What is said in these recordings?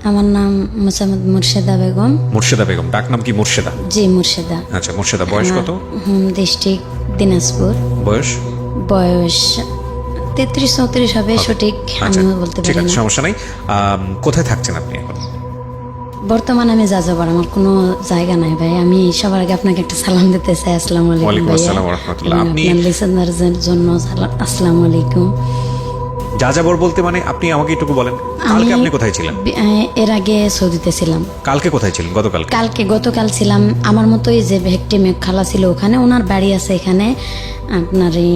আমার নাম মোসাম্মদ মুর্শেদা বেগম। মুর্শেদা বেগম, ডাক নাম কি মুর্শেদা? জি মুর্শেদা। আচ্ছা, মুর্শেদা, বয়স কত? ডিস্ট্রিক্ট দিনাজপুর। বয়স বয়স 33-34 হবে, সঠিক আমিও বলতে পারি না। সমস্যা নাই। কোথায় থাকছেন আপনি এখন? বর্তমানে আমি যাযাবর, আমার কোনো জায়গা নাই ভাই। আমি সবার আগে আপনাকে একটা সালাম দিতে চাই। আসসালামু আলাইকুম। ওয়ালাইকুম আসসালাম ওয়া রাহমাতুল্লাহ। আপনি লিসেনারদের জন্য আসসালামু আলাইকুম। যাযাবর বলতে মানে আপনি আমাকে একটু বলেন, কালকে আপনি কোথায় ছিলেন? এর আগে সৌদিতে ছিলাম। কালকে কোথায় ছিলেন? গতকাল ছিলাম আমার মতোই, যে ভেকটিমে খালা ছিল ওখানে, ওনার বাড়ি আছে এখানে আপনার এই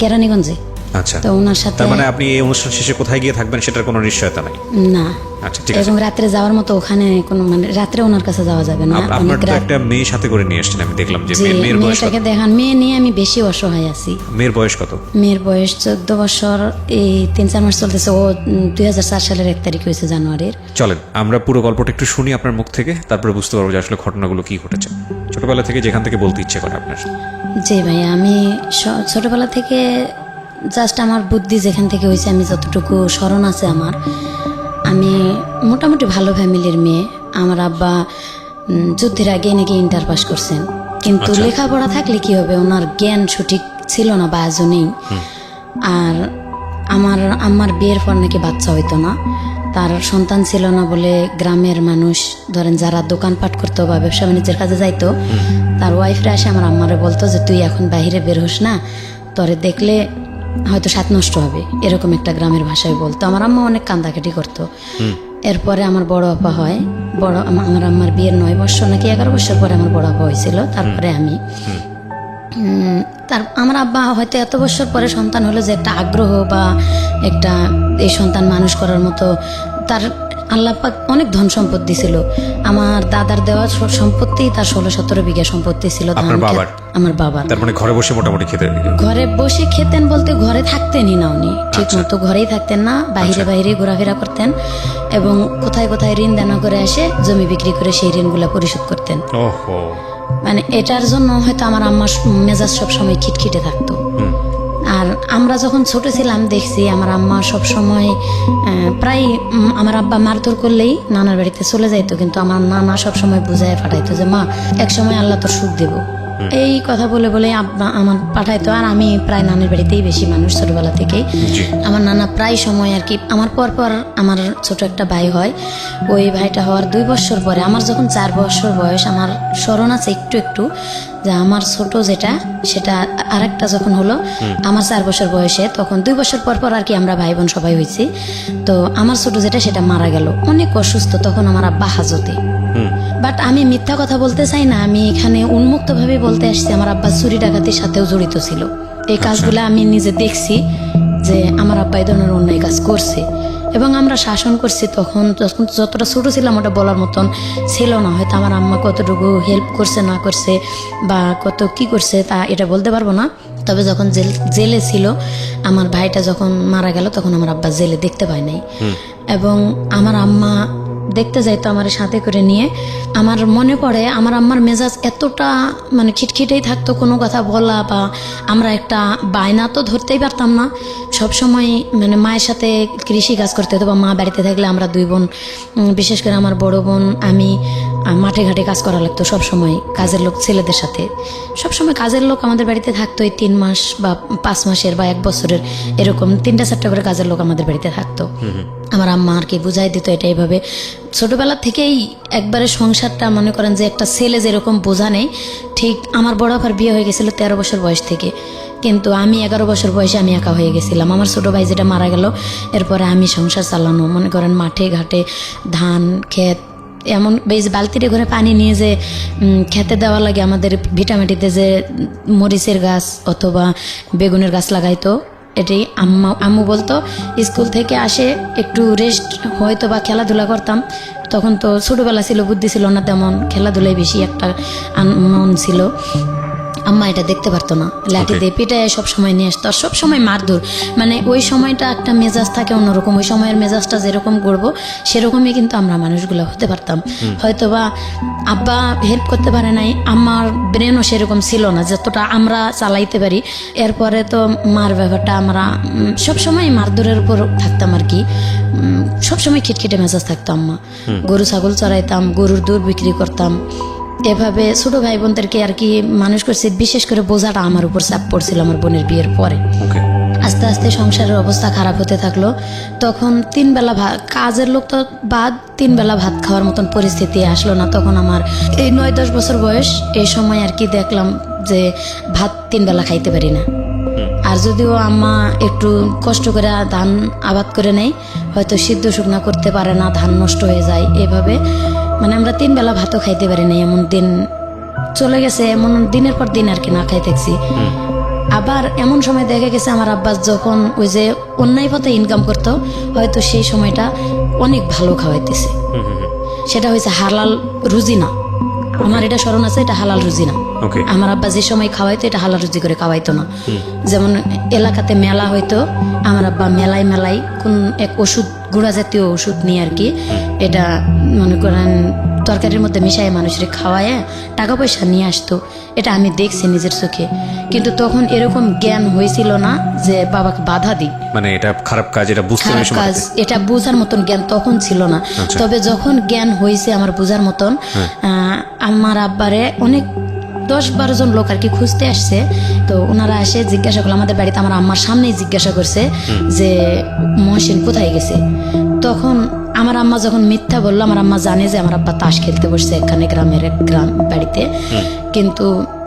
কেরানীগঞ্জে। আচ্ছা, তো ওনার সাথে। তার মানে আপনি এই অনুষ্ঠান শেষে কোথায় গিয়ে থাকবেন সেটার কোনো নিশ্চয়তা নাই? না। আচ্ছা, ঠিক আছে। এবং রাত্রে যাওয়ার মতো ওখানে কোনো, মানে রাত্রে ওনার কাছে যাওয়া যাবে না। আপনার তো একটা মেয়ে সাথে করে নিয়ে এসেছেন, আমি দেখলাম যে মেয়ের বয়স কত? মেয়েটাকে দেখান, মেয়ে নিয়ে আমি বেশি অসহায় আছি। মেয়ের বয়স কত? মেয়ের বয়স 14 বছর, এই 3-4 মাস চলতেছে। ও 2004 সালের 1 তারিখ হয়েছে, জানুয়ারির। চলেন আমরা পুরো গল্পটা একটু শুনি আপনার মুখ থেকে, তারপরে বুঝতে পারবো যে আসলে ঘটনাগুলো কি ঘটেছে। ছোটবেলা থেকে যেখান থেকে বলতে ইচ্ছে করে আপনার। জি ভাই, আমি ছোটবেলা থেকে জাস্ট আমার বুদ্ধি যেখান থেকে হয়েছে, আমি যতটুকু স্মরণ আছে আমার, আমি মোটামুটি ভালো ফ্যামিলির মেয়ে। আমার আব্বা যুদ্ধের আগে নাকি ইন্টার পাস করছেন, কিন্তু লেখাপড়া থাকলে কি হবে, ওনার জ্ঞান সঠিক ছিল না বা আজও নেই। আর আমার বিয়ের পর নাকি বাচ্চা হইতো না, তার সন্তান ছিল না বলে গ্রামের মানুষ, ধরেন যারা দোকানপাট করতো বা ব্যবসা বাণিজ্যের কাজে যাইতো, তার ওয়াইফরা এসে আমার আম্মারে বলতো যে তুই এখন বাইরে বের হোস না, তোরে দেখলে হয়তো সাত নষ্ট হবে, এরকম একটা গ্রামের ভাষায় বলতো। আমার আম্মা অনেক কান্দাকাটি করতো। এরপরে আমার বড় আপা হয়, আমার আম্মার বিয়ের 9 বছর নাকি 11 বছর পরে আমার বড় আপা হয়েছিল, তারপরে আমি। আমার আব্বা হয়তো এত বছর পরে সন্তান হলো, যে একটা আগ্রহ বা একটা এই সন্তান মানুষ করার মতো, তার আল্লাহ পাক অনেক ধন সম্পত্তি ছিল। আমার দাদার দেওয়া সম্পত্তি তার 16-17 বিঘা সম্পত্তি ছিল। আমার বাবার। তার মানে ঘরে বসে মোটামুটি খেতেন? ঘরে বসে খেতেন বলতে ঘরে থাকতেনই না উনি, ঠিক মতো ঘরেই থাকতেন না, বাইরে ঘোরাফেরা করতেন, এবং কোথায় কোথায় ঋণ দেনা করে এসে জমি বিক্রি করে সেই ঋণগুলো পরিশোধ করতেন। মানে এটার জন্য হয়তো আমার আম্মার মেজাজ সবসময় খিটখিটে থাকতো। আর আমরা যখন ছোট ছিলাম দেখছি আমার আম্মা সবসময় প্রায়, আমার আব্বা মারধর করলেই নানার বাড়িতে চলে যাইতো, কিন্তু আমার নানা সবসময় বুঝায় পাঠাইতো যে মা এক সময় আল্লাহ তোর সুখ দেব, এই কথা বলে বলে আব্বা আমার পাঠাইতো। আর আমি প্রায় নানের বাড়িতেই বেশি মানুষ ছোটবেলা থেকেই। আমার নানা প্রায় সময় আর কি, আমার পর আমার ছোট একটা ভাই হয়, ওই ভাইটা হওয়ার 2 বছর পরে, আমার যখন 4 বছর বয়স, আমার স্মরণ আছে একটু যে আমার ছোট যেটা, সেটা আরেকটা যখন হলো আমার 4 বছর বয়সে, তখন 2 বছর পর আর কি আমরা ভাই বোন সবাই হয়েছি। তো আমার ছোট যেটা সেটা মারা গেল, অনেক অসুস্থ, তখন আমার আব্বা হাজতে। বাট আমি মিথ্যা কথা বলতে চাই না, আমি এখানে উন্মুক্ত ভাবে বলতে আসছি, আমার আব্বা চুরি ডাকাতির সাথেও জড়িত ছিল। এই কাজগুলো আমি নিজে দেখছি যে আমার আব্বা এই ধরনের অন্যায় কাজ করছে, এবং আমরা শাসন করছি। তখন যতটা ছোট ছিলাম ওটা বলার মতন ছিল না, হয়তো আমার আম্মা কতটুকু হেল্প করছে না করছে বা কত কি করছে তা এটা বলতে পারবো না। তবে যখন জেলে ছিল, আমার ভাইটা যখন মারা গেল, তখন আমার আব্বা জেলে দেখতে পায় নাই, এবং আমার আম্মা দেখতে যাইতো আমার সাথে করে নিয়ে। আমার মনে পড়ে আমার আম্মার মেজাজ এতটা মানে খিটখিটেই থাকতো, কোনো কথা বলা বা আমরা একটা বায়না তো ধরতেই পারতাম না। সবসময় মানে মায়ের সাথে কৃষি কাজ করতে হতো, বা মা বাড়িতে থাকলে আমরা 2 বোন, বিশেষ করে আমার বড় বোন আমি, মাঠে ঘাটে কাজ করা লাগতো সবসময়, কাজের লোক ছেলেদের সাথে সবসময় কাজের লোক আমাদের বাড়িতে থাকতো। এই 3 মাস বা 5 মাসের বা 1 বছরের এরকম 3টা-4টা করে কাজের লোক আমাদের বাড়িতে থাকতো। আমার আম্মা আর কি বুঝাই দিত এটা এইভাবে। ছোটবেলা থেকেই একবারে সংসারটা, মনে করেন যে একটা ছেলে যেরকম বোঝা নেই, ঠিক আমার বড় আপার বিয়ে হয়ে গেছিল 13 বছর বয়স থেকে, কিন্তু আমি 11 বছর বয়সে আমি একা হয়ে গেছিলাম। আমার ছোট ভাই যেটা মারা গেল, এরপরে আমি সংসার চালানো, মনে করেন মাঠে ঘাটে ধান ক্ষেত, এমন বেশ বালতিতে করে পানি নিয়ে যে খেতে দেওয়া লাগে, আমাদের ভিটামাটিতে যে মরিচের গাছ অথবা বেগুনের গাছ লাগাইতো, এটাই আম্মু বলতো স্কুল থেকে আসে একটু রেস্ট হয়তো বা খেলাধুলা করতাম। তখন তো ছোটবেলা ছিল, বুদ্ধি ছিল না তেমন, খেলাধুলায় বেশি একটা মন ছিল। আম্মা এটা দেখতে পারতো না, লাঠি দিয়ে পিটায় সব সময় নিয়ে আসতো, আর সব সময় মারধর। মানে ওই সময়টা একটা মেজাজ থাকে অন্যরকম, ওই সময়ের মেজাজটা যেরকম করবো সেরকমই কিন্তু আমরা মানুষগুলো হতে পারতাম। হয়তোবা আব্বা হেল্প করতে পারে নাই, আমার ব্রেনও সেরকম ছিল না যতটা আমরা চালাইতে পারি। এরপরে তো মার ব্যাপারটা আমরা সবসময় মারধরের উপর থাকতাম আর কি, সবসময় খিটখিটে মেজাজ থাকতো আম্মা। গরু ছাগল চড়াইতাম, গরুর দুধ বিক্রি করতাম, এভাবে ছোট ভাই বোনদেরকে আর কি মানুষ করছি। বিশেষ করে বোঝাটা আমার উপর চাপ পড়ছিল আমার বোনের বিয়ের পরে। আস্তে আস্তে সংসারের অবস্থা খারাপ হতে থাকলো। তখন 3 বেলা কাজের লোক তো বাদ, 3 বেলা ভাত খাওয়ার মতন পরিস্থিতি আসলো না। তখন আমার এই 9-10 বছর বয়স, এই সময় আর কি দেখলাম যে ভাত 3 বেলা খাইতে পারি না। আর যদিও আম্মা একটু কষ্ট করে ধান আবাদ করে নেয়, হয়তো সিদ্ধ শুকনা করতে পারে না, ধান নষ্ট হয়ে যায়, এভাবে মানে আমরা 3 বেলা ভাতও খাইতে পারি না। এমন দিন চলে গেছে, এমন দিনের পর দিন আর কি না খাই থাকছি। আবার এমন সময় দেখা গেছে আমার আব্বাস যখন ওই যে অন্যায় পথে ইনকাম করতো, হয়তো সেই সময়টা অনেক ভালো খাওয়াইতেছে, সেটা হয়েছে হালাল রুজি না। আমার এটা স্মরণ আছে, এটা হালাল রুজি না। আমার আব্বা যে সময় খাওয়াইতো এটা হালাল রুজি করে খাওয়াইতো না। যেমন এলাকাতে মেলা হইতো, আমার আব্বা মেলায় কোন এক ওষুধ, গুঁড়া জাতীয় ওষুধ নিয়ে আর কি, এটা মনে করেন তরকারির মধ্যে মিশাই মানুষের খাওয়ায় টাকা পয়সা নিয়ে আসতো। এটা আমি দেখছি নিজের চোখে, কিন্তু তখন এরকম জ্ঞান হয়েছিল না যে বাবাকে বাধা দিই, মানে এটা খারাপ কাজ, এটা বুঝতে খারাপ কাজ, এটা বোঝার মতন জ্ঞান তখন ছিল না। তবে যখন জ্ঞান হয়েছে আমার বোঝার মতন, আমার আব্বারে অনেক 10-12 জন লোক আর কি খুঁজতে আসছে। তো ওনারা এসে জিজ্ঞাসা করলো আমাদের বাড়িতে, আমার আম্মার সামনেই জিজ্ঞাসা করছে যে মহসিন কোথায় গেছে। তখন আমার আম্মা যখন মিথ্যা বললো, আমার আম্মা জানে যে আমার আব্বা তাস খেলতে বসছে এখানে গ্রামের এক গ্রাম বাড়িতে, কিন্তু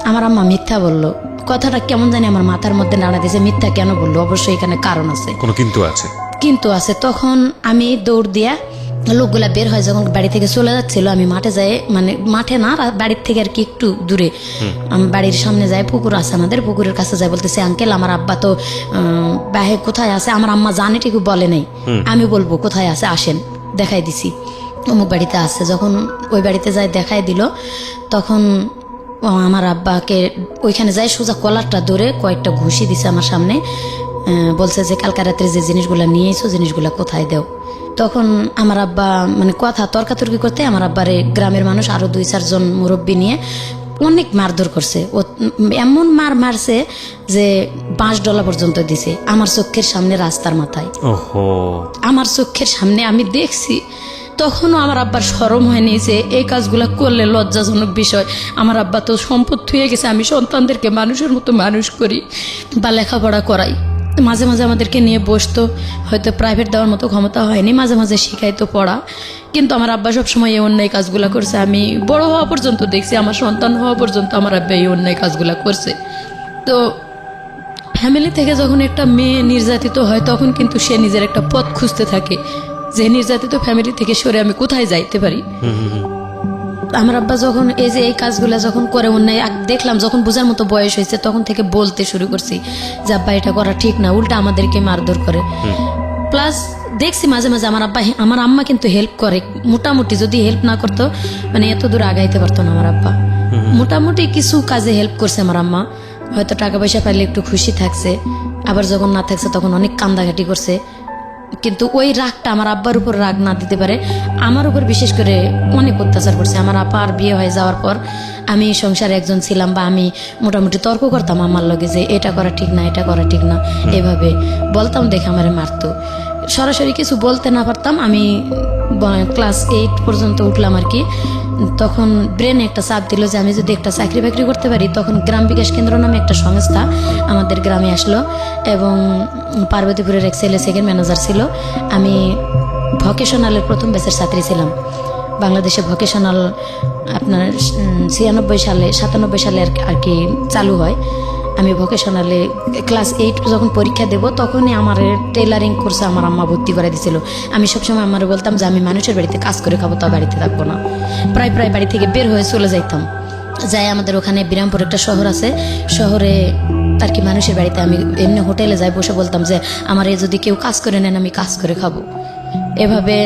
আমার আম্মা মিথ্যা বললো। কথাটা কেমন জানি আমার মাথার মধ্যে নাড়া দিয়েছে, মিথ্যা কেন বললো, অবশ্যই এখানে কারণ আছে, কোনো কিন্তু আছে, কিন্তু আছে। তখন আমি দৌড় দিয়া, লোকগুলা বের হয় যখন বাড়ি থেকে চলে যাচ্ছিল, আমি মাঠে যাই, মানে মাঠে না, বাড়ির থেকে আর কি একটু দূরে, আমি বাড়ির সামনে যাই, পুকুর আছে আমাদের, পুকুরের কাছে যাই, বলতেছে আঙ্কেল আমার আব্বা তো বাহে কোথায় আছে। আমার আম্মা জানে ঠিক বলে নাই, আমি বলবো কোথায় আছে, আসেন দেখাই দিছি, অমুক বাড়িতে আছে। যখন ওই বাড়িতে যাই দেখাই দিল, তখন আমার আব্বাকে ওইখানে যাই সোজা কলারটা ধরে কয়েকটা ঘুষি দিছে আমার সামনে, বলছে যে কালকা রাত্রে যে জিনিসগুলা নিয়ে এসো, জিনিসগুলা কোথায় দেও। তখন আমার আব্বা মানে কথা তর্কাতর্কি করতে আমার আব্বারে গ্রামের মানুষ আরো 2-4 জন মুরব্বী নিয়ে অনেক মারধর করছে। ও এমন মারছে যে 5 ডলা পর্যন্ত দিছে আমার চোখের সামনে, রাস্তার মাথায়, আমার চোখের সামনে আমি দেখছি। তখনও আমার আব্বার শরম হয়নি যে এই কাজগুলা করলে লজ্জাজনক বিষয়। আমার আব্বা তো সম্পদ হয়ে গেছে, আমি সন্তানদেরকে মানুষের মতো মানুষ করি বা লেখাপড়া করাই। মাঝে মাঝে আমাদেরকে নিয়ে বসতো, হয়তো প্রাইভেট দেওয়ার মতো ক্ষমতা হয়নি, মাঝে মাঝে শিখাইতো পড়া, কিন্তু আমার আব্বা সবসময় এই অন্যায় কাজগুলা করছে। আমি বড় হওয়া পর্যন্ত দেখছি, আমার সন্তান হওয়া পর্যন্ত আমার আব্বা এই অন্যায় কাজগুলা করছে। তো ফ্যামিলি থেকে যখন একটা মেয়ে নির্যাতিত হয়, তখন কিন্তু সে নিজের একটা পথ খুঁজতে থাকে যে নির্যাতিত ফ্যামিলি থেকে সরে আমি কোথায় যাইতে পারি। আমার আব্বা যখন এই যে এই কাজগুলা যখন করে অন্যায় দেখলাম, যখন বোঝার মতো বয়স হয়েছে, তখন থেকে বলতে শুরু করছি যে আব্বা এটা করা ঠিক না, উল্টা আমাদেরকে মারধর করে। প্লাস দেখছি মাঝে মাঝে আমার আম্মা কিন্তু হেল্প করে মোটামুটি, যদি হেল্প না করতো মানে এত দূর আগাইতে পারতো না আমার আব্বা। মোটামুটি কিছু কাজে হেল্প করছে আমার আম্মা, হয়তো টাকা পয়সা পাইলে একটু খুশি থাকছে, আবার যখন না থাকছে তখন অনেক কান্দাকাটি করছে। কিন্তু ওই রাগটা আমার আব্বার উপর রাগ না দিতে পারে, আমার উপর বিশেষ করে অনেক অত্যাচার করছে। আমার আব্বার বিয়ে হয়ে যাওয়ার পর আমি সংসারে একজন ছিলাম, বা আমি মোটামুটি তর্ক করতাম আমার লগে যে এটা করা ঠিক না, এটা করা ঠিক না, এভাবে বলতাম, দেখে আমারে মারতো। সরাসরি কিছু বলতে না পারতাম। আমি ক্লাস 8 পর্যন্ত উঠলাম আর কি, তখন ব্রেনে একটা চাপ দিল যে আমি যদি একটা চাকরি বাকরি করতে পারি। তখন গ্রাম বিকাশ কেন্দ্র নামে একটা সংস্থা আমাদের গ্রামে আসলো, এবং পার্বতীপুরের এক ছেলে সেকেন্ড ম্যানেজার ছিল। আমি ভকেশনালের প্রথম ব্যাচের ছাত্রী ছিলাম। বাংলাদেশে ভকেশনাল আপনার 97 সালে আর কি চালু হয়। আমি ভকেশনালে ক্লাস 8 যখন পরীক্ষা দেব, তখনই আমার টেলারিং কোর্সে আমার আম্মা ভর্তি করে দিয়েছিল। আমি সবসময় আমার বলতাম যে আমি মানুষের বাড়িতে কাজ করে খাবো, তা বাড়িতে থাকবো না। প্রায় বাড়ি থেকে বের হয়ে চলে যাইতাম। যাই আমাদের ওখানে বিরামপুর একটা শহর আছে, শহরে আর কি মানুষের বাড়িতে আমি এমনি হোটেলে যাই, বসে বলতাম যে আমার যদি কেউ কাজ করে নেন আমি কাজ করে খাবো। এভাবে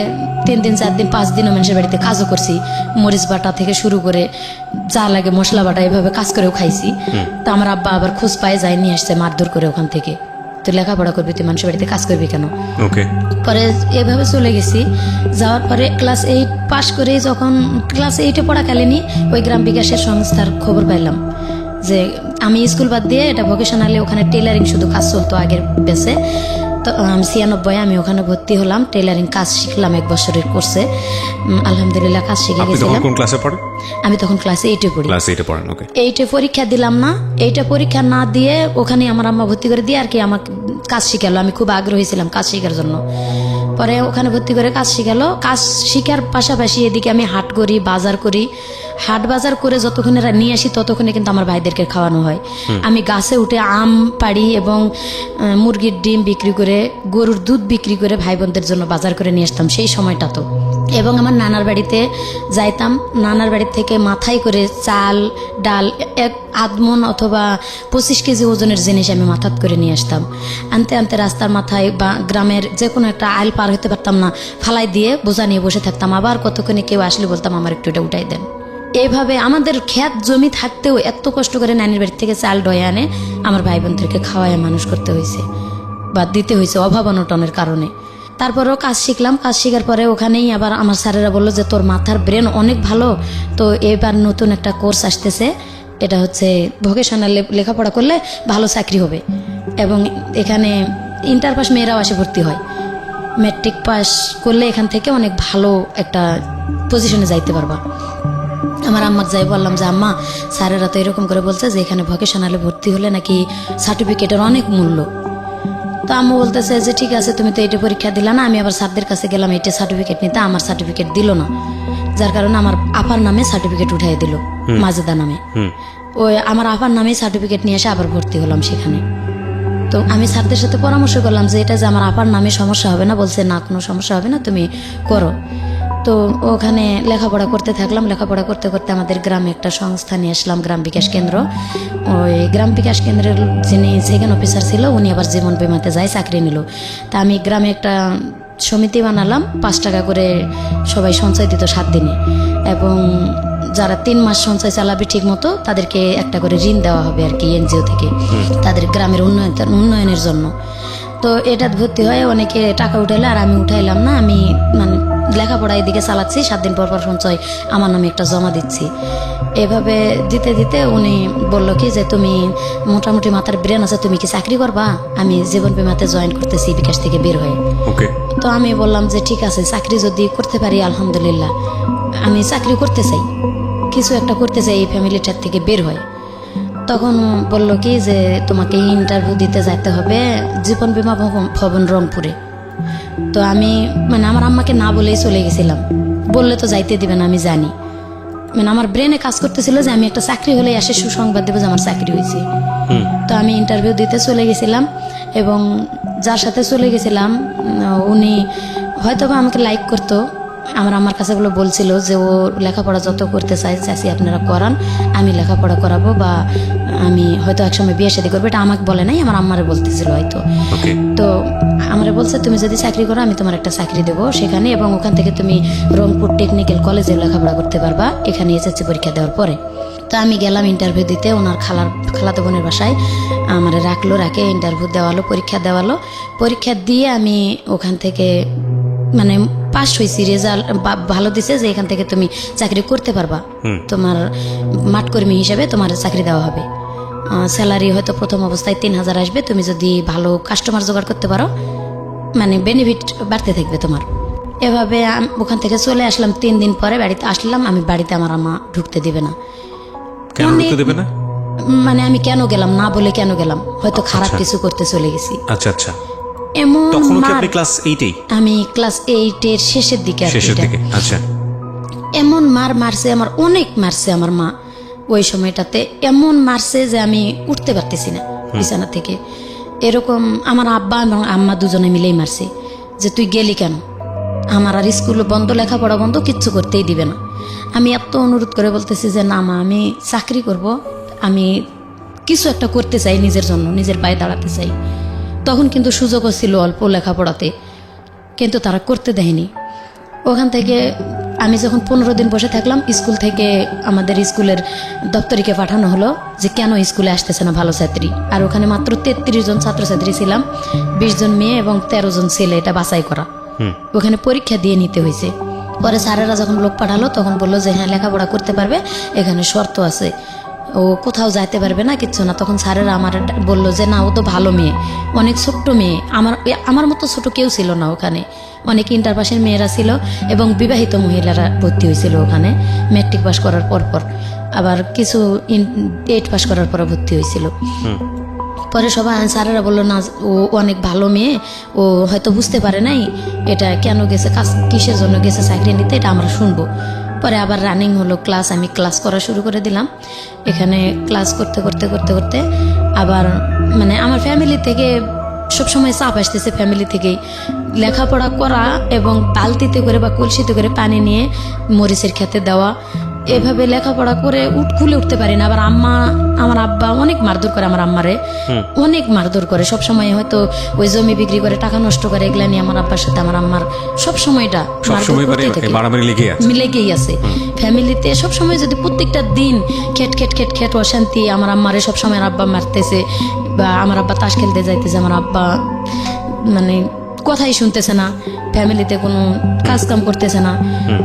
3 দিন 4 দিন 5 দিনও মানুষের বাড়িতে কাজও করছি, মরিচ বাটা থেকে শুরু করে যা লাগে মশলা বাটা এভাবে কাজ করেও খাইছি। তো আমার আব্বা আবার খোঁজ পায় যায় নিয়ে আসছে মারধর করে ওখান থেকে, তুই লেখাপড়া করবি, তুই মানুষের বাড়িতে কাজ করবি কেন। ওকে। পরে এভাবে চলে গেছি। যাওয়ার পরে ক্লাস 8 পাশ করে যখন ক্লাস 8-এ পড়াকালীনই ওই গ্রাম বিকাশের সংস্থার খবর পাইলাম যে আমি স্কুল বাদ দিয়ে এটা ভোকেশনালি, ওখানে টেলারিং শুধু কাজ চলতো আগের বেসে। তো 96 আমি ওখানে ভর্তি হলাম, টেলারিং কাজ শিখলাম 1 বছরের কোর্সে। আলহামদুলিল্লাহ কাজ শিখে আপনি তখন গেছিলাম। কোন ক্লাসে পড়েন? আমি তখন ক্লাস 8-এ পড়ি। ক্লাস 8-এ পড়েন, ওকে। 8-এ পরীক্ষা দিলাম না, 8-এ পরীক্ষা না দিয়ে ওখানে আমার আম্মা ভর্তি করে দিয়ে আর কি আমাকে কাজ শিখালো। আমি খুব আগ্রহী ছিলাম কাজ শেখার জন্য। পরে ওখানে ভর্তি করে কাজ শিখালো। কাজ শিখার পাশাপাশি এদিকে আমি হাট করি, বাজার করি। হাট বাজার করে যতক্ষণে নিয়ে আসি ততক্ষণে কিন্তু আমার ভাইদেরকে খাওয়ানো হয়। আমি গাছে উঠে আম পাড়ি এবং মুরগির ডিম বিক্রি করে, গরুর দুধ বিক্রি করে ভাই বোনদের জন্য বাজার করে নিয়ে আসতাম সেই সময়টা তো। এবং আমার নানার বাড়িতে যাইতাম, নানার বাড়ি থেকে মাথায় করে চাল ডাল 1 মণ অথবা 25 কেজি ওজনের জিনিস আমি মাথাত করে নিয়ে আসতাম। আনতে আনতে রাস্তার মাথায় বা গ্রামের যে কোনো একটা আইল পার হতে পারতাম না, ফালাই দিয়ে বোঝা নিয়ে বসে থাকতাম। আবার কতক্ষণে কেউ আসলে বলতাম আমার একটু এটা উঠাই দেন। এইভাবে আমাদের ক্ষেত জমি থাকতেও এত কষ্ট করে নানির বাড়ি থেকে চাল ডয়ে আনে আমার ভাই বোনদেরকে খাওয়ায় মানুষ করতে হয়েছে বা দিতে হয়েছে অভাব অনটনের কারণে। তারপরেও কাজ শিখলাম। কাজ শেখার পরে ওখানেই আবার আমার স্যারেরা বললো যে তোর মাথার ব্রেন অনেক ভালো, তো এবার নতুন একটা কোর্স আসতেছে, এটা হচ্ছে ভোকেশনাল লেখাপড়া করলে ভালো চাকরি হবে এবং এখানে ইন্টার পাস মেয়েরাও আসে ভর্তি হয়, ম্যাট্রিক পাস করলে এখান থেকে অনেক ভালো একটা পজিশনে যাইতে পারবা। আমার আম্মাকে যাই বললাম যে আম্মা, স্যারেরা তো এরকম করে বলছে যে এখানে ভোকেশনালে ভর্তি হলে নাকি সার্টিফিকেটের অনেক মূল্য। তো আম্মু বলতেছে যে ঠিক আছে, তুমি তো এটা পরীক্ষা দিলা না। আমি আবার স্যারদের কাছে গেলাম এটা সার্টিফিকেট নিতে, আমার সার্টিফিকেট দিল না, যার কারণে আমার আপার নামে সার্টিফিকেট উঠাই দিল, মাজেদা নামে। ওই আমার আপার নামে সার্টিফিকেট নিয়ে এসে আবার ভর্তি হলাম সেখানে। তো আমি স্যারদের সাথে পরামর্শ করলাম যে এটা যে আমার আপার নামে সমস্যা হবে না, বলছে না কোনো সমস্যা হবে না, তুমি করো। তো ওখানে লেখাপড়া করতে থাকলাম। লেখাপড়া করতে করতে আমাদের গ্রামে একটা সংস্থা নিয়ে আসলাম, গ্রাম বিকাশ কেন্দ্র। ওই গ্রাম বিকাশ কেন্দ্রের যিনি সেকেন্ড অফিসার ছিল উনি আবার জীবন বিমাতে যায় চাকরি নিল। তা আমি গ্রামে একটা সমিতি বানালাম, 5 টাকা করে সবাই সঞ্চয় দিত 7 দিনে, এবং যারা 3 মাস সঞ্চয় চালাবে ঠিক মতো তাদেরকে একটা করে ঋণ দেওয়া হবে আর কি এনজিও থেকে, তাদের গ্রামের উন্নয়নের জন্য। তো এটা ভর্তি হয়ে অনেকে টাকা উঠাইলো আর আমি উঠাইলাম না। আমি মানে লেখাপড়া এদিকে চালাচ্ছি, 7 দিন পর পর সঞ্চয় আমার নামে একটা জমা দিচ্ছি। এভাবে দিতে দিতে উনি বলল কি যে তুমি মোটামুটি মাথার ব্রেন আছে, তুমি কি চাকরি করবা? আমি জীবন বিমাতে জয়েন করতেছি বিকাশ থেকে বের হয়ে। ওকে। তো আমি বললাম যে ঠিক আছে, চাকরি যদি করতে পারি আলহামদুলিল্লাহ, আমি চাকরি করতে চাই, কিছু একটা করতে চাই এই ফ্যামিলিটার থেকে বের হয়। তখন বলল কি যে তোমাকে ইন্টারভিউ দিতে যেতে হবে জীবন বীমা ভবন রংপুরে। তো আমি মানে আমার আম্মাকে না বলেই চলে গেছিলাম, বললে তো যাইতে দিবে না আমি জানি। মানে আমার ব্রেনে কাজ করতেছিল যে আমি একটা চাকরি হলে এসে সুসংবাদ দেবো যে আমার চাকরি হয়েছে। তো আমি ইন্টারভিউ দিতে চলে গেছিলাম এবং যার সাথে চলে গেছিলাম উনি হয়তো বা আমাকে লাইক করতো। আমার কাছে গুলো বলছিল যে ও লেখাপড়া যত করতে চাই চাষি আপনারা করান, আমি লেখাপড়া করাবো বা আমি হয়তো একসময় বিয়ে শাদী করবো। এটা আমাকে বলে নাই, আমার আম্মারে বলতেছিল হয়তো। তো আমারে বলছে তুমি যদি চাকরি করো আমি তোমার একটা চাকরি দেবো সেখানে, এবং ওখান থেকে তুমি রংপুর টেকনিক্যাল কলেজে লেখাপড়া করতে পারবা এখানে এসএসসি পরীক্ষা দেওয়ার পরে। তো আমি গেলাম ইন্টারভিউ দিতে ওনার খালাতো বোনের বাসায়, আমার রাখে ইন্টারভিউ দেওয়ালো, পরীক্ষা দেওয়ালো। পরীক্ষা দিয়ে আমি ওখান থেকে মানে পাস হয়েছি, রেজাল্ট ভালো দিছে যে এখান থেকে তুমি চাকরি করতে পারবা, তোমার মাঠকর্মী হিসেবে তোমার চাকরি দেওয়া হবে। স্যালারি হয়তো প্রথম অবস্থায় 3000 আসবে, তুমি যদি ভালো কাস্টমার জোগাড় করতে পারো মানে বেনিফিট বাড়তে থাকবে তোমার। এভাবে ওখান থেকে চলে আসলাম। 3 দিন পরে বাড়িতে আসলাম। আমি বাড়িতে আমার আম্মা ঢুকতে দিবে না। কেন ঢুকতে দেবে না? মানে আমি কেন গেলাম না বলে কেন গেলাম, হয়তো খারাপ কিছু করতে চলে গেছি। আচ্ছা আচ্ছা। এমন তখন কি আপনি ক্লাস 8-এই? আমি ক্লাস 8-এর শেষের দিকে। আচ্ছা। এমন মারছে আমার, অনেক মারছে আমার মা ওই সময়টাতে, এমন মারছে যে আমি উঠতে পারতেছি না বিছানা থেকে। এরকম আমার আব্বা এবং আম্মা দুজনে মিলেই মারছে যে তুই গেলি কেন, আমার আর স্কুল বন্ধ, লেখাপড়া বন্ধ, কিচ্ছু করতেই দিবে না। আমি এত অনুরোধ করে বলতেছি যে না মা, আমি চাকরি করব, আমি কিছু একটা করতে চাই নিজের জন্য, নিজের পায়ে দাঁড়াতে চাই। তখন কিন্তু সুযোগও ছিল অল্প লেখাপড়াতে। কিন্তু তারা করতে দেয়নি। ওখান থেকে আমি যখন 15 দিন বসে থাকলাম, স্কুল থেকে আমাদের স্কুলের দপ্তরিকে পাঠানো হলো যে কেন স্কুলে আসতেছে না ভালো ছাত্রী। আর ওখানে মাত্র 33 জন ছাত্রছাত্রী ছিলাম, 20 জন মেয়ে এবং 13 জন ছেলে, এটা বাছাই করা। ওখানে পরীক্ষা দিয়ে নিতে হয়েছে। পরে স্যারেরা যখন লোক পাঠালো তখন বললো যে হ্যাঁ লেখাপড়া করতে পারবে, এখানে শর্ত আছে, ও কোথাও যাইতে পারবে না, কিচ্ছু না। তখন স্যারেরা আমার বললো যে না, ও তো ভালো মেয়ে, অনেক ছোট্ট মেয়ে, আমার মতো ছোট কেউ ছিল না ওখানে, অনেক ইন্টার পাসের মেয়েরা ছিল এবং বিবাহিত মহিলারা ভর্তি হয়েছিল ওখানে ম্যাট্রিক পাস করার পর, আবার কিছু 8 পাস করার পর ভর্তি হয়েছিল। পরে সবাই স্যারেরা বললো না, ও অনেক ভালো মেয়ে, ও হয়তো বুঝতে পারে নাই এটা কেন গেছে, কিসের জন্য গেছে চাকরি নিতে, এটা আমরা শুনবো। পরে আবার রানিং হলো ক্লাস, আমি ক্লাস করা শুরু করে দিলাম। এখানে ক্লাস করতে করতে করতে করতে আবার মানে আমার ফ্যামিলি থেকে সবসময় চাপ আসতেছে, ফ্যামিলি থেকেই লেখাপড়া করা এবং বালতিতে করে বা কলসিতে করে পানি নিয়ে মরিচের খেতে দেওয়া, এভাবে লেখাপড়া করে খুলে উঠতে পারি না। আবার আমার আব্বা অনেক মারধর করে, আমার আম্মারে অনেক মারধর করে সবসময়, হয়তো ওই জমি বিক্রি করে টাকা নষ্ট করে, এগুলা নিয়ে আমার আব্বার সাথে আমার আম্মার সবসময়টা লেগেই আছে ফ্যামিলিতে। সবসময় যদি প্রত্যেকটা দিন খেট খেট খেট খেট অশান্তি, আমার আম্মারে সবসময় আব্বা মারতেছে, বা আমার আব্বা তাস খেলতে যাইতেছে, আমার আব্বা মানে কথাই শুনতেছে না, ফ্যামিলিতে কোনো কাজ কাম করতেছে না,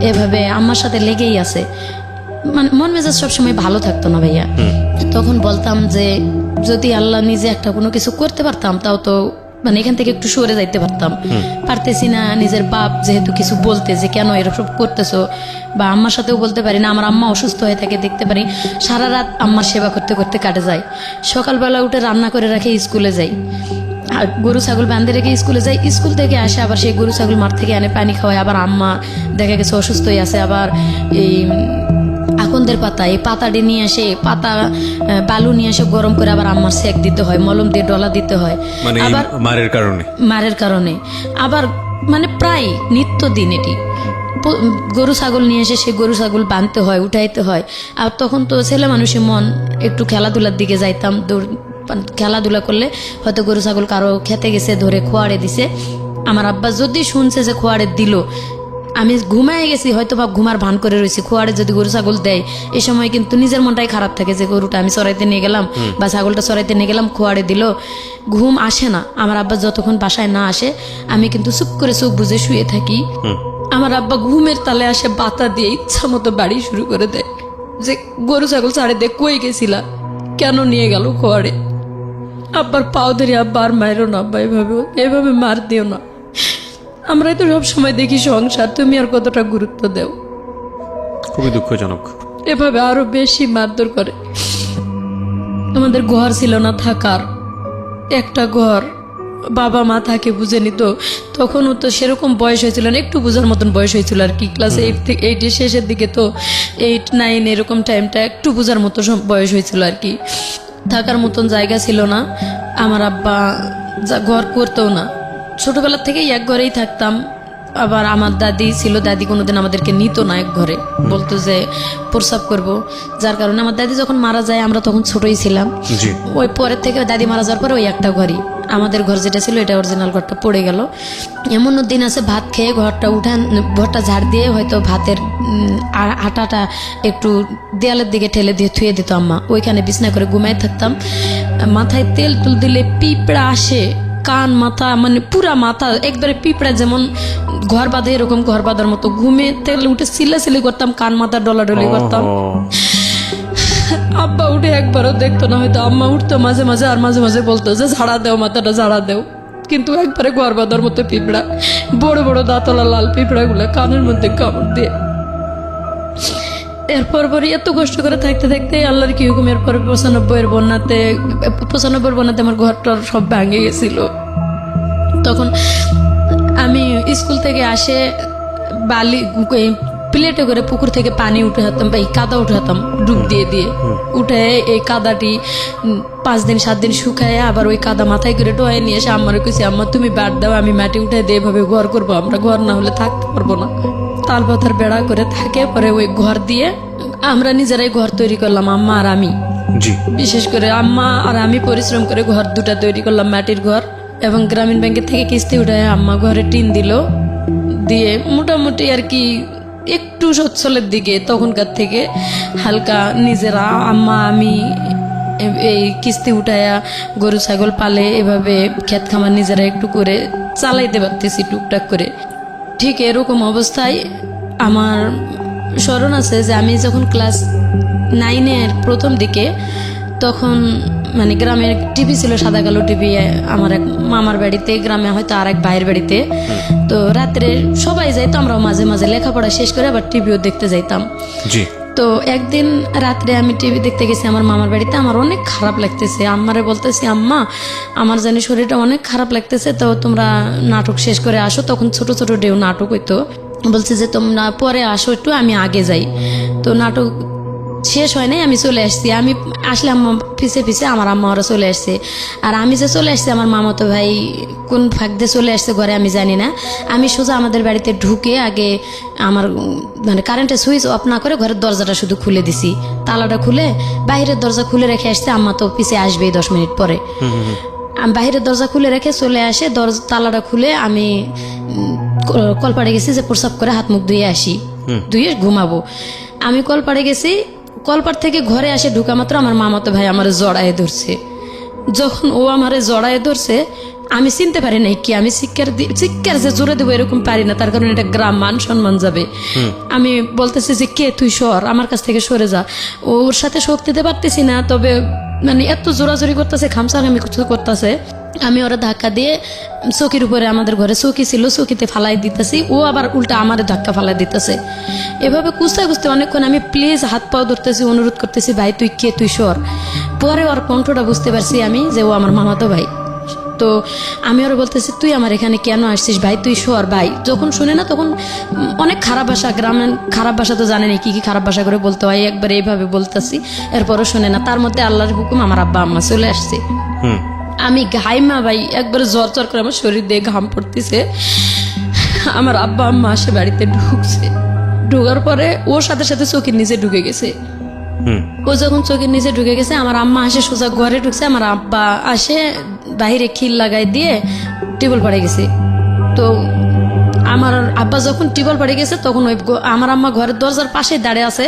এভাবে আমার সাথে লেগেই আছে। মানে মন মেজাজ সবসময় ভালো থাকতো না ভাইয়া। তখন বলতাম যে যদি আল্লাহ নিজে একটা কোনো কিছু করতে পারতাম, তাও তো মানে এখান থেকে একটু সরে যাইতে পারতেছি না। নিজের বাপ যেহেতু কিছু বলতে যে কেন এরকম করতেছো, বা আম্মার সাথেও বলতে পারি না। আমার আম্মা অসুস্থ হয়ে থাকে, দেখতে পারি সারা রাত আম্মার সেবা করতে করতে কাটে যায়। সকালবেলা উঠে রান্না করে রাখে, স্কুলে যাই, আর গরু ছাগল বাঁধে রেখে স্কুলে যাই। স্কুল থেকে আসে আবার সেই গরু ছাগল মাঠ থেকে আনে, পানি খাওয়ায়। আবার আম্মা দেখা গেছে অসুস্থ হয়ে আছে, আবার এই আকন্দের পাতা, এই পাতাটি নিয়ে আসে, পাতা বালু নিয়ে এসে গরম করে আবার আম্মার সেক দিতে হয়, মলম দিয়ে ডলা দিতে হয়, আবার মারের কারণে আবার মানে প্রায় নিত্যদিন এটি। গরু ছাগল নিয়ে এসে সেই গরু ছাগল বাঁধতে হয়, উঠাইতে হয়। আর তখন তো ছেলে মানুষের মন, একটু খেলাধুলার দিকে যাইতাম, খেলাধুলা করলে হয়তো গরু ছাগল কারো খেতে গেছে, ধরে খোয়াড়ে দিছে। আমার আব্বা যদি শুনছে যে খোয়াড়ে দিল, আমি ঘুমায় গেছি, হয়তো বা ঘুমার ভান করে রয়েছি, খোয়াড়ে যদি গরু ছাগল দেয়, এই সময় কিন্তু নিজের মনটাই খারাপ থাকে যে গরুটা আমি চড়াইতে নিয়ে গেলাম বা ছাগলটা চড়াইতে নিয়ে গেলাম, খোয়াড়ে দিল, ঘুম আসে না। আমার আব্বা যতক্ষণ বাসায় না আসে আমি কিন্তু চুপ করে চোখ বুঝে শুয়ে থাকি। আমার আব্বা ঘুমের তালে আসে বাতা দিয়ে ইচ্ছা মতো বাড়ি শুরু করে দেয় যে গরু ছাগল ছাড়ে দে, কই গেছিলা, কেন নিয়ে গেল খোয়াড়ে। আব্বার পাও ধরে, আব্বা আর মায়েরও না, আব্বা এভাবে মার দিও না, আমরাই তো সব সময় দেখি সংসার, তুমি আর কতটা গুরুত্ব দেও। খুবই দুঃখজনক। এভাবে আরো বেশি মারধর করে। আমাদের ঘর ছিল না থাকার, একটা ঘর, বাবা মা থাকে বুঝে নিত। তখনও তো সেরকম বয়স হয়েছিল না, একটু বোঝার মতন বয়স হয়েছিল আর কি, ক্লাস 8 শেষের দিকে, তো 8, 9 এরকম টাইমটা একটু বোঝার মতো বয়স হয়েছিল আর কি। থাকার মতন জায়গা ছিল না, আমার আব্বা ঘর করতেও না, ছোটবেলা থেকেই এক ঘরেই থাকতাম। আবার আমার দাদি ছিল, দাদি কোনোদিন আমাদেরকে নিত না এক ঘরে, বলতো যে প্রস্রাব করব, যার কারণে আমার দাদি যখন মারা যায় আমরা তখন ছোটই ছিলাম, ওই পরের থেকে দাদি মারা যাওয়ার পরে ওই একটা ঘরই আমাদের ঘর যেটা ছিল, এটা অরিজিনাল ঘরটা পড়ে গেল। এমনও দিন আছে ভাত খেয়ে ঘরটা ঝাড় দিয়ে হয়তো ভাতের আটাটা একটু দেয়ালের দিকে ঠেলে দিয়ে থুয়ে দিত আম্মা, ওইখানে বিছনা করে ঘুমাই থাকতাম। মাথায় তেল তুল দিলে পিঁপড়া আসে, কান মাথা মানে পুরা মাথা একবারে পিঁপড়া যেমন ঘর বাঁধে এরকম ঘর বাঁধার মতো, ঘুমে তেল উঠে সিলাসিলি করতাম, কান মাথা ডলাডলি করতাম। আব্বা উঠে একবারও দেখতো না, হয়তো আম্মা উঠতো মাঝে মাঝে, আর মাঝে মাঝে বলতো যে ঝাড়া দেও, মাথাটা ঝাড়া দেও, কিন্তু একবারে ঘর বাঁধার মতো পিঁপড়া, বড় বড় দাঁতলা লাল পিঁপড়া গুলা কানের মধ্যে কামড় দিয়ে। এরপর এত কষ্ট করে থাকতে থাকতে আল্লাহর কি হুকুম, এরপর 95-এর বন্যাতে আমার ঘরটা সব ভেঙে গেছিল। তখন আমি স্কুল থেকে আসে বালি প্লেটে করে পুকুর থেকে পানি উঠে হাতাম, বা এই কাদা উঠে হাতাম ডুব দিয়ে দিয়ে, উঠে এই কাদাটি 5 দিন 7 দিন শুকায়, আবার ওই কাদা মাথায় করে ডোয়ে নিয়ে এসে আম্মারে কইছি, আম্মা তুমি বাদ দাও, আমি মাটি উঠে দিয়ে এভাবে ঘর করবো, আমরা ঘর না হলে থাকতে পারবো না। তাল পাতার বেড়া করে থাকে, পরে ওই ঘর দিয়ে আমরা নিজেরাই ঘর তৈরি করলাম, আম্মা আর আমি। বিশেষ করে আম্মা আর আমি পরিশ্রম করে ঘর দুটা তৈরি করলাম, মাটির ঘর। এবং গ্রামীণ ব্যাংকের থেকে কিস্তি উঠায় আম্মা ঘরে টিন দিল, দিয়ে মোটামুটি আর কি একটু সচ্ছলের দিকে তখনকার থেকে হালকা নিজেরা আম্মা আমি এই কিস্তি উঠায়া গরু ছাগল পালে এভাবে ক্ষেত খামার নিজেরা একটু করে চালাইতে পারতেছি টুকটাক করে। ঠিক এরকম অবস্থায় আমার স্মরণ আছে যে আমি যখন ক্লাস 9-এর প্রথম দিকে, তখন মানে গ্রামের টিভি ছিল, সাদা কালো টিভি, আমার এক মামার বাড়িতে, গ্রামে হয়তো আর এক ভাইয়ের বাড়িতে। তো রাত্রে সবাই যাইতো, আমরাও মাঝে মাঝে লেখাপড়া শেষ করে আবার টিভিও দেখতে যাইতাম। জি। তো একদিন রাত্রে আমি টিভি দেখতে গেছি আমার মামার বাড়িতে, আমার অনেক খারাপ লাগতেছে। আম্মারে বলতেছি, আম্মা আমার জানি শরীরটা অনেক খারাপ লাগতেছে, তো তোমরা নাটক শেষ করে আসো। তখন ছোট ছোট ডেউ নাটক হইতো। বলছে যে তোমরা পরে আসো একটু, আমি আগে যাই। তো নাটক শেষ হয় নাই, আমি চলে আসছি। আমি আসলে আম্মা পিছে পিছে আমার আম্মা ওরা চলে আসছে। আর আমি যে চলে আসছি, আমার মামাতো ভাই কোন ফাঁক দিয়ে চলে আসছে ঘরে আমি জানি না। আমি সোজা আমাদের বাড়িতে ঢুকে আগে আমার মানে কারেন্টের সুইচ অফ না করে ঘরের দরজাটা শুধু খুলে দিছি, তালাটা খুলে বাইরের দরজা খুলে রেখে আসছে। আম্মা তো পিছে আসবেই 10 মিনিট পরে। আমি বাইরের দরজা খুলে রেখে চলে আসে, দরজা তালাটা খুলে আমি কলপাড়ে গেছি যে প্রসাব করে হাত মুখ ধুয়ে আসি, ধুয়ে ঘুমাবো। আমি কলপাড়ে গেছি, কলপার থেকে ঘরে আসে ঢুকা মাত্র আমার মামাতো ভাই আমার জড়ায়ে ধরছে। যখন ও আমারে জড়ায়ে ধরছে, আমি চিনতে পারি নাই কি, আমি চিৎকার যে জোরে দেবো এরকম পারি না, তার কারণে এটা গ্রাম মান সম্মান যাবে। আমি বলতেছি যে কে তুই সর, আমার কাছ থেকে সরে যা। ওর সাথে শোক দিতে পারতেছি না, তবে মানে এত জোরাজোরি করতেছে, খামসামি কিছু করতেছে। আমি ওরা ধাক্কা দিয়ে চৌকির উপরে, আমাদের ঘরে চৌকি ছিল, চৌকিতে ফালাই দিতেছি, ও আবার উল্টা আমারে ধাক্কা ফালাই দিতেছে। এভাবে কুস্তে কুস্তে অনেকক্ষণ আমি প্লিজ হাত পাও ধরতেছি, অনুরোধ করতেছি, ভাই তুই কে, তুই সর। পরে ওর কণ্ঠটা বুঝতে পারছি আমি যে ও আমার মামাতো ভাই। তো আমি ওরা বলতেছি, তুই আমার এখানে কেন আসছিস ভাই, তুই সর ভাই। যখন শুনে না তখন অনেক খারাপ ভাষা, গ্রামের খারাপ ভাষা তো জানেনি কি কি খারাপ ভাষা করে বলতে হয়, একবার এইভাবে বলতেছি, এরপরও শুনে না। তার মধ্যে আল্লাহর হুকুম আমার আব্বা আম্মা চলে আসছে। আমি ঘাইমা ভাই, একবারে জ্বর জ্বর করে আমার শরীর দিয়ে ঘাম পড়তেছে। আমার আব্বা আম্মা আসে বাড়িতে ঢুকছে, ঢোকার পরে ওর সাথে সাথে চোখের নিচে ঢুকে গেছে। ও যখন চোখের নিচে ঢুকে গেছে, আমার আম্মা আসে সোজা ঘরে ঢুকছে, আমার আব্বা আসে বাহিরে খিল লাগাই দিয়ে টিউবওয়েল পড়ে গেছে। তো আমার আব্বা যখন টিউবওয়েল পড়ে গেছে, তখন ওই আমার আম্মা ঘরের দরজার পাশে দাঁড়িয়ে আছে,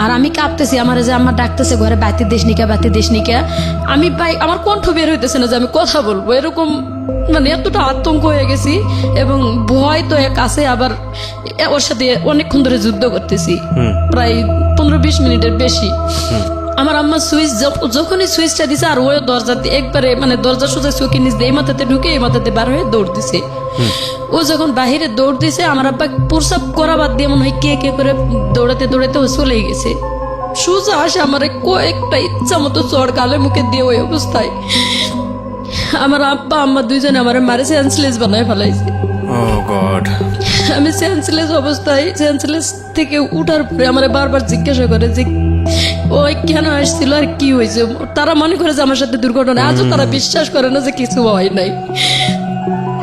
আর আমি কাঁপতেছি। আমার যে আম্মা ডাকতেছে ঘরে, বাতি দেশ নিকা, বাতি দেশ নিকা। আমি ভাই আমার কণ্ঠ বের হইতেছে না যে আমি কথা বলবো, এরকম মানে এতটা আতঙ্ক হয়ে গেছি। এবং ভয় তো এক আছে, আবার ওর সাথে অনেকক্ষণ ধরে যুদ্ধ করতেছি, প্রায় 15-20 মিনিটের বেশি। আমার আম্মা সুইচ যখনই সুইচটা দিছে, আর ওই দরজাতে একবারে মানে দরজা সোজা চোখের নিচ দিয়ে এই মাথাতে ঢুকে এই মাথাতে বার হয়ে দৌড় দিছে। ও যখন বাহিরে দৌড় দিছে, আমার আব্বা প্রসাব করা বাদ দিয়ে মনে হয় কে কে করে দৌড়াতে দৌড়াতে ও চলেই গেছে। সোজা আসে আমার কয়েকটা ইচ্ছা মতো চড় গালে মুখে দিয়ে ওই অবস্থায় আমার আব্বা আম্মা দুইজনে আমার মারে সেন্সলেস বানায় ফেলাইছে। আমি সেন্সলেস অবস্থায়, সেন্সলেস থেকে উঠার পরে আমার বারবার জিজ্ঞাসা করে যে ওই কেন আসছিল আর কি হয়েছে। তারা মনে করে যে আমার সাথে দুর্ঘটনা, আজও তারা বিশ্বাস করে না যে কিছু হয় নাই।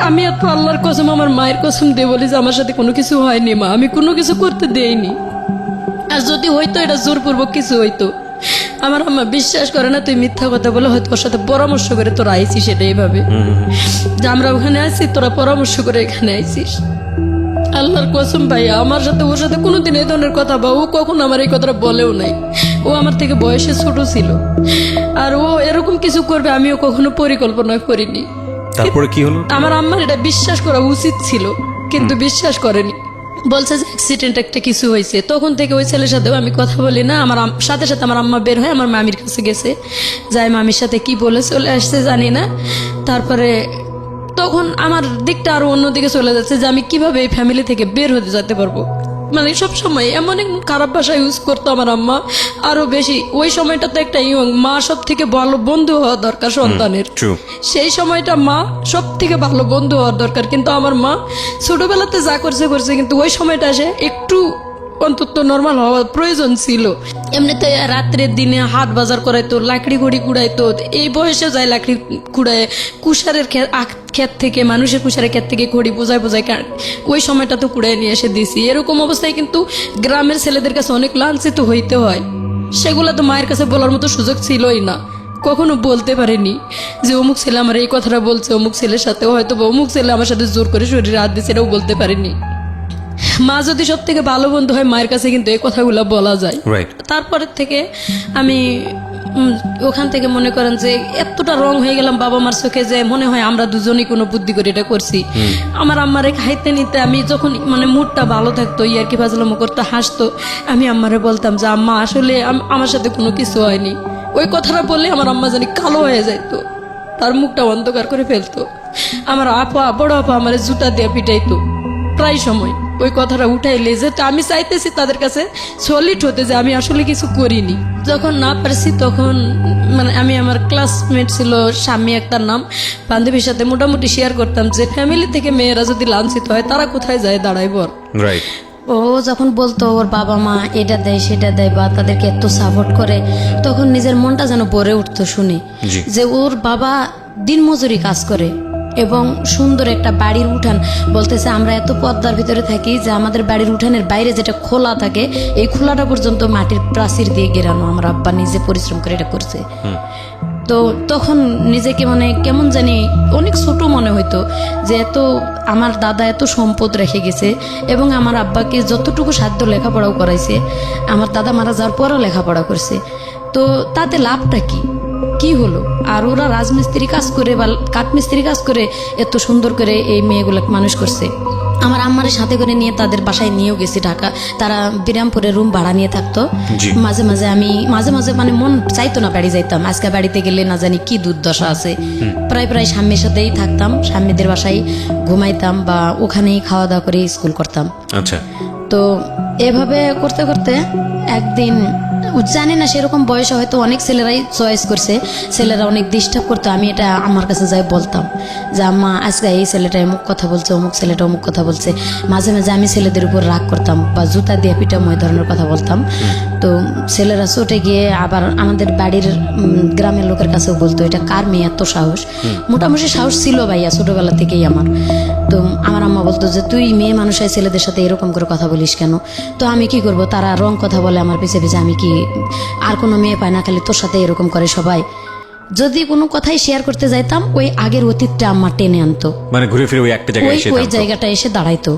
আমি এত আল্লাহর কসম, আমার মায়ের কসম দিয়ে বলি যে আমার সাথে কোনো কিছু হয়নি মা, আমি কোনো কিছু করতে দেইনি। আর যদি হইতো এটা জোরপূর্বক কিছু হইতো। আমার আম্মা বিশ্বাস করে না, তুই মিথ্যা কথা বলে হয়তো ওর সাথে পরামর্শ করে তোরা আইছিস, সেটা এইভাবে যে আমরা ওখানে আইছি, তোরা পরামর্শ করে এখানে আইছিস। আল্লাহর কসম ভাই, আমার সাথে ওর সাথে কোনোদিন এই ধরনের কথা বা ও কখনো আমার এই কথাটা বলেও নাই। ও আমার থেকে বয়সে ছোট ছিল, আর ও এরকম কিছু করবে আমিও কখনো পরিকল্পনা করিনি। তারপরে কি হলো? আমার আম্মার এটা বিশ্বাস করা উচিত ছিল, কিন্তু বিশ্বাস করেনি। বলছে যে অ্যাক্সিডেন্ট একটা কিছু হয়েছে। তখন থেকে ওই ছেলের সাথেও আমি কথা বলি না। আমার সাথে সাথে আমার আম্মা বের হয়ে আমার মামির কাছে গেছে, যাই মামির সাথে কি বলে চলে আসছে জানি না। তারপরে তখন আমার দিকটা আরো অন্যদিকে চলে যাচ্ছে যে আমি কিভাবে এই ফ্যামিলি থেকে বের হতে যেতে পারবো। মানে সবসময় এমন এক খারাপ ভাষা ইউজ করতো আমার আম্মা, আরো বেশি। ওই সময়টাতে একটা ইয়ং মা সব থেকে ভালো বন্ধু হওয়া দরকার সন্তানের। সেই সময়টা মা সব থেকে ভালো বন্ধু হওয়ার দরকার, কিন্তু আমার মা ছোটবেলাতে যা করছে করছে, কিন্তু ওই সময়টা এসে একটু অন্তত নর্মাল হওয়া প্রয়োজন ছিল। এমনিতে রাত্রের দিনে হাট বাজার করাইতো, লাকড়ি ঘড়ি কুড়াইতো। এই বয়সে যায় লাকড়ি কুড়ায়, কুষারের ক্ষেত থেকে, মানুষের কুষারের ক্ষেত থেকে ঘড়ি বোঝায় বোঝায় ওই সময়টা তো কুড়াই নিয়ে এসে দিছি। এরকম অবস্থায় কিন্তু গ্রামের ছেলেদের কাছে অনেক লাঞ্ছিত হইতে হয়, সেগুলো তো মায়ের কাছে বলার মতো সুযোগ ছিলই না। কখনো বলতে পারিনি যে অমুক ছেলে আমার এই কথাটা বলছে, অমুক ছেলের সাথে হয়তো বা অমুক ছেলে আমার সাথে জোর করে শরীরে হাত দিচ্ছে, এটাও বলতে পারিনি। মা যদি সব থেকে ভালো বন্ধু হয়, মায়ের কাছে কিন্তু এই কথাগুলো বলা যায়। রাইট। তারপরের থেকে আমি ওখান থেকে মনে করেন যে এতটা রং হয়ে গেলাম বাবা মার চোখে যে মনে হয় আমরা দুজনেই কোনো বুদ্ধি করে এটা করছি। আমার আম্মারে খাইতে নিতে আমি যখন মানে মুডটা ভালো থাকতো, ইয়ার্কি ফাজলামো করতে, হাসতো, আমি আম্মারে বলতাম যে আম্মা আসলে আমার সাথে কোনো কিছু হয়নি। ওই কথাটা বললে আমার আম্মা জানি কালো হয়ে যাইতো, তার মুখটা অন্ধকার করে ফেলতো। আমার আপা, বড় আপা আমার জুতা দিয়ে পিটাইতো প্রায় সময় ওই কথাটা উঠাইলে, যে আমি চাইতেছি তাদের কাছে সলিড হতে যে আমি আসলে কিছু করিনি। যখন না পারছি তখন মানে আমি আমার ক্লাসমেট ছিল স্বামী একটার নাম, বান্ধবীর সাথে মোটামুটি শেয়ার করতাম যে ফ্যামিলি থেকে মেয়েরা যদি লাঞ্ছিত হয় তারা কোথায় যায় দাঁড়ায় বর। রাইট। ও যখন বলতো ওর বাবা মা এটা দেয় সেটা দেয় বা তাদেরকে এত সাপোর্ট করে, তখন নিজের মনটা যেন ভরে উঠতো শুনে জি। যে ওর বাবা দিনমজুরি কাজ করে এবং সুন্দর একটা বাড়ির উঠান, বলতেছে আমরা এত পর্দার ভিতরে থাকি যে আমাদের বাড়ির উঠানের বাইরে যেটা খোলা থাকে এই খোলাটা পর্যন্ত মাটির প্রাচীর দিয়ে ঘেরানো, আমার আব্বা নিজে পরিশ্রম করে এটা করছে। তো তখন নিজেকে মানে কেমন জানি অনেক ছোট মনে হইতো যে এত আমার দাদা এত সম্পদ রেখে গেছে এবং আমার আব্বাকে যতটুকু সাধ্য লেখাপড়াও করাইছে, আমার দাদা মারা যাওয়ার পরও লেখাপড়া করছে, তো তাতে লাভটা কি হলো? আর ওরা রাজমিস্ত্রি কাজ করে বা কাঠমিস্ত্রি কাজ করে এত সুন্দর করে এই মেয়েগুলোকে মানুষ করছে। আমার আম্মার সাথে করে নিয়ে তাদের বাসায় নিয়েও গেছি ঢাকা, তারা বিরামপুরে রুম ভাড়া নিয়ে থাকতো। জি। মাঝে মাঝে আমি মাঝে মাঝে মানে মন চাইতো না বাড়ি যাইতাম, আজকে বাড়িতে গেলে না জানি কি দুর্দশা আছে। প্রায় প্রায় স্বামীর সাথেই থাকতাম, স্বামীদের বাসায় ঘুমাইতাম বা ওখানেই খাওয়া দাওয়া করে স্কুল করতাম। আচ্ছা। তো এভাবে করতে করতে একদিন জানি না সেরকম বয়সে হয়তো অনেক ছেলেরাই চয়েস করছে, ছেলেরা অনেক ডিস্টার্ব করতো, আমি এটা আমার কাছে যাই বলতাম যে আম্মা আজকে এই ছেলেটা অমুক কথা বলছে, অমুক ছেলেটা অমুক কথা বলছে। মাঝে মাঝে আমি ছেলেদের উপর রাগ করতাম বা জুতা দিয়ে পিটাম, ওই ধরনের কথা বলতাম। তো ছেলেরা চটে গিয়ে আবার আমাদের বাড়ির গ্রামের লোকের কাছেও বলতো এটা কার মেয়ে এত সাহস। মোটামুটি সাহস ছিল ভাইয়া ছোটবেলা থেকেই আমার। তো আমার আম্মা বলতো যে তুই মেয়ে মানুষ হয় ছেলেদের সাথে এরকম করে কথা বলিস কেন? তো আমি কি করব, তারা রং কথা বলে আমার পিছে পিছে, আমি কি আর কোনো মেয়ে পাই না, খালি তোর সাথে এরকম করে সবাই। যদি কোনো কথাই শেয়ার করতে যাইতাম ওই আগের অতীতটা আমার টেনে আনতো, মানে ঘুরে ফিরে ওই একটা জায়গায় এসে ওই জায়গাটা এসে দাঁড়াইতো,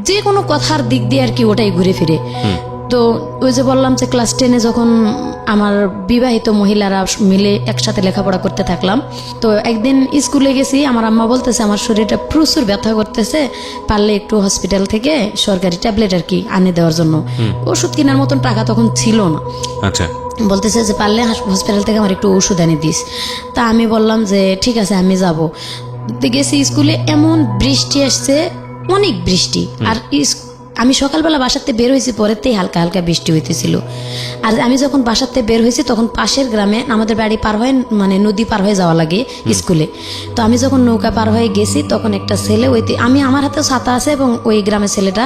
যে কোনো কথার দিক দিয়ে আর কি ওটাই ঘুরে ফিরে। তো ওই যে বললাম যে ক্লাস 10-এ যখন আমার বিবাহিত মহিলারা মিলে একসাথে লেখাপড়া করতে থাকলাম, তো একদিন স্কুলে গেছি, আমার আম্মা বলতেছে আমার শরীরটা প্রচুর ব্যথা করতেছে, পারলে একটু হসপিটাল থেকে সরকারি ট্যাবলেট আর কি আনে দেওয়ার জন্য। ওষুধ কেনার মতন টাকা তখন ছিল না। আচ্ছা। বলতেছে যে পারলে হসপিটাল থেকে আমার একটু ওষুধ এনে দিস। তা আমি বললাম যে ঠিক আছে আমি যাব। গেছি স্কুলে, এমন বৃষ্টি আসছে, অনেক বৃষ্টি। আর আমি সকালবেলা বাসাতে বের হয়েছি, পরেতেই হালকা হালকা বৃষ্টি হইতেছিল। আর আমি যখন বাসাতে বের হয়েছি তখন পাশের গ্রামে আমাদের বাড়ি পার হয়ে মানে নদী পার হয়ে যাওয়া লাগে স্কুলে। তো আমি যখন নৌকা পার হয়ে গেছি তখন একটা ছেলে আমি আমার হাতে ছাতা আছে এবং ওই গ্রামের ছেলেটা,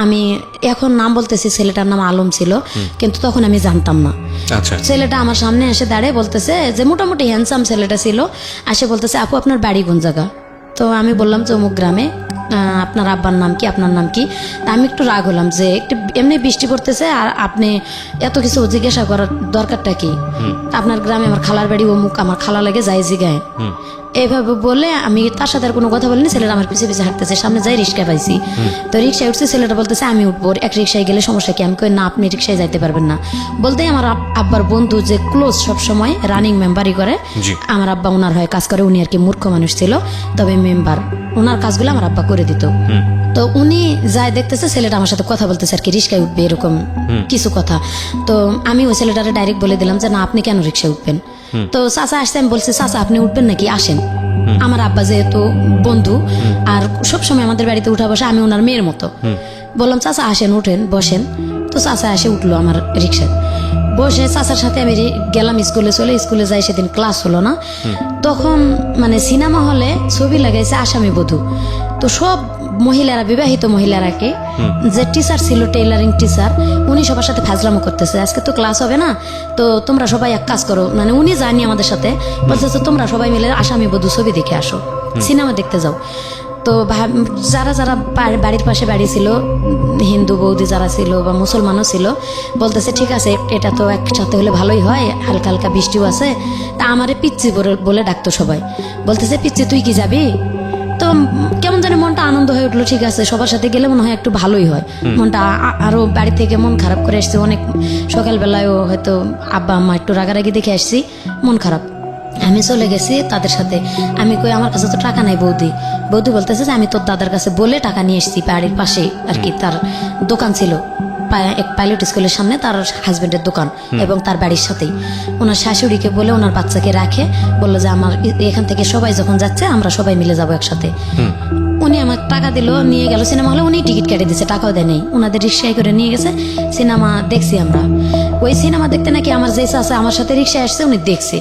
আমি এখন নাম বলতেছি, ছেলেটার নাম আলম ছিল, কিন্তু তখন আমি জানতাম না। আচ্ছা। ছেলেটা আমার সামনে এসে দাঁড়িয়ে বলতেছে যে মোটামুটি হ্যান্ডসাম ছেলেটা ছিল, আসে বলতেছে আপু আপনার বাড়ি কোন জায়গা? তো আমি বললাম যে অমুক গ্রামে। আপনার আব্বার নাম কি, আপনার নাম কি? তা আমি একটু রাগ হলাম যে একটু এমনি বৃষ্টি পড়তেছে আর আপনি এত কিছু জিজ্ঞাসা করার দরকারটা কি? আপনার গ্রামে আমার খালার বাড়ি অমুক, আমার খালা লাগে যাই জিগায়। এইভাবে বলে আমি তার সাথে আর কোনো কথা বলিনি। ছেলেটা আমার পিছিয়ে পিছিয়ে হাঁটতেছে, সামনে যাই রিক্সা পাইছি। তো রিক্সায় উঠছে, ছেলেটা বলতেছে আমি উঠবো, এক রিক্সায় গেলে সমস্যা কি? আমি কই না, আপনি রিক্সায় যাইতে পারবেন না। বলতেই আমার আব্বার বন্ধু যে ক্লোজ সবসময় রানিং মেম্বারই করে, আমার আব্বা ওনার হয়ে কাজ করে, উনি আর কি মূর্খ মানুষ ছিল, তবে মেম্বার, ওনার কাজগুলো আমার আব্বা করে দিত। তো উনি যাই দেখতেছে ছেলেটা আমার সাথে কথা বলতেছে আর কি, রিক্সায় উঠবে এরকম কিছু কথা। তো আমি ওই ছেলেটারে ডাইরেক্ট বলে দিলাম যে না আপনি কেন রিক্সায় উঠবেন? তো চাচা আসছে, আমি বলছি চাচা আপনি উঠবেন নাকি, আসেন। আমার আব্বা যেহেতু বন্ধু আর সবসময় আমাদের বাড়িতে উঠা বসে, আমি ওনার মেয়ের মতো। বললাম চাচা আসেন, উঠেন, বসেন। তো চাচা এসে উঠলো আমার রিক্সায়, বসে চাচার সাথে আমি গেলাম স্কুলে। স্কুলে যাই, সেদিন ক্লাস হলো না। তখন মানে সিনেমা হলে ছবি লাগাইছে আসামি বধূ। তো সব মহিলারা, বিবাহিত মহিলারা কি, যে টিচার ছিল টেইলারিং টিচার, উনি সবার সাথে ফাজলামো করতেছে, আজকে তো ক্লাস হবে না, তো তোমরা সবাই এক কাজ করো, মানে উনি জানি আমাদের সাথে বলতেছে তোমরা সবাই মিলে আসামি বধূ ছবি দেখে আসো, সিনেমা দেখতে যাও। তো যারা যারা বাড়ির পাশে বাড়ি ছিল, হিন্দু বৌদি যারা ছিল বা মুসলমানও ছিল, বলতেছে ঠিক আছে এটা তো একসাথে হলে ভালোই হয়, হালকা হালকা বৃষ্টিও আছে। তা আমারে পিচ্ছি বলে ডাকতো সবাই, বলতেছে পিচ্ছি তুই কি যাবি? তো কেমন জানি মনটা আনন্দ হয়ে উঠলো, ঠিক আছে সবার সাথে গেলে মনে হয় একটু ভালোই হয়। মনটা আরো বাড়ি থেকে মন খারাপ করে আসছে অনেক, সকালবেলায়ও হয়তো আব্বা আম্মা একটু রাগারাগি দেখে আসছি, মন খারাপ। আমি চলে গেছি তাদের সাথে। আমি কই আমার কাছে তো টাকা নাই বৌদি। বৌদি বলতেছে যে আমি তোর দাদার কাছে বলে টাকা নিয়ে এসেছি, বাড়ির পাশে আর কি তার দোকান ছিল, এক পাইলট স্কুলের সামনে তার হাজবেন্ডের দোকান এবং তার বাড়ির সাথেই। ওনার শাশুড়িকে বলে ওনার বাচ্চাকে রাখে, বললো যে আমার এখান থেকে সবাই যখন যাচ্ছে আমরা সবাই মিলে যাবো একসাথে। উনি আমার টাকা দিল, নিয়ে গেল সিনেমা হলে, উনি টিকিট কেটে দিচ্ছে, টাকাও দেয় নেই, ওনাদের রিক্সায় করে নিয়ে গেছে। সিনেমা দেখছি আমরা। ওই সিনেমা দেখতে নাকি আমার যে আছে আমার সাথে রিক্সায় আসছে, উনি দেখছে।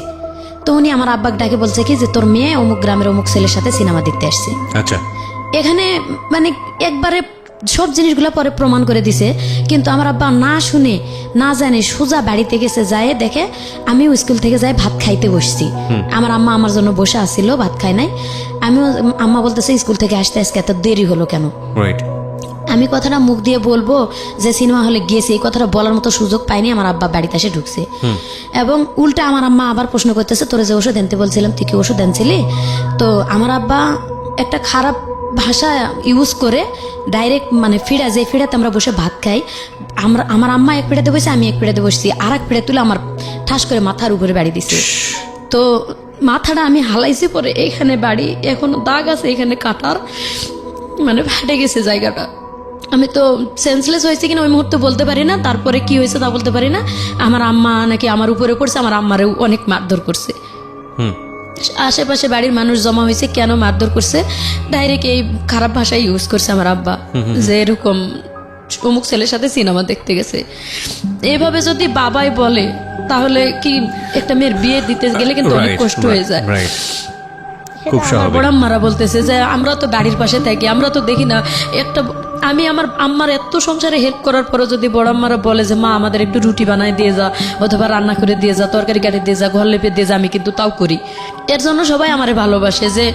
তো উনি আমার আব্বাকে ডাকে বলছে কি যে তোর মেয়ে অমুক গ্রামের অমুক ছেলের সাথে সিনেমা দেখতে আসছে। আচ্ছা, এখানে মানে একবারে সব জিনিসগুলো পরে প্রমাণ করে দিছে, কিন্তু আমার আব্বা না শুনে না জানে সোজা বাড়িতে গেছে, যায় দেখে আমিও স্কুল থেকে যাই ভাত খাইতে বসছি। আমার আম্মা আমার জন্য বসে আসছিল, ভাত খাই নাই। আমিও, আম্মা বলতেছে স্কুল থেকে আসতে আজকে এত দেরি হলো কেন? রাইট। আমি কথাটা মুখ দিয়ে বলবো যে সিনেমা হলে গিয়েছি, এই কথাটা বলার মতো সুযোগ পাইনি। আমার আব্বা বাড়িতে এসে ঢুকছে এবং উল্টা আমার আম্মা আবার প্রশ্ন করতেছে তোরে যে ওষুধ আনতে বলছিলাম তুই কি ওষুধ আনছিলি? তো আমার আব্বা একটা খারাপ ভাষা ইউজ করে ডাইরেক্ট মানে ফিরা, যে ফিরাতে আমরা বসে ভাত খাই, আমার আম্মা এক পিড়াতে বসে, আমি এক পিড়াতে বসছি, আর এক পিড়া তুলে আমার ঠাস করে মাথার উপরে বাড়ি দিছে। তো মাথাটা আমি হালাইছি, পরে এখানে বাড়ি, এখনো দাগ আছে এখানে কাটার, মানে ফাটে গেছে জায়গাটা। আমি তো সেন্সলেস হয়েছি কিনা ওই মুহূর্তে বলতে পারি না, তারপরে কি হয়েছে তা বলতে পারি না। আমার আম্মা নাকি আমার উপরে পড়ছে, আমার আম্মারেও অনেক মারধর করছে। আশেপাশে বাড়ির মানুষ জমা হয়েছে, কেন মারধর করছে, ডাইরেক্ট এই খারাপ ভাষা ইউজ করছে আমার আব্বা, যে এরকম অমুক ছেলের সাথে সিনেমা দেখতে গেছে। এভাবে যদি বাবাই বলে তাহলে কি একটা মেয়ের বিয়ে দিতে গেলে কিন্তু অনেক কষ্ট হয়ে যায়। খুব স্বাভাবিক। বড় আম্মারা বলতেছে যে আমরা তো বাড়ির পাশে থাকি, আমরা তো দেখি না একটা, আমি আমার আম্মার এত সংসারে হেল্প করার পরে যদি বড় আম্মারা বলে যে মা আমাদের একটু রুটি বানায় দিয়ে যা, অথবা রান্না করে দিয়ে যা, তরকারি কাটে দিয়ে যা, ঘর লেপে দিয়ে যা, আমি কিন্তু তাও করি। এর জন্য সবাই আমারে ভালোবাসে যে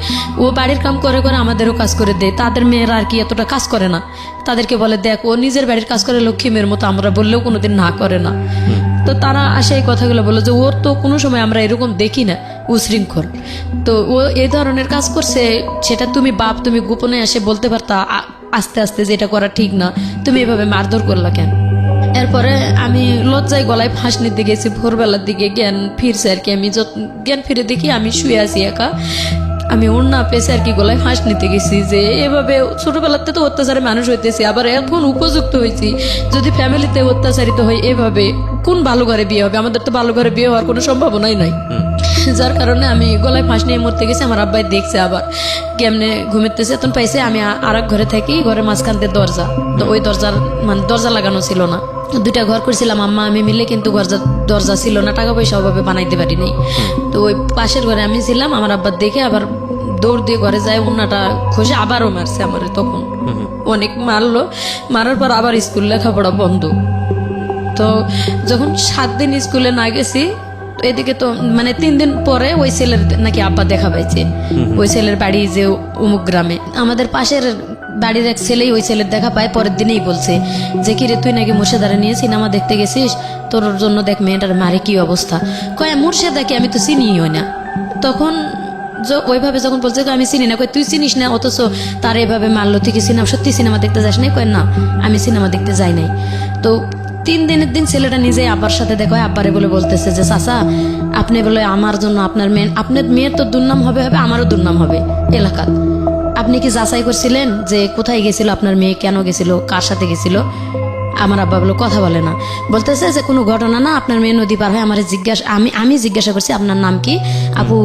ও বাড়ির কাম করে করে আমাদেরও কাজ করে দেয়। তাদের মেয়েরা আর কি এতটা কাজ করে না, তাদেরকে বলে দেখ ও নিজের বাড়ির কাজ করে লক্ষ্মী মেয়ের মতো, আমরা বললেও কোনোদিন না করে না। তো তারা আসে এই কথাগুলো বলে যে ওর তো কোনো সময় আমরা এরকম দেখি না, উশৃঙ্খল। তো ও এই ধরনের কাজ করছে, সেটা তুমি বাপ তুমি গোপনে এসে বলতে পারতা আস্তে আস্তে যে এটা করা ঠিক না, তুমি এভাবে মারধর করলা কেন? এরপরে আমি লজ্জায় গলায় ফাঁস নিতে গেছি, ভোরবেলার দিকে জ্ঞান ফিরছে আর কি। আমি জ্ঞান ফিরে দেখি আমি শুয়ে আছি একা, আমি ওড়না পেছে আর কি গলায় ফাঁস নিতে গেছি। যে এভাবে ছোটবেলাতে তো অত্যাচারে মানুষ হইতেছি, আবার এখন উপযুক্ত হয়েছি, যদি ফ্যামিলিতে অত্যাচারিত হয় এভাবে কোন ভালো ঘরে বিয়ে হবে? আমাদের তো ভালো ঘরে বিয়ে হওয়ার কোনো সম্ভাবনাই নাই। যার কারণে আমি গলায় ফাঁস নিয়ে মরতে গেছি। আমার আব্বাই দেখছে, আবার কেমনে ঘুমেতেছে এতন পাইছে। আমি আর এক ঘরে থাকি, ঘরে মাঝখান দিয়ে দরজা, তো ওই দরজার মানে দরজা লাগানো ছিল না, দুইটা ঘর করছিলাম আম্মা আমি মিলে, কিন্তু দরজা ছিল না, টাকা পয়সা অভাবে বানাইতে পারি নাই। তো ওই পাশের ঘরে আমি ছিলাম, আমার আব্বা দেখে আবার দৌড় দিয়ে ঘরে যায়, উন্নাটা খসে আবারও মারছে আমার। তখন অনেক মারলো, মারার পর আবার স্কুল লেখাপড়া বন্ধ। তো যখন 7 দিন স্কুলে না গেছি, এদিকে তো মানে 3 দিন পরে ওই ছেলের নাকি আব্বা দেখা পাইছে, ওই ছেলের বাড়ি যে অমুক গ্রামে। আমাদের পাশের বাড়ির এক ছেলেই ওই ছেলের দেখা পায়, পরের দিনেই বলছে যে কিরে তুই নাকি মুর্শিদারে নিয়ে সিনেমা দেখতে গেছিস, তোর জন্য দেখ মেয়েটার মারে কি অবস্থা। কয় মুর্শিদাকে আমি তো চিনিই না। তখন ওইভাবে যখন বলছে আমি চিনি না, কয় তুই চিনিস না, অথচ তার এভাবে মারলো, তুই কি সিনেমা সত্যি সিনেমা দেখতে যাস নাই? কয় না আমি সিনেমা দেখতে যাই নাই। তো 3 দিনের দিন ছেলেটা নিজে আব্বার সাথে দেখা হয়, আব্বারে বলে বলতেছে যে চাচা আপনি বলে আমার জন্য আপনার মেয়ের তো দুর্নাম হবে, আমারও দুর্নাম হবে এলাকাত। আপনি কি যাচাই করছিলেন যে কোথায় গেছিল আপনার মেয়ে, কেন গেছিল, কার সাথে গেছিল? আমার আব্বা বলে কথা বলে না, বলতেছে যে কোনো ঘটনা না, আপনার মেয়ে নদী পার হয়। আমার আমি জিজ্ঞাসা করছি আপনার নাম কি, আপু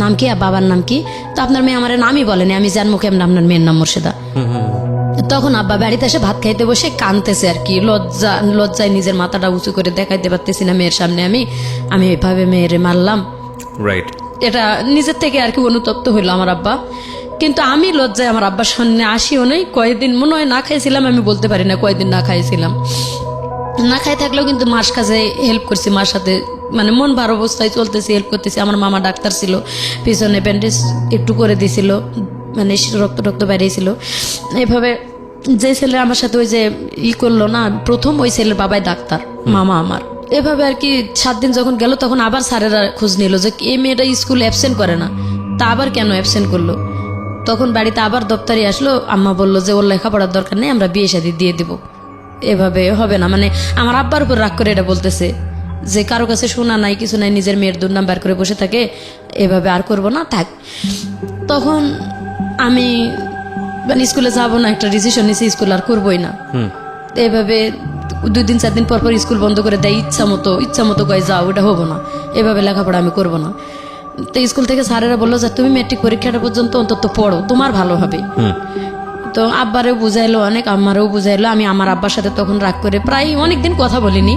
নাম কি, বাবার নাম কি? তো আপনার মেয়ে আমার নামই বলেনি, আমি জানবো কেমন আপনার মেয়ের নাম মুর্শিদা। তখন আব্বা বাড়িতে এসে ভাত খাইতে বসে কাঁদতেছে আর কি, লজ্জায় নিজের মাথাটা উঁচু করে দেখাইতে পারতেছি না মেয়ের সামনে। আমি এইভাবে মেয়েরে মারলাম, রাইট, এটা নিজের থেকে আর কি অনুতপ্ত হইলো আমার আব্বা। কিন্তু আমি লজ্জায় আমার আব্বার সামনে আসিও নাই। কয়েকদিন মনে হয় না খাইছিলাম, আমি বলতে পারি না কয়েকদিন না খাইছিলাম। না খাই থাকলেও কিন্তু মার কাছে হেল্প করছি, মার সাথে মানে মন ভার অবস্থায় চলতেছি, হেল্প করতেছি। আমার মামা ডাক্তার ছিল, পিছনে ব্যান্ডেজ একটু করে দিছিল, মানে রক্ত টক্ত বেরিয়েছিল। এভাবে যে ছেলে আমার সাথে ওই যে করলো না প্রথম, ওই ছেলের বাবাই ডাক্তার, মামা আমার। এভাবে আর কি 7 দিন যখন গেল তখন আবার স্যারেরা খোঁজ নিল যে এই মেয়েটা স্কুল অ্যাবসেন্ট করে না, তা আবার কেন অ্যাবসেন্ট করলো। তখন বাড়িতে আবার দপ্তরে আসলো, আম্মা বললো যে ওর লেখাপড়ার দরকার নেই, আমরা বিয়ে শাদী দিয়ে দিব, এভাবে হবে না। মানে আমার আব্বার উপর রাগ করে এটা বলতেছে যে কারো কাছে শোনা নাই কিছু নাই, নিজের মেয়ের দুর্নাম বার করে বসে থাকে, এভাবে আর করবো না, থাক। তখন আমি মানে স্কুলে যাবো না, একটা ডিসিশন নিয়েছি স্কুল আর করবোই না। এভাবে 2 দিন 4 দিন পর পর স্কুল বন্ধ করে দেয়, ইচ্ছা মতো কয় যাও, ওটা হবো না, এভাবে লেখাপড়া আমি করবো না। তো স্কুল থেকে স্যারেরা বললো যে তুমি মেট্রিক পরীক্ষাটা পর্যন্ত অন্তত পড়ো, তোমার ভালো হবে। তো আব্বারেও বুঝাইলো অনেক, আম্মারেও বুঝাইলো। আমি আমার আব্বার সাথে তখন রাগ করে প্রায় অনেকদিন কথা বলিনি।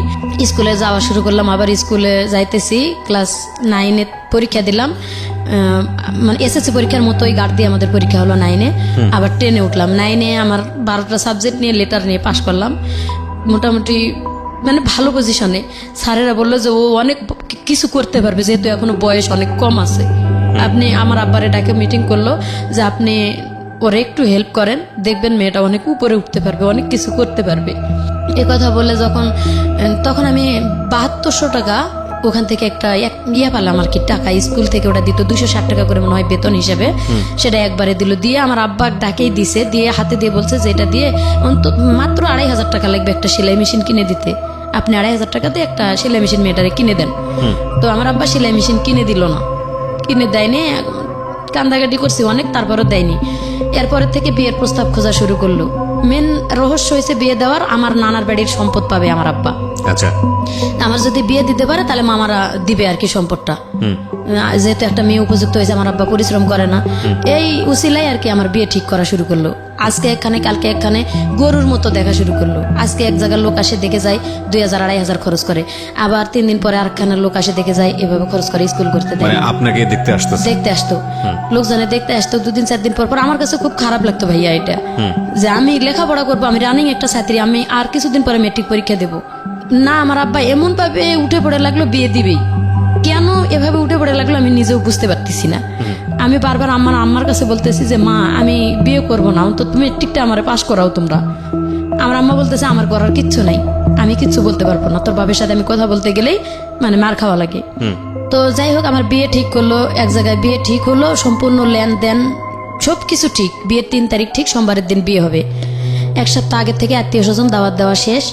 স্কুলে যাওয়া শুরু করলাম, আবার স্কুলে যাইতেছি, ক্লাস 9-এ পরীক্ষা দিলাম, মানে এসএসসি পরীক্ষার মতোই গার্ড দিয়ে আমাদের পরীক্ষা হলো 9-এ। আবার 10-এ উঠলাম। 9-এ আমার 12টা সাবজেক্ট নিয়ে লেটার নিয়ে পাশ করলাম মোটামুটি, মানে ভালো পজিশনে। স্যারেরা বললো যে ও অনেক কিছু করতে পারবে, যেহেতু এখনো বয়স অনেক কম আছে। আপনি আমার আব্বারে ডাকে মিটিং করলো যে আপনি ওরে একটু হেল্প করেন, দেখবেন মেয়েটা অনেক উপরে উঠতে পারবে, অনেক কিছু করতে পারবে। এ কথা বলে তখন আমি 7200 টাকা ওখান থেকে একটা পারলাম আর কি, টাকা স্কুল থেকে ওটা দিত 260 টাকা করে মনে হয় বেতন হিসেবে, সেটা একবারে দিল। দিয়ে আমার আব্বা ডাকেই দিছে, দিয়ে হাতে দিয়ে বলছে যে এটা দিয়ে মাত্র 2500 টাকা লাগবে একটা সেলাই মেশিন কিনে দিতে, আপনি 2500 টাকাতে একটা সেলাই মেশিন মেয়েটারে কিনে দেন। তো আমার আব্বা সেলাই মেশিন কিনে দিল না, কিনে দেয়নি, কান্দাকাটি করছি অনেক, তারপরও দেয়নি। এরপরের থেকে বিয়ের প্রস্তাব খোঁজা শুরু করলো। মেন রহস্য হয়েছে বিয়ে দেওয়ার, আমার নানার বাড়ির সম্পদ পাবে আমার আব্বা। আচ্ছা, আমার যদি বিয়ে দিতে পারে তাহলে মামারা দিবে আর কি সম্পদটা, যেহেতু একটা মেয়ে উপযুক্ত হয়েছে, আমার আব্বা পরিশ্রম করে না। এই উসিলাই আর কি আমার বিয়ে ঠিক করা শুরু করলো। আজকে একখানে কালকে একখানে গরুর মতো দেখা শুরু করলো। আজকে এক জায়গার লোক আসে দেখে যায় 2000-2500 খরচ করে, আবার 3 দিন পরে আরেকখানের লোক আসে দেখে যায়, এভাবে খরচ করে স্কুল করতে দেয়। মানে আপনাকে দেখতে আসতো লোকজনে দেখতে আসতো 2 দিন 4 দিন পর পর। আমার কাছে খুব খারাপ লাগতো ভাইয়া এটা, যে আমি লেখাপড়া করবো, আমি রানিং একটা ছাত্রী, আমি আর কিছুদিন পরে মেট্রিক পরীক্ষা দেবো না। আমার আব্বা এমন ভাবে উঠে পড়ে লাগলো বিয়ে দিবেই, কেন এভাবে উঠে পড়ে লাগলো আমি নিজেও বুঝতে পারতেছি না। আমি বারবার আম্মার কাছে বলতেছি যে মা আমি বিয়ে করবো না, অন্তত তুমি মেট্রিকটা আমার পাশ করাও তোমরা। আমার আম্মা বলতেছে আমার করার কিচ্ছু নাই, আমি কিচ্ছু বলতে পারবো না, তোর বাবার সাথে আমি কথা বলতে গেলেই মানে মার খাওয়া লাগে। তো যাই হোক আমার বিয়ে ঠিক করলো, এক জায়গায় বিয়ে ঠিক হলো, সম্পূর্ণ লেনদেন সবকিছু ঠিক। বিয়ের 3 তারিখ ঠিক, সোমবারের দিন বিয়ে হবে। 1 সপ্তাহ আগের থেকে আত্মীয় স্বজন দাওয়াত দেওয়া শেষ।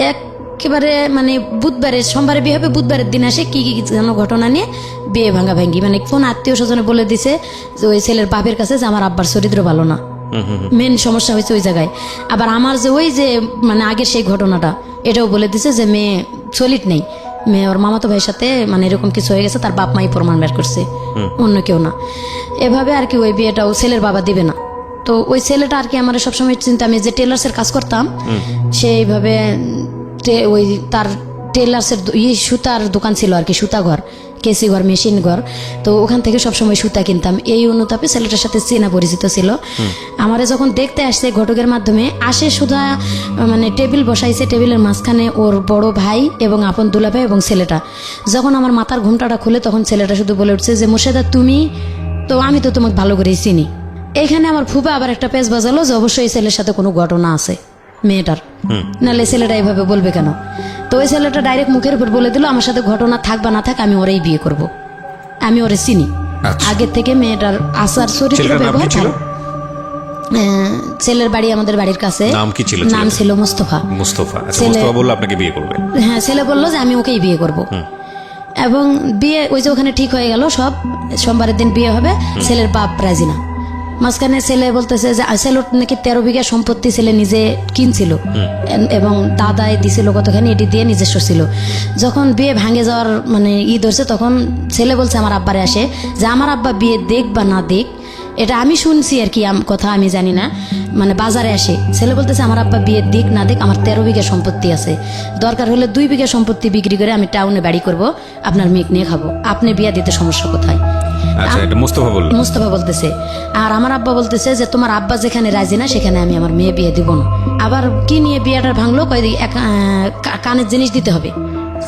একেবারে মানে বুধবারে, সোমবারে বিয়ে হবে, বুধবারের দিন আসে কি যেন ঘটনা নিয়ে বিয়ে ভাঙ্গি, মানে কোন আত্মীয় স্বজনে বলে দিছে যে ওই ছেলের বাপের কাছে যে আমার আব্বার চরিত্র ভালো না, মেন সমস্যা হয়েছে ওই জায়গায়। আবার আমার যে ওই যে মানে আগের সেই ঘটনাটা, এটাও বলে দিছে যে মেয়ে সলিড নেই, মেয়ে ওর মামাতো ভাইয়ের সাথে মানে এরকম কিছু হয়ে গেছে, তার বাপ মাই প্রমাণ বের করছে, অন্য কেউ না। এভাবে আর কি ওই বিয়েটাও ছেলের বাবা দিবে না। তো ওই ছেলেটা আর কি আমার সবসময় চিন্তা, আমি যে টেলার্সের কাজ করতাম সেইভাবে ওই তার টেলার্সের সুতার দোকান ছিল আর কি, সুতা ঘর, কেসি ঘর, মেশিন ঘর। তো ওখান থেকে সবসময় সুতা কিনতাম। এই অনুতাপে ছেলেটার সাথে চেনা পরিচিত ছিল। আমারে যখন দেখতে আসছে ঘটকের মাধ্যমে আসে, সুধা মানে টেবিল বসাইছে, টেবিলের মাঝখানে ওর বড় ভাই এবং আপন দুলাভাই এবং ছেলেটা। যখন আমার মাথার ঘুমটাটা খুলে তখন ছেলেটা শুধু বলে উঠছে যে মোর্শেদা তুমি তো, আমি তো তোমাকে ভালো করেই চিনি। এইখানে আমার ফুপা আবার একটা পেঁচ বাজালো যে অবশ্যই ছেলের সাথে কোনো ঘটনা আছে মেয়েটার, নাহলে ছেলেটা এইভাবে বলবে কেন। তো ওই ছেলেটা ডাইরেক্ট মুখের উপর বলে দিল আমার সাথে ঘটনা থাক বা না থাক আমি ওরেই বিয়ে করব, আমি ওরে চিনি আগের থেকে। মেয়েটার আচার চরিত্র ব্যবহার ভালো। ছেলের বাড়ি আমাদের বাড়ির কাছে। নাম ছিল মুস্তফা। বলল আপনাকে বিয়ে করবে? হ্যাঁ, ছেলে বললো যে আমি ওকেই বিয়ে করব। এবং বিয়ে ওই যে ওখানে ঠিক হয়ে গেল সব, সোমবারের দিন বিয়ে হবে। ছেলের বাপ রাজি না। মাঝখানে ছেলে বলতেছে যে ছেলের নাকি 13 বিঘা সম্পত্তি ছেলে নিজে কিনছিল এবং দাদায় দিছিল কতখানি, এটি দিয়ে নিজস্ব ছিল। যখন বিয়ে ভাঙে যাওয়ার মানে ধরছে, তখন ছেলে বলছে আমার আব্বারে আসে যে আমার আব্বা বিয়ে দেখ বা না দেখ, এটা আমি শুনছি আর কি, কথা আমি জানি না। মানে বাজারে আসে ছেলে বলতেছে আমার আব্বা বিয়ে দিক না দিক, আমার 13 বিঘা সম্পত্তি আছে, দরকার হলে 2 বিঘা সম্পত্তি বিক্রি করে আমি টাউনে বাড়ি করব, আপনার মেয়ে নিয়ে খাবো, আপনি বিয়ে দিতে সমস্যা কোথায়? মুস্তফা বলতেছে। আর আমার আব্বা বলতেছে যে তোমার আব্বা যেখানে রাজি না সেখানে আমি আমার মেয়ে বিয়ে দিব না। আবার কি নিয়ে বিয়েটা ভাঙলো, কানের জিনিস দিতে হবে,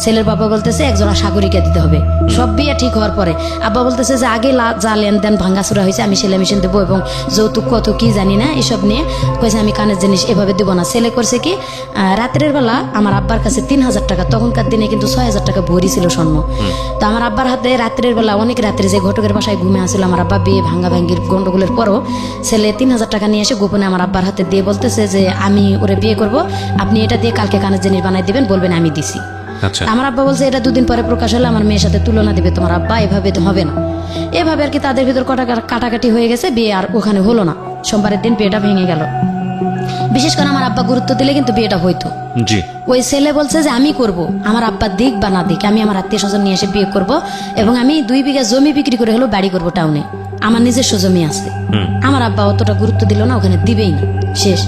ছেলের বাবা বলতেছে একজোড়া সাগরিকা দিতে হবে। সব বিয়ে ঠিক হওয়ার পরে আব্বা বলতেছে যে আগে যা লেনদেন ভাঙ্গাচুরা হয়েছে আমি সেলাই মেশিন দেবো এবং যৌতুক কত কি জানি না এসব নিয়ে কয়েছে আমি কানের জিনিস এভাবে দেবো না। ছেলে করছে কি রাত্রের বেলা আমার আব্বার কাছে 3,000 টাকা, তখনকার দিনে কিন্তু 6,000 টাকা ভরি ছিল স্বর্ণ। তো আমার আব্বার হাতে রাত্রের বেলা অনেক রাত্রে যে ঘটকের বাসায় ঘুমে আসছিল আমার আব্বা বিয়ে ভাঙ্গির গন্ডগোলের পরও ছেলে 3,000 টাকা নিয়ে এসে গোপনে আমার আব্বার হাতে দিয়ে বলতেছে যে আমি ওরে বিয়ে করব, আপনি এটা দিয়ে কালকে কানের জিনিস বানাই দিবেন, বলবেন আমি দিছি। আচ্ছা, আমার আব্বা বলছে এটা 2 দিন পরে প্রকাশ হলে আমার মেয়ের সাথে তুলনা দিবে তোমার আব্বা, এভাবে তো হবে না। এভাবে আর কি তাদের ভিতর কাটাকাটি হয়ে গেছে, বিয়ে আর ওখানে হলো না। সোমবারের দিন বিয়েটা ভেঙে গেল। বিশেষ করে আমার আব্বা গুরুত্ব দিলে কিন্তু বিয়েটা হইতো। জি, ওই ছেলে বলছে যে আমি করব, আমার আব্বা দিক বা না দিক আমি আমার আত্মীয় স্বজন নিয়ে এসে বিয়ে করব এবং আমি 2 বিঘা জমি বিক্রি করে হলেও বাড়ি করব টাউনে, আমার নিজস্ব জমি আছে। আমার আব্বা অতটা গুরুত্ব দিল না, ওখানে দিবেই না, শেষ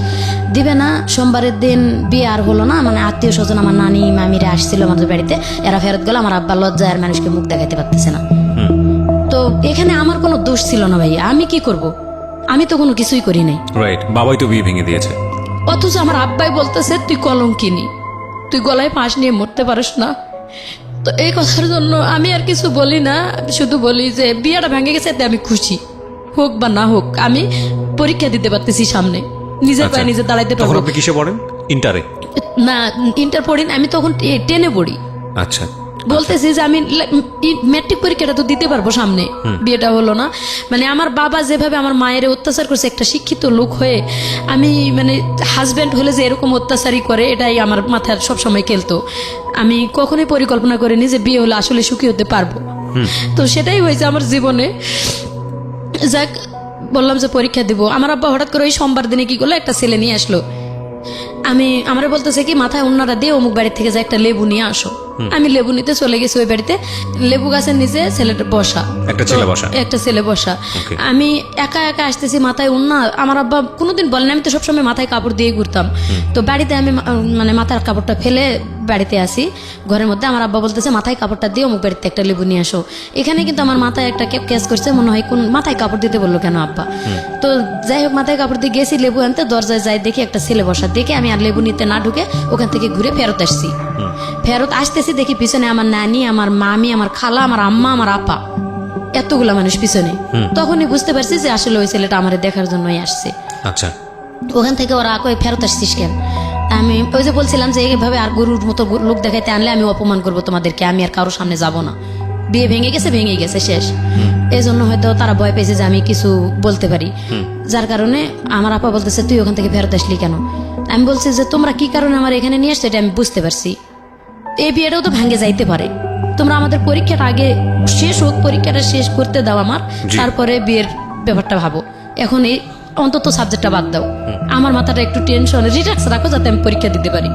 দিবে না। সোমবারের দিন বিয়ে আর হলো না, মানে আত্মীয় স্বজন আমার নানি মামিরা আসছিল আমাদের বাড়িতে, এরা ফেরত গেল। আমার আব্বা লজ্জায় আর মানুষকে মুখ দেখাতে পারতেছে না। তো এখানে আমার কোনো দোষ ছিল না ভাইয়া, আমি কি করব, আমি তো কোনো কিছুই করি নাই। রাইট, বাবাই তো বিয়ে ভেঙে দিয়েছে। অথচ আমার আব্বাই বলতেছে তুই কলঙ্কিনী, তুই গলায় ফাঁস নিয়ে মরতে পারিস না। তো এই কথার জন্য আমি আর কিছু বলি না, শুধু বলি যে বিয়েটা ভেঙে গেছে এতে আমি খুশি, হোক বা না হোক আমি পরীক্ষা দিতে পারতেছি সামনে, নিজের পায়ে নিজে দাঁড়াইতে তখন পারবো। আপনি কিসে পড়েন? ইন্টারে? না, ইন্টার পড়ি না, আমি তখন 10-এ পড়ি। আচ্ছা, বলতেছি যে আমি ম্যাট্রিক পরীক্ষাটা তো দিতে পারবো সামনে, বিয়েটা হলো না। মানে আমার বাবা যেভাবে আমার মায়ের অত্যাচার করছে, একটা শিক্ষিত লোক হয়ে আমি মানে হাজব্যান্ড হলে যে এরকম অত্যাচারই করে, এটাই আমার মাথায় সবসময় খেলতো। আমি কখনোই পরিকল্পনা করিনি যে বিয়ে হলে আসলে সুখী হতে পারবো। তো সেটাই হয়েছে আমার জীবনে। যাক, বললাম যে পরীক্ষা দিব। আমার আব্বা হঠাৎ করে ওই সোমবার দিনে কি করলো, একটা ছেলে নিয়ে আসলো। আমার বলতেছে কি মাথায় উন্নারা দিয়ে অমুক বাড়ি থেকে যে একটা লেবু নিয়ে আসো। আমি লেবু নিতে চলে গেছি ওই বাড়িতে, লেবু গাছের নিচে ছেলেটা বসা, একটা ছেলে বসা। একটা ছেলে বসা। আমি একা একা আসতেছি, মাথায় উন্না। আমার আব্বা কোনোদিন বলেন, আমি তো সবসময় মাথায় কাপড় দিয়ে ঘুরতাম। তো বাড়িতে আমি মানে মাথার কাপড়টা ফেলে বাড়িতে আসি, ঘরের মধ্যে আমার আব্বা বলতেছে মাথায় কাপড়টা দিয়ে অমুক বাড়িতে একটা লেবু নিয়ে আসো। এখানে কিন্তু আমার মাথায় একটা কেস করছে, মনে হয় কোন মাথায় কাপড় দিতে বললো কেন আব্বা। তো যাই হোক, মাথায় কাপড় দিয়ে গেছি লেবু আনতে, দরজায় যাই দেখি একটা ছেলে বসা। দেখে আমি আর লেবু নিতে না ঢুকে ওখান থেকে ঘুরে ফেরত আসছি। ফেরত আসতেছি দেখি পিছনে আমার নানি, আমার মামি, আমার খালা, আমার আম্মা, আমার আপা, এতগুলা মানুষ পিছনে। তখনই বুঝতে পারছি যে আসলে ওই ছেলেটা আমার দেখার জন্যই আসছে। আচ্ছা, ওখান থেকে ওরা কই ফেরত আসছিস কেন? আমি ওই যে বলছিলাম যে এইভাবে আর গরুর মতো লোক দেখাইতে আনলে আমি অপমান করবো তোমাদেরকে, আমি আর কারোর সামনে যাব না। বিয়ে ভেঙে গেছে শেষ। এই জন্য হয়তো তারা ভয় পেয়েছে যে আমি কিছু বলতে পারি, যার কারণে আমার আপা বলতেছে তুই ওখান থেকে ফেরত আসলি কেন? আমি বলছি যে তোমরা কি কারণে আমার এখানে নিয়ে আসছো এটা আমি বুঝতে পারছি, এই বিয়েটাও তো ভাঙে যাইতে পারে, তোমরা আমাদের পরীক্ষার আগে শেষ হোক, পরীক্ষাটা শেষ করতে দাও আমার, তারপরে বিয়ের ব্যাপারটা ভাবো। এখন এই অন্তত সাবজেক্টটা বাদ দাও, আমার মাথাটা একটু টেনশন রিল্যাক্স রাখো যাতে আমি পরীক্ষা দিতে পারি।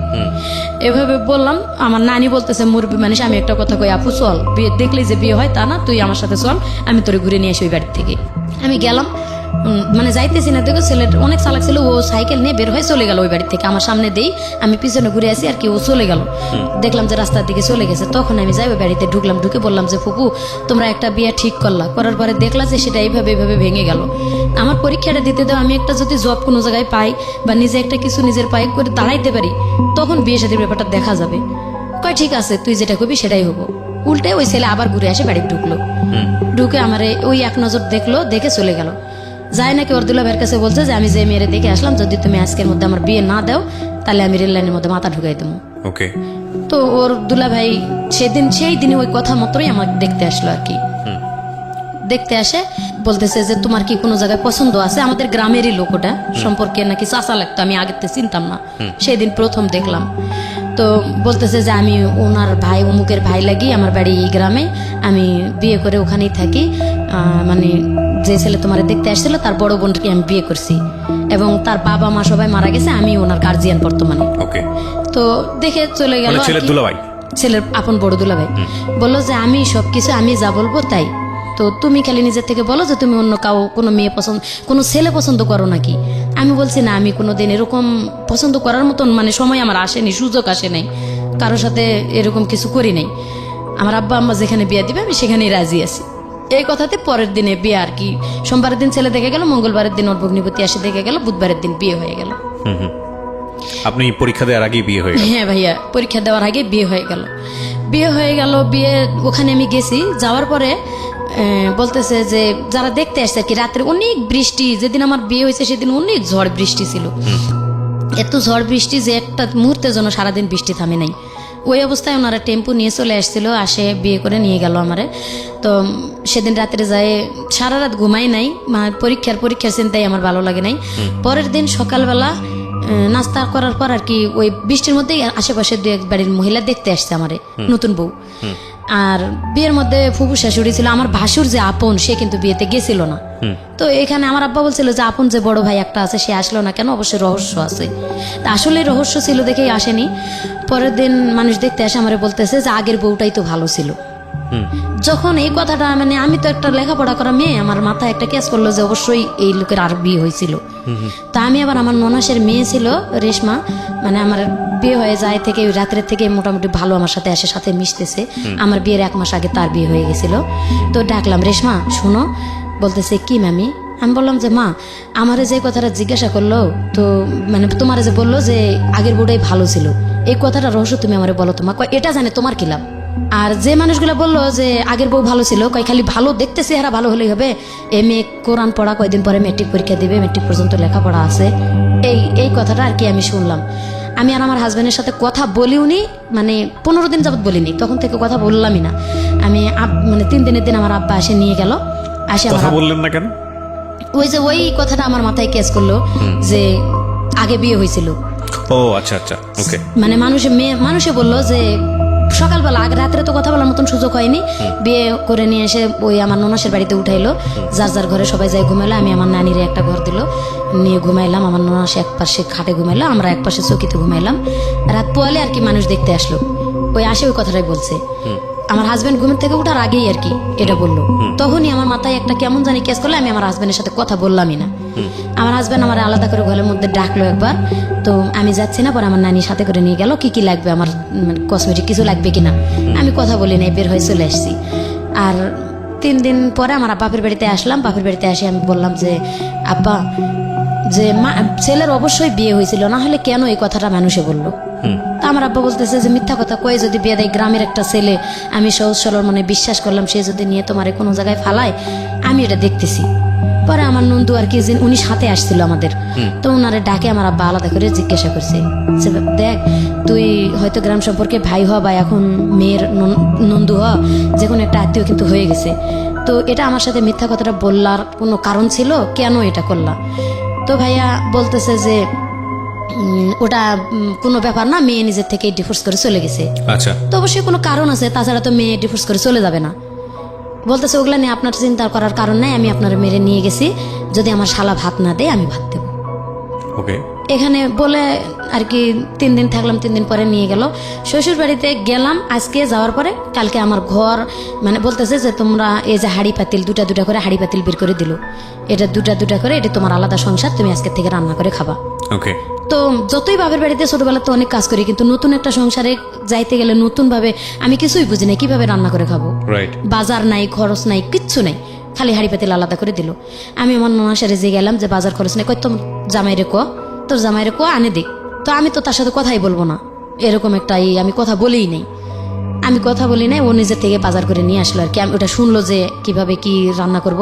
এভাবে বললাম। আমার নানি বলতেছে মুরব্বী মানুষ, আমি একটা কথা কই আপু চল, বিয়ে দেখলেই যে বিয়ে হয় তা না, তুই আমার সাথে চল, আমি তোরে ঘুরে নিয়ে আসি ওই বাড়ি থেকে। আমি গেলাম, মানে যাইতেছি না, দেখো ছেলেটা অনেক চালাক ছিল, ও সাইকেল নিয়ে বের হয়ে চলে গেল ওই বাড়ি থেকে, আমার সামনে দেই, আমি পিছনে ঘুরে আসি আর কি, ও চলে গেল। দেখলাম যে রাস্তার দিকে চলে গেছে, তখন আমি যাই ওই বাড়িতে ঢুকলাম, ঢুকে বললাম যে ফুপু তোমরা একটা বিয়ে ঠিক করলা, করার পরে দেখলা যে সেটা এইভাবে ভেঙে গেল, আমার পরীক্ষাটা দিতে দাও, আমি একটা যদি জব কোনো জায়গায় পাই বা নিজে একটা কিছু নিজের পায়ে করে দাঁড়াইতে পারি, তখন বিয়ে শাদীর ব্যাপারটা দেখা যাবে। কয় ঠিক আছে, তুই যেটা করবি সেটাই হবো। উল্টে ওই ছেলে আবার ঘুরে আসে বাড়ি ঢুকলো, ঢুকে আমার ওই এক নজর দেখলো, দেখে চলে গেল। যায় নাকি ওর দুলা ভাইয়ের কাছে বলছে যে আমি যে মেয়েরে দেখে আসলাম, যদি তুমি আজকের মধ্যে আমার বিয়ে না দাও তাহলে আমি রেল লাইনের মধ্যে মাথা ঢুকাই দেবো। ওকে। তো ওর দুলা ভাই সেই দিনে ওই কথা মতোই আমাকে দেখতে আসলো আর কি। দেখতে আসে বলতেছে যে তোমার কি কোনো জায়গায় পছন্দ আছে, আমাদের গ্রামেরই লোক, ওটা সম্পর্কে নাকি চাচা লাগতো, আমি আগে চিনতাম না, সেই দিন প্রথম দেখলাম। তো বলতেছে যে আমি ওনার ভাই, অমুকের ভাই লাগি, আমার বাড়ি এই গ্রামে, আমি বিয়ে করে ওখানেই থাকি, মানে যে ছেলে তোমার দেখতে আসছিল তার বড় বোনকে আমি বিয়ে করছি এবং তার বাবা মা সবাই মারা গেছে, আমি ওনার গার্জিয়ান বর্তমানে। ওকে। তো দেখে চলে গেল, ছেলের দুলাভাই, ছেলের আপন বড় দুলাভাই বললো যে আমি সবকিছু আমি যা বলবো তাই, তো তুমি খালি নিজের থেকে বলো যে তুমি অন্য কোনো মেয়ে পছন্দ, কোনো ছেলে পছন্দ করো নাকি। আমি বলছি না, আমি কোনোদিন এরকম পছন্দ করার মতন মানে সময় আমার আসেনি, সুযোগ আসে নাই, কারোর সাথে এরকম কিছু করি নাই। আমার আব্বা আম্মা যেখানে বিয়ে দিবে আমি সেখানেই রাজি আছি। এই কথাতে পরের দিনে বিয়ে আর কি, সোমবারের দিন ছেলে দেখে গেল, মঙ্গলবারের দিন ওর ভগ্নিপতি আসে দেখে গেল, বুধবারের দিন বিয়ে হয়ে গেল। আপনি পরীক্ষা দেওয়ার আগেই বিয়ে হয়ে গেল? হ্যাঁ ভাইয়া, পরীক্ষা দেওয়ার আগে বিয়ে হয়ে গেল। বিয়ে হয়ে গেল, বিয়ে ওখানে আমি গেছি, যাওয়ার পরে বলতেছে যে যারা দেখতে আসছে আর কি, রাত্রে অনেক বৃষ্টি, যেদিন আমার বিয়ে হয়েছে সেদিন অনেক ঝড় বৃষ্টি ছিল, এত ঝড় বৃষ্টি যে একটা মুহূর্তের জন্য সারাদিন বৃষ্টি থামে নাই। ওই অবস্থায় ওনারা টেম্পু নিয়ে চলে আসছিল, আসে বিয়ে করে নিয়ে গেল আমারে। তো সেদিন রাত্রে যায়, সারা রাত ঘুমাই নাই, পরীক্ষার চিন্তাই আমার ভালো লাগে নাই। পরের দিন সকালবেলা নাস্তা করার পর আর কি ওই বৃষ্টির মধ্যেই আশেপাশে দু এক বাড়ির মহিলা দেখতে আসছে আমারে, নতুন বউ। আর বিয়ের মধ্যে ফুফু শাশুড়ি ছিল, আমার ভাসুর যে আপন সে কিন্তু বিয়েতে গেছিল না। তো এখানে আমার আব্বা বলছিল যে আপন যে বড় ভাই একটা আছে সে আসলো না কেন, অবশ্যই রহস্য আছে। তা আসলে রহস্য ছিল দেখেই আসেনি। পরের দিন মানুষ দেখতে আসে আমারে বলতেছে যে আগের বউটাই তো ভালো ছিল। যখন এই কথাটা, মানে আমি তো একটা লেখাপড়া করা মেয়ে, আমার মাথায় একটা কেস করলো যে অবশ্যই এই লোকের আর বিয়ে হয়েছিল। তা আমি আবার, আমার ননাসের মেয়ে ছিল রেশমা, মানে আমার বিয়ে হয়ে যায় থেকে ওই রাত্রের থেকে মোটামুটি ভালো আমার সাথে আসে, সাথে মিশতেছে। আমার বিয়ের 1 মাস আগে তার বিয়ে হয়ে গেছিল। তো ডাকলাম, রেশমা শোনো। বলতেছে কি মামি? আমি বললাম যে মা, আমারে যে কথাটা জিজ্ঞাসা করলো, তো মানে তোমার যে বললো যে আগের বউটাই ভালো ছিল, এই কথাটা রহস্য তুমি আমারে বলো। তোমার এটা জানে তোমার কি লাভ? আর যে মানুষগুলো বললো যে আগের বউ ভালো ছিল, কয় খালি ভালো দেখতে চেহারা ভালো হলেই হবে, মেয়ে কোরআন পড়া, কয়দিন পরে মেট্রিক পরীক্ষা দিবে, মেট্রিক পর্যন্ত লেখাপড়া আছে, এই কথাটা আর কি আমি শুনলাম। আমি আর আমার হাজব্যান্ডের সাথে কথা বলিওনি, মানে 15 দিন যাবত বলিনি, তখন থেকে কথা বললামই না। আমি মানে 3 দিনের দিন আমার আব্বা এসে নিয়ে গেল, আসে কথা বললেন না কেন? ওই কথাটা আমার মাথায় কেস করলো যে আগে বিয়ে হয়েছিল। ও আচ্ছা আচ্ছা, ওকে। মানে মানুষে বললো যে সকালবেলা, আগে রাত্রে তো কথা বলার মতন সুযোগ হয়নি, বিয়ে করে নিয়ে এসে ওই আমার ননাসের বাড়িতে উঠাইলো, যার যার ঘরে সবাই যাই ঘুমাইলো। আমি আমার নানির একটা ঘর দিল, নিয়ে ঘুমাইলাম। আমার ননাসে এক পাশে খাটে ঘুমাইলো, আমরা এক পাশে চৌকিতে ঘুমাইলাম। রাত পোয়ালে আর কি মানুষ দেখতে আসলো, ওই আসে ওই কথাটাই বলছে। আমার হাজবেন্ড ঘুমের থেকে উঠার আগেই আর কি এটা বললো। তখনই আমার মাথায় একটা কেমন জানি কেস করলো, আমি আমার হাজবেন্ডের সাথে কথা বললামই না। আমার হাজবেন্ড আমার আলাদা করে ঘরের মধ্যে ডাকলো একবার, তো আমি যাচ্ছি না, পরে আমার নানির সাথে করে নিয়ে গেল, কি লাগবে আমার, কসমেটিক কিছু লাগবে কিনা। আমি কথা বলি নাই, বের হয়ে চলে আসছি। আর 3 দিন পরে আমার বাপের বাড়িতে আসলাম। বাপের বাড়িতে এসে আমি বললাম যে আব্বা, যে ছেলের অবশ্যই বিয়ে হয়েছিল, না হলে কেন এই কথাটা মানুষে বললো? তা আমার আব্বা বলতেছে যে মিথ্যা কথা কয়ে যদি বিয়ে দেয়, গ্রামের একটা ছেলে, আমি সহজ সরল মানে বিশ্বাস করলাম, সে যদি নিয়ে তোমার কোনো জায়গায় ফালায়, আমি এটা দেখতেছি। পরে আমার নন্দু আর কি, উনি সাথে আসছিল আমাদের, তো ওনারে ডাকে আমার আব্বা আলাদা করে জিজ্ঞাসা করছে যে দেখ, তুই হয়তো গ্রাম সম্পর্কে ভাই হ বা এখন মেয়ের নন্দু হ, যে কোনো একটা আত্মীয় কিন্তু হয়ে গেছে, তো এটা আমার সাথে মিথ্যা কথাটা বললার কোনো কারণ ছিল, কেন এটা করলা? তো ভাইয়া বলতেছে যে ওটা কোনো ব্যাপার না, মেয়ে নিজের থেকে ডিভোর্স করে চলে গেছে। আচ্ছা, তো অবশ্যই কোনো কারণ আছে, তাছাড়া তো মেয়ে ডিভোর্স করে চলে যাবে না। বলতেছে ওগুলা নিয়ে আপনার চিন্তা করার কারণ নাই, আমি আপনার মেরে নিয়ে গেছি, যদি আমার শালা ভাত না দেয় আমি ভাত দেবো। ওকে। এখানে বলে আর কি 3 দিন থাকলাম। 3 দিন পরে নিয়ে গেল শ্বশুর বাড়িতে গেলাম। আজকে যাওয়ার পরে কালকে আমার ঘর, মানে বলতেছে যে তোমরা এই যে হাঁড়ি পাতিল 2টা করে হাঁড়ি পাতিল বের করে দিল, এটা 2টা করে, এটা তোমার আলাদা সংসার, তুমি আজকে থেকে রান্না করে খাবা। ওকে। তো যতই বাপের বাড়িতে ছোটবেলাতে অনেক কাজ করি, কিন্তু নতুন একটা সংসারে যাইতে গেলে নতুন ভাবে আমি কিছুই বুঝি না, কিভাবে রান্না করে খাবো। রাইট। বাজার নাই, খরচ নাই, কিচ্ছু নাই, খালি হাঁড়ি পাতিল আলাদা করে দিল। আমি আমার ননাসারে যে গেলাম যে বাজার খরচ নাই, কই তোর জামাইরে কো আনে দিক। তো আমি তো তার সাথে কথাই বলবো না, এরকম একটা আমি কথা বলেই নাই। ও নিজের থেকে বাজার করে নিয়ে আসলো আর কি। আমি ওটা শুনলো যে কিভাবে কি রান্না করব,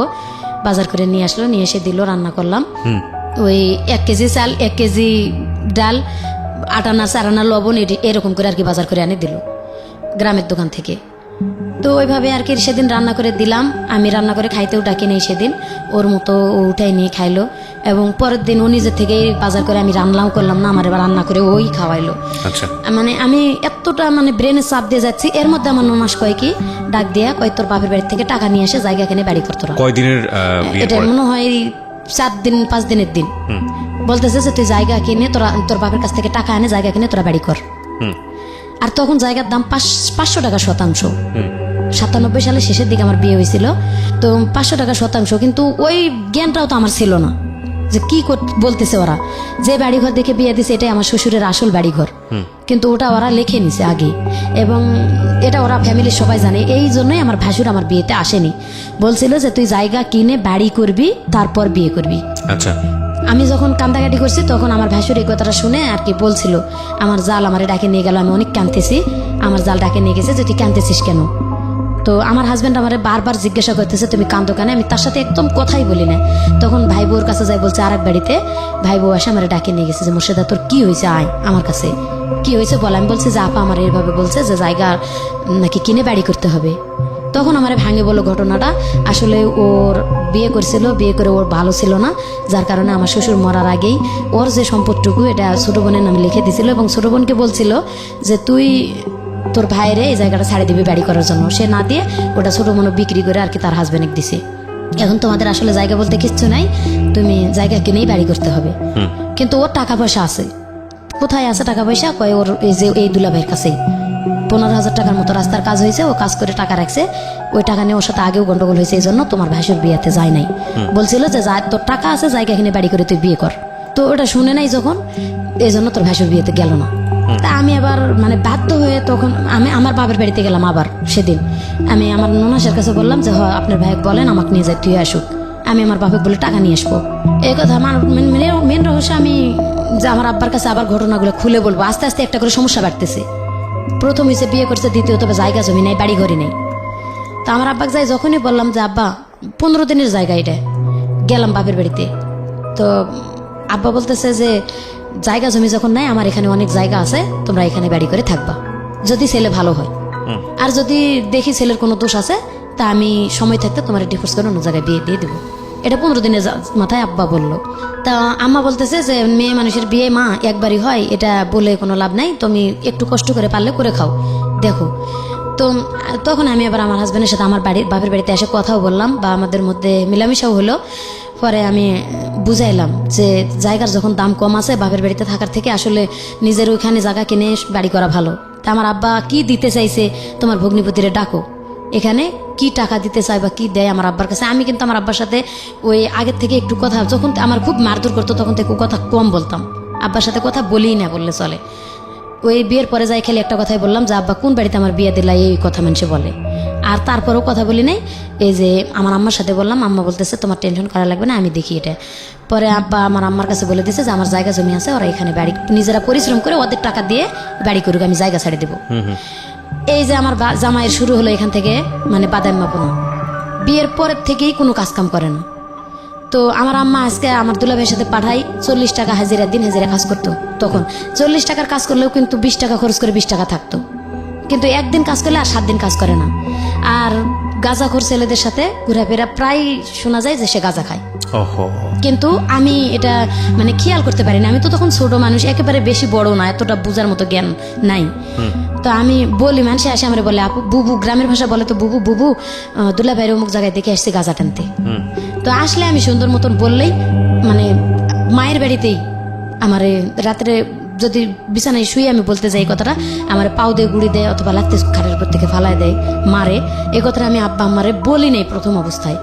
বাজার করে নিয়ে আসলো, নিয়ে এসে দিল, রান্না করলাম। ওই 1 কেজি চাল, 1 কেজি ডাল, 8 আনা 4 আনা লবণ, এরকম করে আর কি বাজার করে আনে দিল গ্রামের দোকান থেকে। তো ওইভাবে আর কি সেদিন রান্না করে দিলাম। আমি রান্না করে খাইতেও ডাকি নেই সেদিন, ওর মতো ও উঠাই নিয়ে খাইলো। এবং পরের দিন ও নিজের থেকেই বাজার করে, আমি রান্নাও করলাম না, আমার এবার রান্না করে ওই খাওয়াইলো। আচ্ছা। মানে আমি এতটা মানে ব্রেনে চাপ দিয়ে যাচ্ছি, এর মধ্যে আমার ননাস কয় কি ডাক দিয়া কয় তোর বাপের বাড়ি থেকে টাকা নিয়ে এসে জায়গা কিনে বাড়ি করতো। কয়দিনের বিয়ে? এটা মনে হয় 4 দিন 5 দিনের দিন। বলতেছে যে তুই জায়গা কিনে তোর বাপের কাছ থেকে টাকা এনে জায়গা কিনে তোরা বাড়ি কর। আর তখন জায়গার দাম 500 টাকা শতাংশ। 97 সালের শেষের দিকে আমার বিয়ে হয়েছিল, তো 500 টাকা শতাংশ। কিন্তু ওই জ্ঞানটাও তো আমার ছিল না যে কি বলতেছে ওরা, যে বাড়িঘর দেখে বিয়ে দিছে এটাই আমার শ্বশুরের আসল বাড়িঘর, কিন্তু ওটা ওরা লিখে নিছে আগে, এবং এটা ওরা ফ্যামিলির সবাই জানে। এই জন্যই আমার ভাসুর আমার বিয়েতে আসেনি, বলছিল যে তুই জায়গা কিনে বাড়ি করবি তারপর বিয়ে করবি। আচ্ছা। আমি যখন কান্দাকাটি করছি তখন আমার ভাসুর এই কথাটা শুনে আর কি বলছিল, আমার জাল আমারে ডাকে নিয়ে গেল, আমি অনেক কাঁদতেছি, আমার জাল ডাকে নিয়ে গেছে যে তুই কাঁদতেছিস কেন। তো আমার হাজব্যান্ড আমারে বারবার জিজ্ঞাসা করতেছে তুমি কান্দো কেন, আমি তার সাথে একদম কথাই বলি না। তখন ভাই বউর কাছে যাই বলছে আরেক বাড়িতে, ভাই বউ এসে আমার ডাকে নিয়ে গেছে যে মোর্শেদা তোর কি হয়েছে, আয় আমার কাছে, কি হয়েছে বল। আমি বলছি যে আপা আমার এইভাবে বলছে যে জায়গা নাকি কিনে বাড়ি করতে হবে। তখন আমার ভাঙে বললো ঘটনাটা, আসলে ওর বিয়ে করছিল, বিয়ে করে ওর ভালো ছিল না, যার কারণে আমার শ্বশুর মরার আগেই ওর যে সম্পদটুকু এটা ছোট বোনের নামে লিখে দিছিল এবং ছোট বোনকে বলছিল যে তুই তোর ভাইরে এই জায়গাটা ছাড়ে দিবি বাড়ি করার জন্য। সে না দিয়ে ওটা ছোট বোন বিক্রি করে আর কি তার হাজবেন্ডকে দিছে। এখন তোমাদের আসলে জায়গা বলতে কিচ্ছু নাই, তুমি জায়গা কিনেই বাড়ি করতে হবে। কিন্তু ওর টাকা পয়সা আছে, কোথায় আছে টাকা পয়সা, কয় ওর এই যে এই দুলাভাইয়ের কাছেই 15,000 টাকার মতো রাস্তার কাজ হয়েছে, ও কাজ করে টাকা রাখছে, ওই টাকা নিয়ে ওর সাথে আগেও গন্ডগোল হয়েছে, এই জন্য তোমার ভাইসুর বিয়েতে যায় নাই। বলছিল যে তোর টাকা আছে জায়গা কিনে বাড়ি করে তুই বিয়ে কর। তো ওটা শুনে নাই যখন, এই জন্য তোর ভাইসুর বিয়েতে গেল না। তা আমি আবার মানে বাধ্য হয়ে তখন আমি আমার বাবার বাড়িতে গেলাম। আবার সেদিন আমি আমার ননাসের কাছে বললাম যে হয় আপনার ভাই বলেন আমাকে নিয়ে যায়, তুই আসুক, আমি আমার বাপে বলে টাকা নিয়ে আসবো। এই কথা আমার মেন রহস্য, আমি যে আমার আব্বার কাছে আবার ঘটনাগুলো খুলে বলবো। আস্তে আস্তে একটা করে সমস্যা বাড়তেছে। প্রথম হিসেবে বিয়ে করছে, দ্বিতীয় তবে জায়গা জমি নেই, বাড়ি ঘরে নেই। তো আমার আব্বাকে যাই যখনই বললাম যে আব্বা 15 দিনের জায়গা এটা, গেলাম বাপের বাড়িতে, তো আব্বা বলতেছে যে জায়গা জমি যখন নাই, আমার এখানে অনেক জায়গা আছে, তোমরা এখানে বাড়ি করে থাকবা, যদি ছেলে ভালো হয়, আর যদি দেখি ছেলের কোনো দোষ আছে তা আমি সময় থাকতে তোমার ডিভোর্স করে অন্য জায়গায় বিয়ে দিয়ে দেবো। এটা 15 দিনের মাথায় আব্বা বললো। তা আম্মা বলতেছে যে মেয়ে মানুষের বিয়ে মা একবারই হয়, এটা বলে কোনো লাভ নাই, তুমি একটু কষ্ট করে পারলে করে খাও, দেখো। তো তখন আমি আবার আমার হাজব্যান্ডের সাথে আমার বাপের বাড়িতে এসে কথাও বললাম, বা আমাদের মধ্যে মিলামিশাও হলো। পরে আমি বুঝাইলাম যে জায়গার যখন দাম কম আছে, বাপের বাড়িতে থাকার থেকে আসলে নিজের ওইখানে জায়গা কিনে বাড়ি করা ভালো। তা আমার আব্বা কি দিতে চাইছে, তোমার ভগ্নিপতিরে ডাকো, এখানে কি টাকা দিতে চাই বা কি দেয় আমার আব্বার কাছে। আমি কিন্তু আমার আব্বার সাথে ওই আগের থেকে একটু কথা, যখন আমার খুব মারধর করতো তখন থেকে কথা কম বলতাম, আব্বার সাথে কথা বলিই না বললে চলে। ওই বিয়ের পরে যাই খেলে একটা কথাই বললাম যে আব্বা কোন বাড়িতে আমার বিয়ে দিলা, এই কথা মানুষে বলে। আর তারপরেও কথা বলি নাই। এই যে আমার আম্মার সাথে বললাম, আম্মা বলতেছে তোমার টেনশন করা লাগবে না, আমি দেখি এটা। পরে আব্বা আমার আম্মার কাছে বলে দিছে যে আমার জায়গা জমি আছে, ওরা এখানে বাড়ি নিজেরা পরিশ্রম করে ওদের টাকা দিয়ে বাড়ি করুক, আমি জায়গা ছাড়ে দেবো। এই যে আমার জামাইয়ের শুরু হলো এখান থেকে, মানে বাদাইম্মাপনা, বিয়ের পরের থেকেই কোনো কাজকাম করে না। তো আমার আম্মা আজকে আমার দুলাভাইয়ের সাথে পাঠাই 40 টাকা হাজিরা, দিন হাজিরা কাজ করতো। তখন 40 টাকার কাজ করলেও কিন্তু 20 টাকা খরচ করে 20 টাকা থাকতো, কিন্তু একদিন কাজ করলে আর 7 দিন কাজ করে না। আর গাঁজাখোর ছেলেদের সাথে ঘোরাফেরা, প্রায় শোনা যায় যে সে গাঁজা খায়। কিন্তু আমি এটা মানে খেয়াল করতে পারি না, আমি তো তখন ছোট মানুষ, একেবারে বেশি বড় না, এতটা বোঝার মতো জ্ঞান নাই। তো আমি বলি, মানুষে আসে আমার বলে আপু, বুবু, গ্রামের ভাষা বলে তো বুবু, বুবু দুলা ভাইয়ের অমুক জায়গায় দেখে আসছে গাঁজা টানতে। তো আসলে আমি সুন্দর মতন বললেই, মানে মায়ের বাড়িতেই আমার রাত্রে যদি বিছানায় শুয়ে আমি বলতে যাই কথাটা, আমার পাও দিয়ে গুড়ি দেয় অথবা লাগতে খাটের উপর থেকে ফালায় দেয়, মারে। এই কথাটা আমি আব্বা আমারে বলি নাই প্রথম অবস্থায়,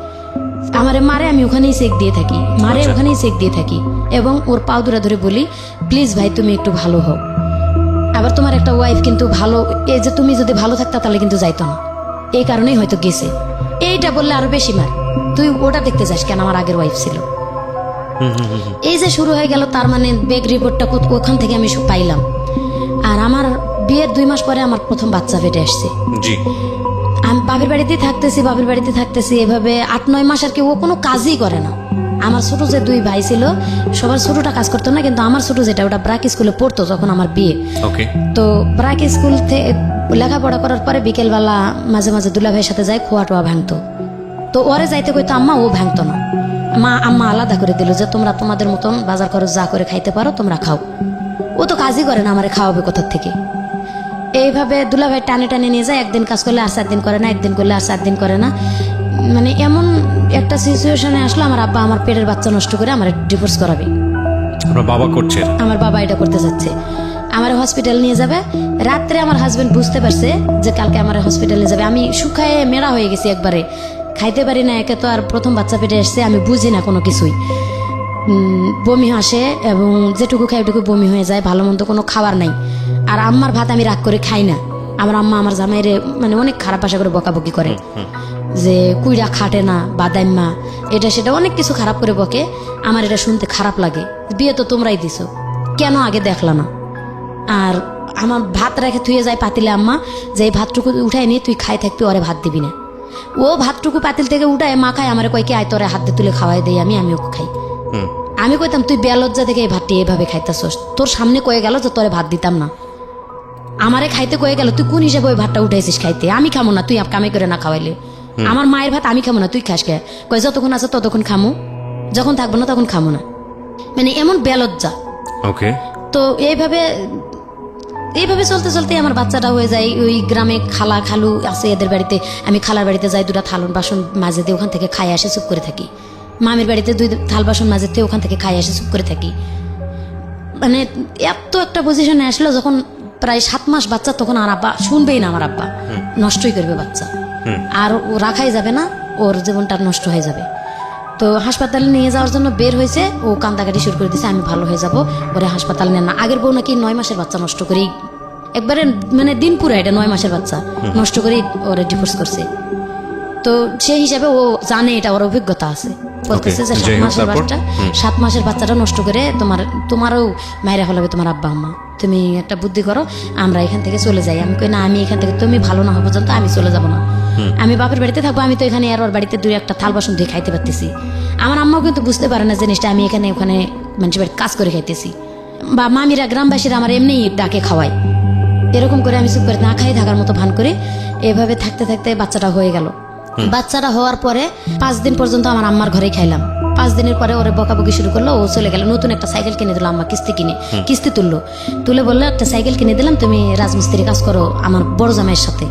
আমারে মারে, আমি ওখানেই চেক দিয়ে থাকি, মারে ওখানেই চেক দিয়ে থাকি, এবং ওর পাও ধরে ধরে বলি প্লিজ ভাই তুমি একটু ভালো হও, আবার তোমার একটা ওয়াইফ কিন্তু ভালো, এই যে তুমি যদি ভালো থাকতা তাহলে কিন্তু যাইতো না, এই কারণেই হয়তো গেছে। এইটা বললে আরো বেশি মার, তুই ওটা দেখতে যাস কেন, আমার আগের ওয়াইফ ছিল। এই যে শুরু হয়ে গেল, তার মানে বেগ রিপোর্টটা ওখান থেকে আমি পাইলাম। আর আমার বিয়ের 2 মাস পরে আমার প্রথম বাচ্চা পেটে আসছে। আমি বাপের বাড়িতেই থাকতেছি এভাবে 8-9 মাস আর কি। ও কোনো কাজই করে না। আমার ছোট যে 2 ভাই ছিল, সবার ছোটটা কাজ করতো না, কিন্তু আমার ছোট যেটা, ওটা ব্রাক স্কুলে পড়তো যখন আমার বিয়ে। তো ব্রাক স্কুল থেকে লেখাপড়া করার পরে বিকেলবেলা মাঝে মাঝে দুলা ভাইয়ের সাথে যাই, খোয়া টোয়া ভাঙতো। তো ওরে যাইতে কইতো আম্মা, ও ভাঙতো না। আম্মা আলাদা করে দিল যে তোমরা তোমাদের মতন বাজার খরচ যা করে খাইতে পারো তোমরা খাও। ও তো কাজই করে না, আমারে খাওয়াবে কোথার থেকে। এইভাবে দুলাভাই টানে টানে নিয়ে যায়, একদিন কাজ করলে আর 4 দিন করে না, একদিন করলে আর 4 দিন করে না। মানে এমন একটা সিচুয়েশনে আসলো, আমার আব্বা আমার পেটের বাচ্চা নষ্ট করে আমার ডিভোর্স করাবে। আমার বাবা এটা করতে যাচ্ছে, আমার হসপিটাল নিয়ে যাবে। রাত্রে আমার হাজবেন্ড বুঝতে পারছে যে কালকে আমার হসপিটালে যাবে। আমি শুকায়ে মেরা হয়ে গেছি, একবারে খাইতে পারি না, একে তো আর প্রথম বাচ্চা পেটে আসছে, আমি বুঝি না কোনো কিছুই। বমি আসে এবং যেটুকু খাই ওটুকু বমি হয়ে যায়, ভালো মন্দ কোনো খাবার নাই। আর আম্মার ভাত আমি রাগ করে খাই না। আমার আম্মা আমার জামাইরে মানে অনেক খারাপ ভাষা করে বকাবকি করে। যে কুইরা খাটে না, বাদাইম্মা, এটা সেটা অনেক কিছু খারাপ করে বকে। আমার এটা শুনতে খারাপ লাগে। বিয়ে তো তোমরাই দিছো, কেন আগে দেখলা না? আর আমার ভাত রেখে থুয়ে যায় পাতিলে আম্মা, যে এই ভাতটুকু উঠাই নিয়ে তুই খাই থাকবি, ওরে ভাত দিবি না। ও ভাতটুকু পাতিল থেকে উঠায় মা খায়, আমার কয় কি আয় তোরে হাত দিয়ে তুলে খাওয়াই দেই, আমিও খাই। আমি কইতাম তুই বেলজ্জা থেকে এই ভাতটি এভাবে খাইতেছস, তোর সামনে কয়ে গেল যে তোরে ভাত দিতাম না, আমারে খাইতে কয়ে গেল, তুই কোন হিসাবে ওই ভাতটা উঠাইছিস খাইতে? আমি খামো না, তুই কামাই করে না খাওয়াইলে। আমার মায়ের ভাত আমি খামো না, তুই খাস কে? কয় যতক্ষণ আছে ততক্ষণ খামো, যখন থাকবো না তখন খামো না। মানে এমন বেলজ্জা। ওকে। তো এইভাবে চলতে চলতে আমার বাচ্চাটা হয়ে যায়। ওই গ্রামে খালা খালু আছে এদের বাড়িতে, আমি খালার বাড়িতে যাই, দুটা থালন বাসন মাঝে দিয়ে ওখান থেকে খাই আসে চুপ করে থাকি। মামির বাড়িতে 2 থাল বাসন মাঝে দিয়ে ওখান থেকে খাই আসে চুপ করে থাকি। মানে এত একটা পজিশনে আসলো যখন প্রায় 7 মাস বাচ্চা, তখন আর আব্বা শুনবেই না, আমার আব্বা নষ্টই করবে বাচ্চা, আর ও রাখাই যাবে না, ওর জীবনটা নষ্ট হয়ে যাবে। তো হাসপাতালে নিয়ে যাওয়ার জন্য বের হয়েছে, ও কান্দাকাটি শুরু করে দিয়েছে, আমি ভালো হয়ে যাব, ওরে হাসপাতালে নেন না। আগের বউ নাকি 9 মাসের বাচ্চা নষ্ট করেই, একবারে মানে দিন পুরো এটা 9 মাসের বাচ্চা নষ্ট করেই ওরে ডিভোর্স করছে। তো সেই হিসাবে ও জানে, এটা ওর অভিজ্ঞতা আছে। বলতেছে যে 7 মাসের বাচ্চাটা নষ্ট করে তোমারও মায়েরা হলাবে তোমার আব্বা আম্মা, তুমি একটা বুদ্ধি করো, আমরা এখান থেকে চলে যাই। আমি কই না, আমি এখান থেকে তুমি ভালো না হওয়া পর্যন্ত আমি চলে যাব না, আমি বাপের বাড়িতে থাকবো। আমি তো এখানে আর ওর বাড়িতে 2-1টা থাল বাসন ধুয়ে খাইতে পারতেছি। আমার আম্মাও কিন্তু বুঝতে পারে না জিনিসটা, আমি এখানে ওখানে মানুষের বাড়িতে কাজ করে খাইতেছি, বা মামিরা গ্রামবাসীরা আমার এমনি ডাকে খাওয়ায়। এরকম করে আমি চুপ করে না খাই থাকার মতো ভান করি। এভাবে থাকতে থাকতে বাচ্চাটা হয়ে গেল। বাচ্চাটা হওয়ার পরে 5 দিন পর্যন্ত আমার আম্মার ঘরে খাইলাম। 5 দিনের পরে ওরে বকাবকি শুরু করলো, ও চলে গেল। নতুন একটা সাইকেল কিনে দিল আম্মা, কিস্তি তুলে বললো একটা সাইকেল কিনে দিলাম, তুমি রাজমিস্ত্রি কাজ করো আমার বড় জামাইয়ের সাথে।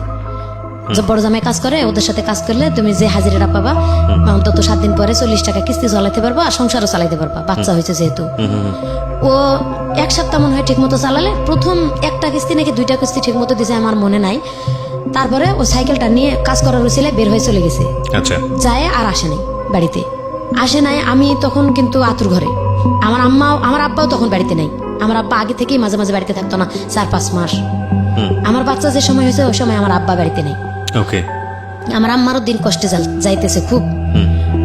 যে বড় জামাই কাজ করে, ওদের সাথে কাজ করলে তুমি যে হাজিরাটা পাবা, অন্তত 7 দিন পরে 40 টাকা কিস্তি চালাইতে পারবা, আর সংসারও চালাইতে পারবা, বাচ্চা হয়েছে যেহেতু। ও 1 সপ্তাহ মনে হয় ঠিক মতো চালালে, প্রথম 1টা কিস্তি নাকি 2টা কিস্তি ঠিক মতো দিছে, আমার মনে নাই। তারপরে ও সাইকেলটা নিয়ে কাজ করার উচিলে বের হয়ে চলে গেছে। আচ্ছা। যায় আর আসে নাই, বাড়িতে আসে নাই। আমি তখন কিন্তু আতুর ঘরে, আমার আব্বাও তখন বাড়িতে নাই। আমার আব্বা আগে থেকেই মাঝে মাঝে বাড়িতে থাকতো না, 4-5 মাস। আমার বাচ্চা যে সময় হয়েছে ওই সময় আমার আব্বা বাড়িতে নেই। ওকে। আমার আম্মারও দিন কষ্টে যাইতেছে খুব।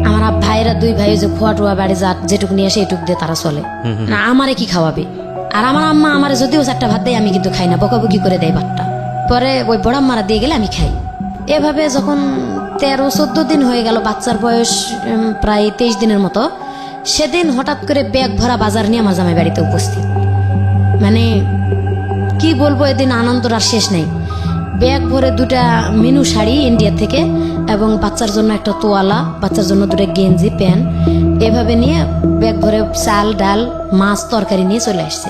আমার ভাইয়েরা 2 ভাই যে খোয়া টোয়া বাড়ি যেটুকু নিয়ে আসে এটুক দিয়ে তারা চলে না, আমারে কি খাওয়াবে? আর আমার আম্মা আমারে যদিও 4টা ভাত দেয়, আমি কিন্তু খাই না, বকাবকি করে দেয় ভাতটা। পরে ওই বড় আম্মারা দিয়ে গেলে আমি খাই। এভাবে যখন 13-14 দিন হয়ে গেল, বাচ্চার বয়স প্রায় 23 দিনের মতো, সেদিন হঠাৎ করে ব্যাগ ভরা বাজার নিয়ে আমার জামাই বাড়িতে উপস্থিত। মানে কি বলবো, এদিন আনন্দর আর শেষ নেই। ব্যাগ ভরে 2টা মিনু শাড়ি ইন্ডিয়া থেকে, এবং বাচ্চার জন্য একটা তোয়ালা, বাচ্চার জন্য 2টা গেঞ্জি প্যান্ট, এভাবে নিয়ে ব্যাগ ভরে চাল ডাল মাছ তরকারি নিয়ে চলে আসছে।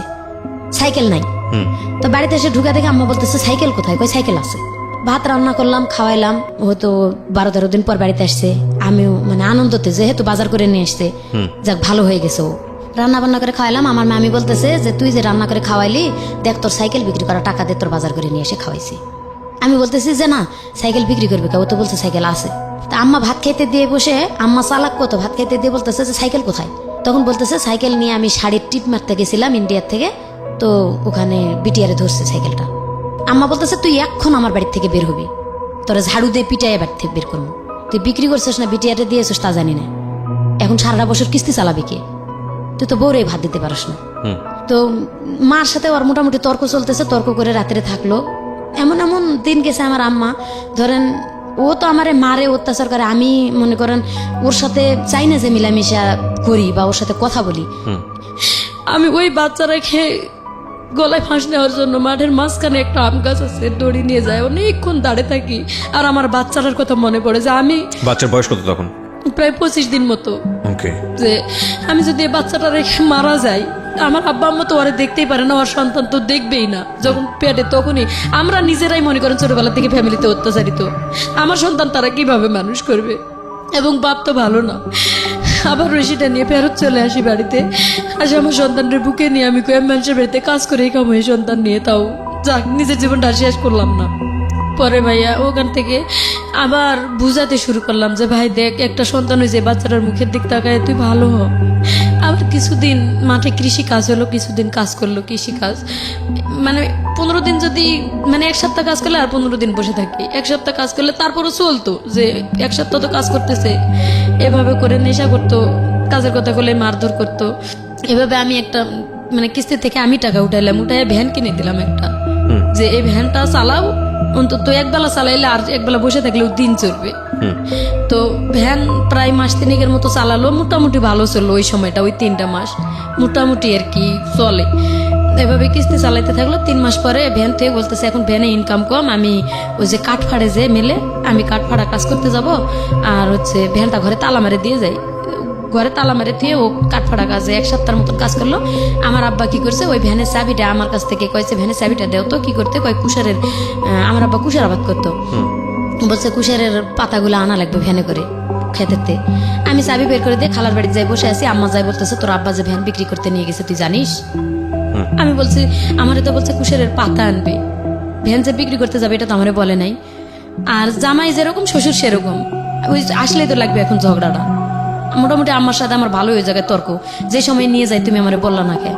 সাইকেল নাই। তো বাড়িতে এসে ঢুকা দেখে আম্মা বলতেছে সাইকেল কোথায়? কই সাইকেল আছে। ভাত রান্না করলাম, খাওয়াইলাম। হয়তো 12-13 দিন পর বাড়িতে আসছে। আমিও মানে আনন্দতে, যেহেতু বাজার করে নিয়ে আসছে, যাক ভালো হয়ে গেছে। ও রান্না বান্না করে খাওয়াইলাম। আমার মামি বলতেছে যে তুই যে রান্না করে খাওয়াইলি, দেখ তোর সাইকেল বিক্রি করা টাকা দিয়ে তোর বাজার করে নিয়ে এসে খাওয়াইছি। আমি বলতেছি যে না, সাইকেল বিক্রি করবে কে? ও তো বলছে সাইকেল আছে। তা আম্মা ভাত খাইতে দিয়ে বসে, আম্মা চালাক কত, ভাত খাইতে দিয়ে বলতেছে যে সাইকেল কোথায়? তখন বলতেছে সাইকেল নিয়ে আমি শাড়ির টিপ মারতে গেছিলাম ইন্ডিয়ার থেকে, তো ওখানে বিটিআরে ধরছে সাইকেলটা। আম্মা বলতেছে তুই এখন আমার বাড়ির থেকে বের হবি, তোরা ঝাড়ু দিয়ে পিটাইয়ে বাড়ি থেকে বের করবো। তুই বিক্রি করছিস না বিটিআরে দিয়েছিস তা জানি না, এখন সারাটা বছর কিস্তি চালাবি কে? তুই তো বউরে ভাত দিতে পারিস না। তো মার সাথে ওর মোটামুটি তর্ক চলতেছে, তর্ক করে রাত্রে থাকলো। এমন এমন দিন গেছে আমার আম্মা, ধরেন ও তো আমারে মারে, অত্যাচার করে। আমি মনে করেন ওর সাথে চাই না যে মিলামিশা করি বা ওর সাথে কথা বলি। আমি ওই বাচ্চা রেখে গলায় ফাঁস নেওয়ার জন্য মাঠের মাঝখানে একটা আম গাছ আছে, দড়ি নিয়ে যায়, অনেকক্ষণ দাঁড়িয়ে থাকি। আর আমার বাচ্চাটার কথা মনে পড়ে যে আমি, বাচ্চার বয়স কত তখন? প্রায় 25 দিন মতো। ওকে। যে আমি যদি এই বাচ্চাটা রেখে মারা যাই, আমার আব্বা আম্মা তো ওরে দেখতেই পারে না, ওর সন্তান তো দেখবেই না যখন পেটে। তখনই আমরা নিজেরাই মনে করেন ছোটবেলা থেকে ফ্যামিলিতে অত্যাচারিত, আমার সন্তান তারা কিভাবে মানুষ করবে? এবং বাপ তো ভালো না। আবার রশিটা নিয়ে ফেরত চলে আসি বাড়িতে। আসে আমার সন্তানের বুকে নিয়ে আমি কয়েক মানুষের বাড়িতে কাজ করে কামাই সন্তান নিয়ে, তাও যাক নিজের জীবনটা শেষ করলাম না। পরে ভাইয়া ওখান থেকে আবার বুঝাতে শুরু করলাম যে ভাই দেখ, একটা সন্তান হয়েছে, বাচ্চাটার মুখের দিক তাকায় তুই ভালো হ। আবার কিছুদিন মাঠে কৃষি কাজ হলো, কিছুদিন কাজ করলো কৃষি কাজ, মানে 15 দিন যদি মানে 1 সপ্তাহ কাজ করলে আর 15 দিন বসে থাকি, 1 সপ্তাহ কাজ করলে তারপরও চলতো যে 1 সপ্তাহ তো কাজ করতেছে। এভাবে করে নেশা করতো, কাজের কথা বলে মারধর করতো। এভাবে আমি একটা মানে কিস্তি থেকে আমি টাকা উঠাইলাম, উঠাই ভ্যান কিনে দিলাম একটা, যে এই ভ্যানটা চালাও, অন্তত একবেলা চালাইলে আর একবেলা বসে থাকলেও দিন চলবে। তো ভ্যান প্রায় মাস 3 মতো চালালো, মোটামুটি ভালো চললো ওই সময়টা, ওই 3টা মাস মোটামুটি আর কি চলে। এভাবে কিস্তি চালাইতে থাকলো। 3 মাস পরে ভ্যান থেকে বলতেছে এখন ভ্যানে ইনকাম কম, আমি ওই যে কাঠ ফাড়ে যে মেলে, আমি কাঠ ফাড়া কাজ করতে যাব, আর হচ্ছে ভ্যানটা ঘরে তালা মারে দিয়ে যাই। ঘরে তালা মারে দিয়ে ও কাঠ ফাড়া কাজে 1 সপ্তাহের মতন কাজ করলো। আমার আব্বা কি করছে, ওই ভ্যানের চাবিটা আমার কাছ থেকে কয়েছে, ভ্যানের চাবিটা দেও তো, কি করতে কয় কুশারের, আমার আব্বা কুশার আবাদ করতো, বলছে কুশারের পাতাগুলো আনা লাগবে ভ্যানে করে খেতেতে। আমি চাবি বের করে দিয়ে খালার বাড়িতে যাই বসে আছি, আম্মা যাই বলতেছে তোর আব্বা যে ভ্যান বিক্রি করতে নিয়ে গেছে তুই জানিস? আমি বলছি আমারে তো বলছে কুশারের পাতা আনবে, ভ্যান যে বিক্রি করতে যাবে এটা তো আমারে বলে নাই। আর জামাই যেরকম শ্বশুর সেরকম, ওই আসলেই তো লাগবে এখন ঝগড়াটা। মোটামুটি আম্মার সাথে আমার ভালো হয়ে জায়গায় তর্ক, যে সময় নিয়ে যাই তুমি আমারে বললা না কে,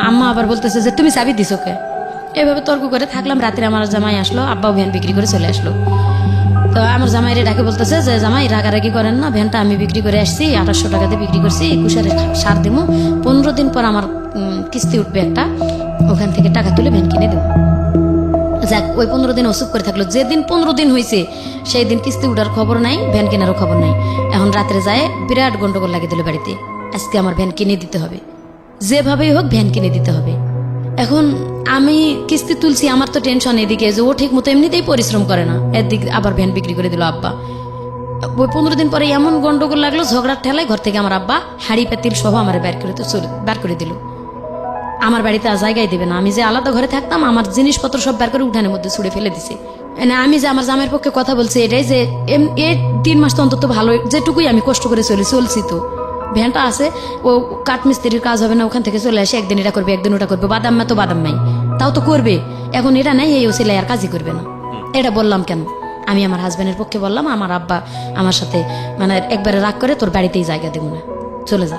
আম্মা আবার বলতেছে যে তুমি চাবি দিছো কে। এভাবে তর্ক করে থাকলাম। রাত্রে আমার জামাই আসলো, আব্বাও ভ্যান বিক্রি করে চলে আসলো। তো আমার জামাইরে ডাকে বলতেছে যে জামাই রাগারাগি করেন না, ভ্যানটা আমি বিক্রি করে আসছি, 2800 টাকাতে বিক্রি করছি, কুশারের সার দিব, 15 দিন পর আমার কিস্তি উঠবে একটা, ওখান থেকে টাকা তুলে ভ্যান কিনে দেবো। যাক, ওই 15 দিন অসুখ করে থাকলো। যেদিন 15 দিন হয়েছে সেই দিন কিস্তি উঠার খবর নাই, ভ্যান কেনারও খবর নাই। এখন রাত্রে যায় বিরাট গন্ডগোল লাগিয়ে দিল বাড়িতে, আজকে আমার ভ্যান কিনে দিতে হবে, যেভাবেই হোক ভ্যান কিনে দিতে হবে। এখন আমি কিস্তি তুলছি, আমার তো টেনশন এদিকে যে ও ঠিক মতো এমনিতেই পরিশ্রম করে না, এদিকে আবার ভ্যান বিক্রি করে দিল আব্বা। ওই 15 দিন পরে এমন গন্ডগোল লাগলো, ঝগড়ার ঠেলায় ঘর থেকে আমার আব্বা হাড়ি পাতিল সহ আমার বের করে দিল। আমার বাড়িতে আর জায়গায় দেবে না, আমি যে আলাদা ঘরে থাকতাম আমার জিনিসপত্র সব বের করে উঠানের মধ্যে ছুড়ে ফেলে দিছে। আমি যে আমার জামাইয়ের পক্ষে কথা বলছি এটাই যে এই 3 মাস তো অন্তত ভালো, যেটুকুই আমি কষ্ট করে চলছি তো ভ্যানটা আছে, ও কাঠমিস্ত্রির কাজ হবে না, ওখান থেকে চলে আসে, একদিন এটা করবে একদিন ওটা করবে, বাদাম মা তো বাদাম মাই তাও তো করবে, এখন এটা নাই এই ওসিলে আর কাজই করবে না। এটা বললাম কেন, আমি আমার হাজব্যান্ডের পক্ষে বললাম, আমার আব্বা আমার সাথে মানে একবারে রাগ করে তোর বাড়িতেই জায়গা দেবো না, চলে যা।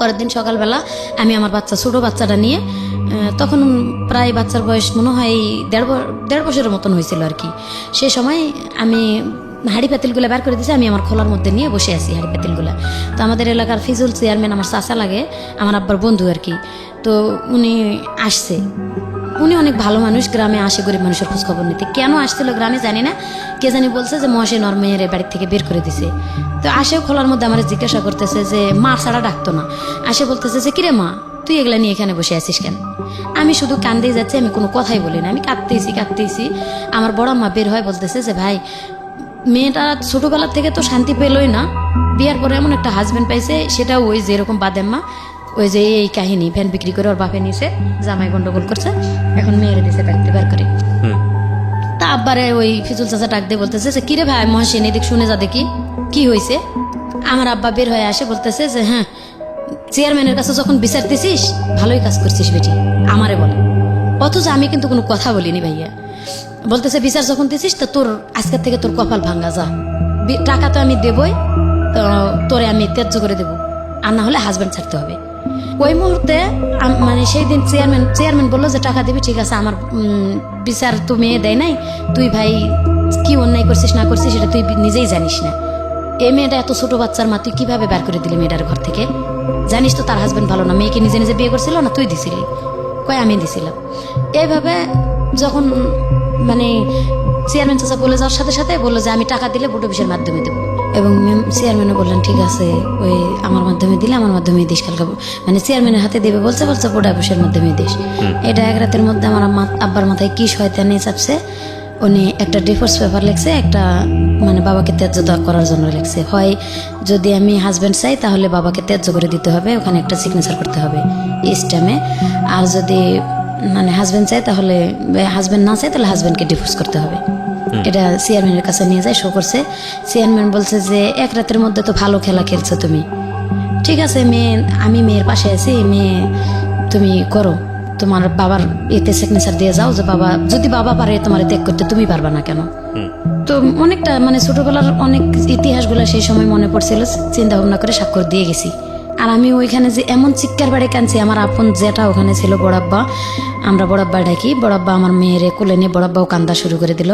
পরের দিন সকালবেলা আমি আমার ছোট বাচ্চাটা নিয়ে, তখন প্রায় বাচ্চার বয়স মনে হয় 1.5 বছরের মতন হয়েছিল আর কি, সে সময় আমি হাড়ি পাতিলগুলো বের করে দিয়েছি, আমি আমার খোলার মধ্যে নিয়ে বসে আছি হাড়ি পাতিলগুলো। তো আমাদের এলাকার ফিজুল চেয়ারম্যান আমার চাচা লাগে, আমার আব্বার বন্ধু আর কি, তো উনি আসছে, উনি অনেক ভালো মানুষ, গ্রামে আসে গরিব মানুষের খোঁজ খবর নিতে। কেন আসছিল গ্রামে জানি না, কে জানি বলছে যে মহাশয় নরমেয়ের বাড়ি থেকে বের করে দিছে। তো আসে খোলার মধ্যে আমার জিজ্ঞাসা করতেছে যে মা ছাড়া ডাকতো না, আসে বলতেছে যে কিরে মা তুই এগুলা নিয়ে এখানে বসে আছিস কেন? আমি শুধু কান্দেই যাচ্ছি, আমি কোনো কথাই বলি না, আমি কাঁদতেইছি। আমার বড় মা বের হয় বলতেছে যে ভাই মেয়েটা ছোটবেলা থেকে তো শান্তি পেলই না, বিয়ার পরে এমন একটা হাজবেন্ড পাইছে, সেটা ওই যেরকম বাদেম্মা, ওই যে এই কাহিনী ভ্যান বিক্রি করে ওর বাপে নিছে, জামাই গন্ডগোল করছে, এখন মেয়েরে দিছে বাড়িতে বের করে। তা আব্বারে ওই ফিজুল চাচা ডাক দিয়ে বলতেছে যে কিরে ভাই মহাসিন এদিক শুনে যা দেখি কি হয়েছে। আমার আব্বা বের হয়ে আসে বলতেছে যে হ্যাঁ চেয়ারম্যানের কাছে যখন বিচারতেছিস ভালোই কাজ করছিস বেটি, আমারে বলে, অথচ আমি কিন্তু কোনো কথা বলিনি ভাইয়া। বলতেছে বিচার যখন দিছিস তো তোর আজকের থেকে তোর কপাল ভাঙ্গা, যা টাকা তো আমি দেবই, তো তোরে আমি ত্যায্য করে দেবো, আর না হলে হাজব্যান্ড ছাড়তে হবে। ওই মুহূর্তে মানে সেই দিন চেয়ারম্যান বললো যে টাকা দিবি, ঠিক আছে, আমার বিচার তো মেয়ে দেয় নাই, তুই ভাই কি অন্যায় করছিস না করছিস সেটা তুই নিজেই জানিস না, এই মেয়েটা এত ছোট বাচ্চার মা তুই কিভাবে বের করে দিলি মেয়েটার ঘর থেকে? জানিস তো তার হাজব্যান্ড ভালো না, মেয়েকে নিজে নিজে বিয়ে করছিল না, তুই দিছিলি? কয় আমি দিছিলাম। এইভাবে যখন মানে চেয়ারম্যান চাচা বলে যাওয়ার সাথে সাথে বললো যে আমি টাকা দিলে ভোট অফিসের মাধ্যমে দেবো, এবং চেয়ারম্যানও বললেন ঠিক আছে ওই আমার মাধ্যমে দিলে আমার মাধ্যমে দিস, কালকে মানে চেয়ারম্যানের হাতে দেবে বলছে ভোট অফিসের মাধ্যমে দিস। এটা 1 রাতের মধ্যে আমার আব্বার মাথায় কি শয়তানি চাপছে, উনি একটা ডিভোর্স পেপার লিখছে, একটা মানে বাবাকে ত্যায্য করার জন্য লিখছে, হয় যদি আমি হাজব্যান্ড চাই তাহলে বাবাকে ত্যায্য করে দিতে হবে, ওখানে একটা সিগনেচার করতে হবে স্ট্যাম্পে, আর যদি মানে হাজব্যান্ড চাই তাহলে হাজব্যান্ড না চাই তাহলে হাজব্যান্ডকে ডিভোর্স করতে হবে। এটা চেয়ারম্যানের কাছে নিয়ে যায়, শো করছে। চেয়ারম্যান বলছে যে 1 রাতের মধ্যে তো ভালো খেলা খেলছো তুমি, ঠিক আছে আমি মেয়ের পাশে আছি, মেয়ে তুমি করো, তোমার বাবার এতে সিগনেচার দিয়ে যাও, যে বাবা যদি বাবা পারে তোমার ত্যাগ করতে তুমি পারবা না কেন? তো অনেকটা মানে ছোটবেলার অনেক ইতিহাসগুলো সেই সময় মনে পড়ছিল, চিন্তা ভাবনা করে স্বাক্ষর দিয়ে গেছি আর আমি ওইখানে যে এমন চিৎকার বাড়ি কাঁদছি, আমার আপন যেটা ওখানে ছিল বড়াব্বা, আমরা বড়াব্বা ডাকি, বড়াব্বা আমার মেয়েরে কোলে নিয়ে বড়াব্বাও কান্দা শুরু করে দিল।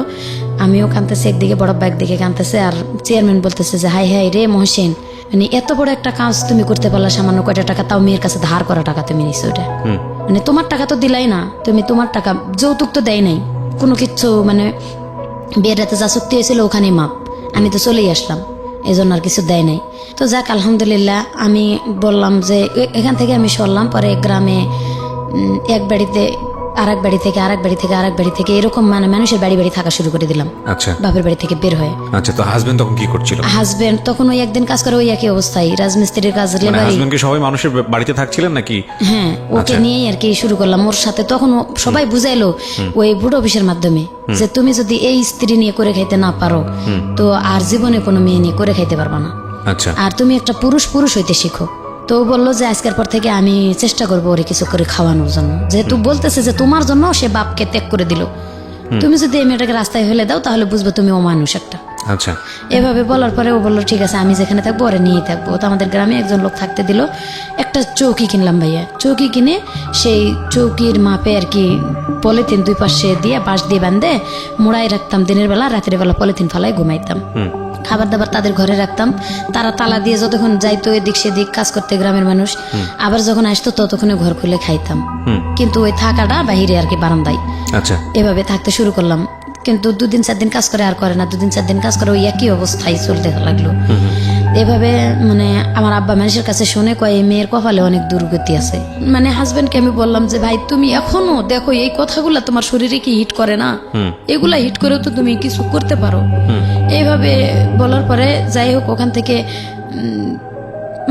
আমিও কাঁদতেছি একদিকে, বড়াব্বা একদিকে কাঁদতেছে। আর চেয়ারম্যান বলতেছে যে হাই হাই রে মহসিন, মানে এত বড় একটা কাজ তুমি করতে পারলা, সামান্য কয়টা টাকা, তাও মেয়ের কাছে ধার করা টাকা তুমি নিছো। ওটা মানে তোমার টাকা তো দিলাই না, তুমি তোমার টাকা, যৌতুক তো দেয় নাই কোনো কিচ্ছু, মানে বিয়ের রাতে যা চুক্তি হয়েছিল ওখানেই মাপ, আমি তো চলেই আসলাম, এই জন্য আর কিছু দেয় নাই। তো যাক আলহামদুলিল্লাহ, আমি বললাম যে এখান থেকে আমি সরলাম। পরে গ্রামে এক বাড়িতে আরেক বাড়ি থেকে আরেক বাড়ি থেকে আরেক বাড়ি থেকে এরকম মানে মানুষের বাড়ি বাড়ি থাকা শুরু করে দিলাম। আচ্ছা বাপের বাড়ি থেকে বের হয়ে। আচ্ছা, তো হাজবেন্ড তখন কি করছিল? হাজবেন্ড তখন ওই একদিন কাজ করে, ওই একই অবস্থায় রাজমিস্ত্রির কাজ, মানে লেবারি। হাজবেন্ড কি সবাই মানুষের বাড়িতে থাকছিলেন নাকি? হ্যাঁ, ওকে নিয়েই আর কি শুরু করলাম ওর সাথে। তখন সবাই বুঝাইলো ওই বুড়ো অফিসের মাধ্যমে যে তুমি যদি এই স্ত্রী নিয়ে করে খাইতে না পারো, তো আর জীবনে কোনো মেয়ে নিয়ে করে খাইতে পারবা না। আচ্ছা, আর তুমি একটা পুরুষ হইতে শিখো। তো ও বললো যে আজকের পর থেকে আমি চেষ্টা করবো ওরে কিছু করে খাওয়ানোর জন্য, যেহেতু বলতেছে যে তোমার জন্য সে বাপকে ত্যাগ করে দিল, তুমি যদি এই মেয়েটাকে রাস্তায় ফেলে দাও তাহলে বুঝবো তুমি ও মানুষ একটা। আচ্ছা, এভাবে বলার পরে ও বললো ঠিক আছে, আমি যেখানে থাকবো ওরে নিয়েই থাকবো। তো আমাদের গ্রামে একজন লোক থাকতে দিল। একটা চৌকি কিনলাম ভাইয়া, চৌকি কিনে সেই চৌকির মাপে আর কি পলিথিন দুই পাশে দিয়ে বাঁশ দিয়ে বাঁধে মোড়াই রাখতাম দিনের বেলা, রাতের বেলা পলিথিন ফালাই ঘুমাইতাম। খাবার দাবার তাদের ঘরে রাখতাম, তারা তালা দিয়ে যতক্ষণ যাইতো এদিক সেদিক কাজ করতে গ্রামের মানুষ, আবার যখন আসতো ততক্ষণে ঘর খুলে খাইতাম। কিন্তু ওই থাকাটা বাহিরে আর কি বারান্দায়। আচ্ছা, এভাবে থাকতে শুরু করলাম। কিন্তু 2-4 দিন কাজ করে আর করে না, 2-4 দিন কাজ করে ওই একই অবস্থায় চলতে লাগলো। এভাবে মানে আমার আব্বা মানুষের কাছে শুনে কয় এই মেয়ের কপালে অনেক দুর্গতি আছে। মানে হাজবেন্ডকে আমি বললাম যে ভাই তুমি এখনো দেখো এই কথাগুলা তোমার শরীরে কি হিট করে না, এগুলা হিট করেও তো তুমি কিছু করতে পারো। এইভাবে বলার পরে যাই হোক ওখান থেকে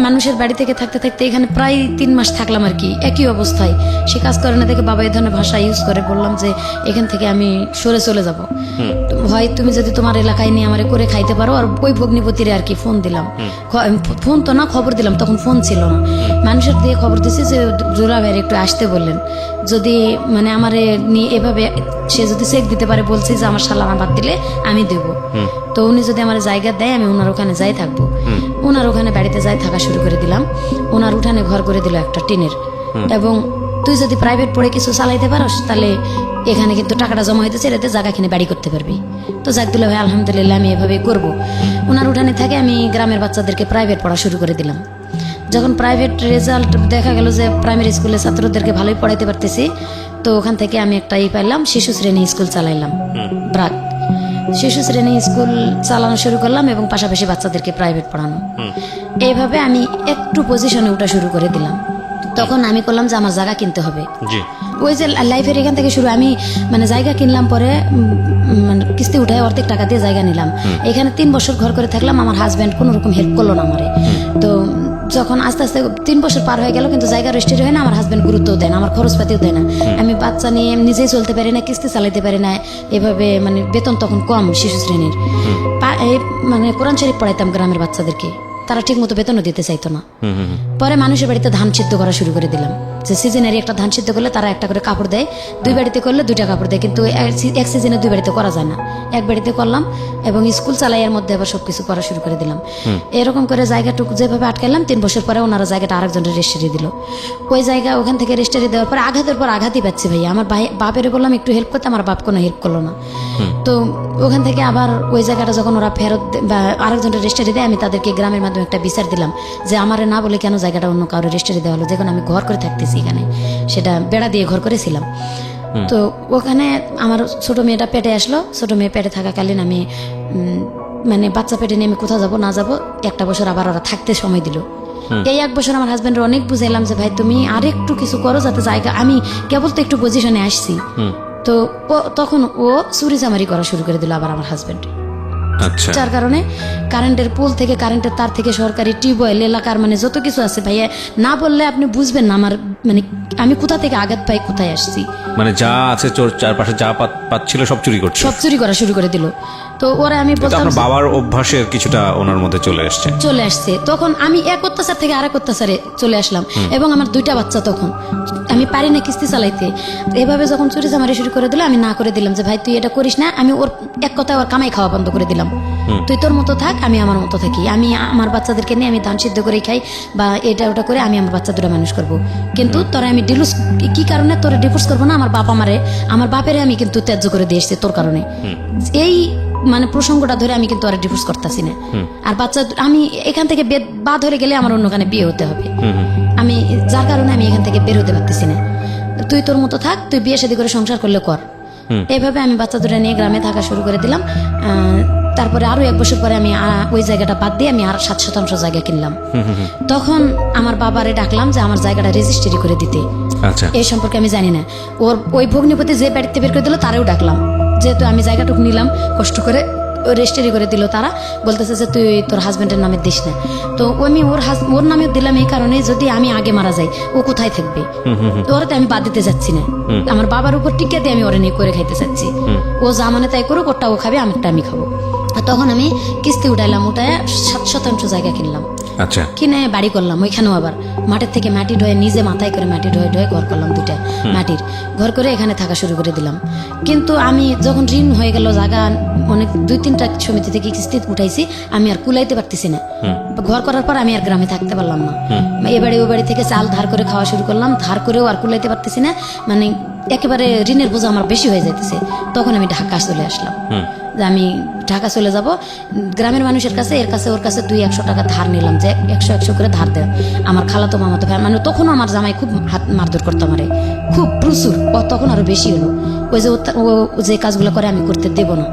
মানুষের বাড়ি থেকে থাকতে থাকতে এখানে প্রায় 3 মাস থাকলাম আর কি একই অবস্থায়। সে কাজ করে না দেখে বাবা এই ধরনের ভাষা ইউজ করে, বললাম যে এখান থেকে আমি সরে চলে যাব, ভাই তুমি যদি তোমার এলাকায় নিয়ে আমারে করে খাইতে পারো। আর ওই ভগ্নিপতিরে আর কি ফোন দিলাম, ফোন তো না খবর দিলাম, তখন ফোন ছিল না, মানুষের দিয়ে খবর দিছি যে জোড়া ভাইয়ের একটু আসতে বললেন, যদি মানে আমারে নিয়ে এভাবে সে যদি চেক দিতে পারে, বলছি যে আমার সালানা বাদ দিলে আমি দেব। তো উনি যদি আমার জায়গা দেয় আমি ওনার ওখানে যাই থাকবো। ওনার ওখানে বাড়িতে যাই থাকা শুরু করে দিলাম। ওনার উঠানে ঘর করে দিল একটা টিনের, এবং তুই যদি প্রাইভেট পড়ে কিছু চালাইতে পারস তাহলে এখানে কিন্তু টাকাটা জমা হইতেছে, এতে জায়গা কিনে বাড়ি করতে পারবি। তো যাক দিল ভাই আলহামদুলিল্লাহ আমি এভাবে করবো। ওনার উঠানে থাকে আমি গ্রামের বাচ্চাদেরকে প্রাইভেট পড়া শুরু করে দিলাম। যখন প্রাইভেট রেজাল্ট দেখা গেল যে প্রাইমারি স্কুলে ছাত্রদেরকে ভালোই পড়াইতে পারতেছি, তো ওখান থেকে আমি একটা পাইলাম, শিশু শ্রেণী স্কুল চালাইলাম, ব্রাক শিশু শ্রেণী স্কুল চালানো শুরু করলাম এবং পাশাপাশি বাচ্চাদেরকে প্রাইভেট পড়ানো। এইভাবে আমি একটু পজিশনে উঠা শুরু করে দিলাম। তখন আমি করলাম যে আমার জায়গা কিনতে হবে। ওই যে লাইফের এখান থেকে শুরু, আমি মানে জায়গা কিনলাম, পরে মানে কিস্তি উঠায় অর্ধেক টাকা দিয়ে জায়গা নিলাম। এখানে 3 বছর ঘর করে থাকলাম, আমার হাজব্যান্ড কোনো রকম হেল্প করলো না আমারে। তো যখন আস্তে আস্তে 3 বছর পার হয়ে গেল কিন্তু জায়গা রেজিস্ট্রি হয় না, আমার হাজব্যান্ড গুরুত্বও দেয় না, আমার খরচপাতিও দেয় না। আমি বাচ্চা নিয়ে নিজেই চলতে পারি না, কিস্তি চালাইতে পারি না, এভাবে মানে বেতন তখন কম শিশু শ্রেণীর। মানে কোরআন শরীফ পড়াইতাম গ্রামের বাচ্চাদেরকে, তারা ঠিক মতো বেতনও দিতে চাইতো না। পরে মানুষের বাড়িতে ধান সিদ্ধ করা শুরু করে দিলাম, যে সিজনারি একটা ধান সিদ্ধ করলে তারা একটা করে কাপড় দেয়, 2 বাড়িতে করলে 2টা কাপড় দেয়, কিন্তু এক সিজনে 2 বাড়িতে করা যায় না, এক বাড়িতে করলাম এবং স্কুল চালাই এর মধ্যে আবার সবকিছু করা শুরু করে দিলাম। এরকম করে জায়গাটুকু যেভাবে আটকাইলাম, 3 বছর পরে ওনারা জায়গাটা আরেকজনের রেজিস্ট্রি দিল। ওই জায়গা ওখান থেকে রেজিস্ট্রি দেওয়ার পরে আঘাতের পর আঘাতই পাচ্ছি ভাই। আমার বাপের বললাম একটু হেল্প করতে, আমার বাপ কোনো হেল্প করলো না। তো ওখান থেকে আবার ওই জায়গাটা যখন ওরা ফেরত বা আরেকজনের রেজিস্ট্রি দেয়, আমি তাদেরকে গ্রামের মাধ্যমে একটা বিচার দিলাম যে আমারে না বলে কেন জায়গাটা অন্য কারো রেজিস্ট্রি দেওয়া হলো, যখন আমি ঘর করে থাকতেছি এখানে, সেটা বেড়া দিয়ে ঘর করেছিলাম। তো ওখানে আমার ছোট মেয়েটা পেটে আসলো, ছোট মেয়ে পেটে থাকাকালীন আমি মানে বাচ্চা পেটে নিয়ে আমি কোথাও যাবো না যাবো, 1টা বছর আবার ওরা থাকতে সময় দিল। এই 1 বছর আমার হাজব্যান্ডের অনেক বুঝাইলাম যে ভাই তুমি আরেকটু কিছু করো যাতে জায়গা, আমি কেবল তো একটু পজিশনে আসছি। তো তখন ও চুরি চামারি করা শুরু করে দিল আবার আমার হাজব্যান্ড। যার কারণে কারেন্টের পোল থেকে, কারেন্টের তার থেকে, সরকারি টিউবওয়েল, এলাকার মানে যত কিছু আছে ভাইয়া, না বললে আপনি বুঝবেন না আমার মানে আমি কোথা থেকে আঘাত পাই, কোথায় আসছি। মানে যা আছে চারপাশে যা পাচ্ছিল সব চুরি করছে, সব চুরি করা শুরু করে দিল। তো ওরা আমি বলতাম বাবার অভ্যাসের কিছুটা ওনার মধ্যে চলে আসছে। তখন আমি এক অত্যাচার থেকে আরেক অত্যাচারে চলে আসলাম, এবং আমার 2টা বাচ্চা, তখন আমি পারি না কিস্তি চালাইতে। এভাবে যখন চুরি চামারি শুরু করে দিল, আমি না করে দিলাম যে ভাই তুই এটা করিস না। আমি ওর এক কথায় ওর কামাই খাওয়া বন্ধ করে দিলাম। তুই তোর মতো থাক, আমি আমার মতো থাকি, আমি আমার বাচ্চাদেরকে নিয়ে আমি ধান সিদ্ধ করে খাই বা এটা ওটা করে আমি আমার বাচ্চা দুটো মানুষ করব। কিন্তু তোরা আমি ডিভোর্স কি কারণে তোরা ডিভোর্স করবো না, আমার বাপেরে আমি কিন্তু ত্যায্য করে দিয়ে এসেছি তোর কারণে। এই মানে প্রসঙ্গটা ধরে আমি কিন্তু আর ডিভোর্স করতেছি না। আর বাচ্চা আমি এখান থেকে বাদ হয়ে গেলে আমার অন্যখানে বিয়ে হতে হবে, আমি যার কারণে আমি এখান থেকে বের হতে পারতেছি না। তুই তোর মতো থাক, তুই বিয়ে শাদী করে সংসার করলে কর। এইভাবে আমি বাচ্চা দুটো নিয়ে গ্রামে থাকা শুরু করে দিলাম। তারপরে আরো 1 বছর পরে আমি ওই জায়গাটা বাদ দিয়ে আমি আর 7 শতাংশ জায়গা কিনলাম। তখন আমার বাবারে ডাকলাম যে আমার জায়গাটা রেজিস্ট্রি করে দিতে। আচ্ছা, এই সম্পর্কে আমি জানি না। ওই ভগ্নিপতি যে বাড়িতে বের করে দিল তারেও ডাকলাম, যেহেতু আমি জায়গাটুকু নিলাম কষ্ট করে, রেজিস্ট্রি করে দিল। তারা বলতেছে যে তুই তোর হাজবেন্ডের নামে দিস না। তো আমি ওর নামে দিলাম এই কারণে, যদি আমি আগে মারা যাই ও কোথায় থাকবে, ওরাতে আমি বাদ দিতে যাচ্ছি না। আমার বাবার উপর টিকে দিয়ে আমি ওরা নিয়ে করে খাইতে চাচ্ছি। ও যা মানে তাই করুক, ওটা ও খাবে, আমারটা আমি খাবো। আর তখন আমি কিস্তি উঠাইলাম, উঠায় 7 শতাংশ জায়গা কিনলাম। আচ্ছা, কিনে বাড়ি করলাম। ওইখানেও আবার মাঠের থেকে মাটি ঢয়ে, নিজে মাথায় করে মাটি ঢয়ে ঢয়ে ঘর করলাম, 2টা মাটির ঘর করে এখানে থাকা শুরু করে দিলাম। কিন্তু আমি যখন ঋণ হয়ে গেল, জায়গা অনেক 2-3টা সমিতি থেকে কিস্তি উঠাইছি, আমি আর কুলাইতে পারতেছি না। ঘর করার পর আমি আর গ্রামে থাকতে পারলাম না। এ বাড়ি ও বাড়ি থেকে চাল ধার করে খাওয়া শুরু করলাম, ধার করেও আর কুলাইতে পারতেছি না। মানে একেবারে ঋণের বোঝা আমার বেশি হয়ে যাইতেছে। তখন আমি ঢাকা চলে আসলাম, যে আমি ঢাকা চলে যাব। গ্রামের মানুষের কাছে, এর কাছে ওর কাছে 200-100 টাকা ধার নিলাম, যে 100-100 করে ধার দেয়। আমার খালাতো মামাতো ভাই, মানে তখনও আমার জামাই খুব হাত মারধর করতো আমারে, খুব প্রচুর। তখন আরো বেশি হলো, ওই যে ও যে কাজগুলো করে আমি করতে দেব না,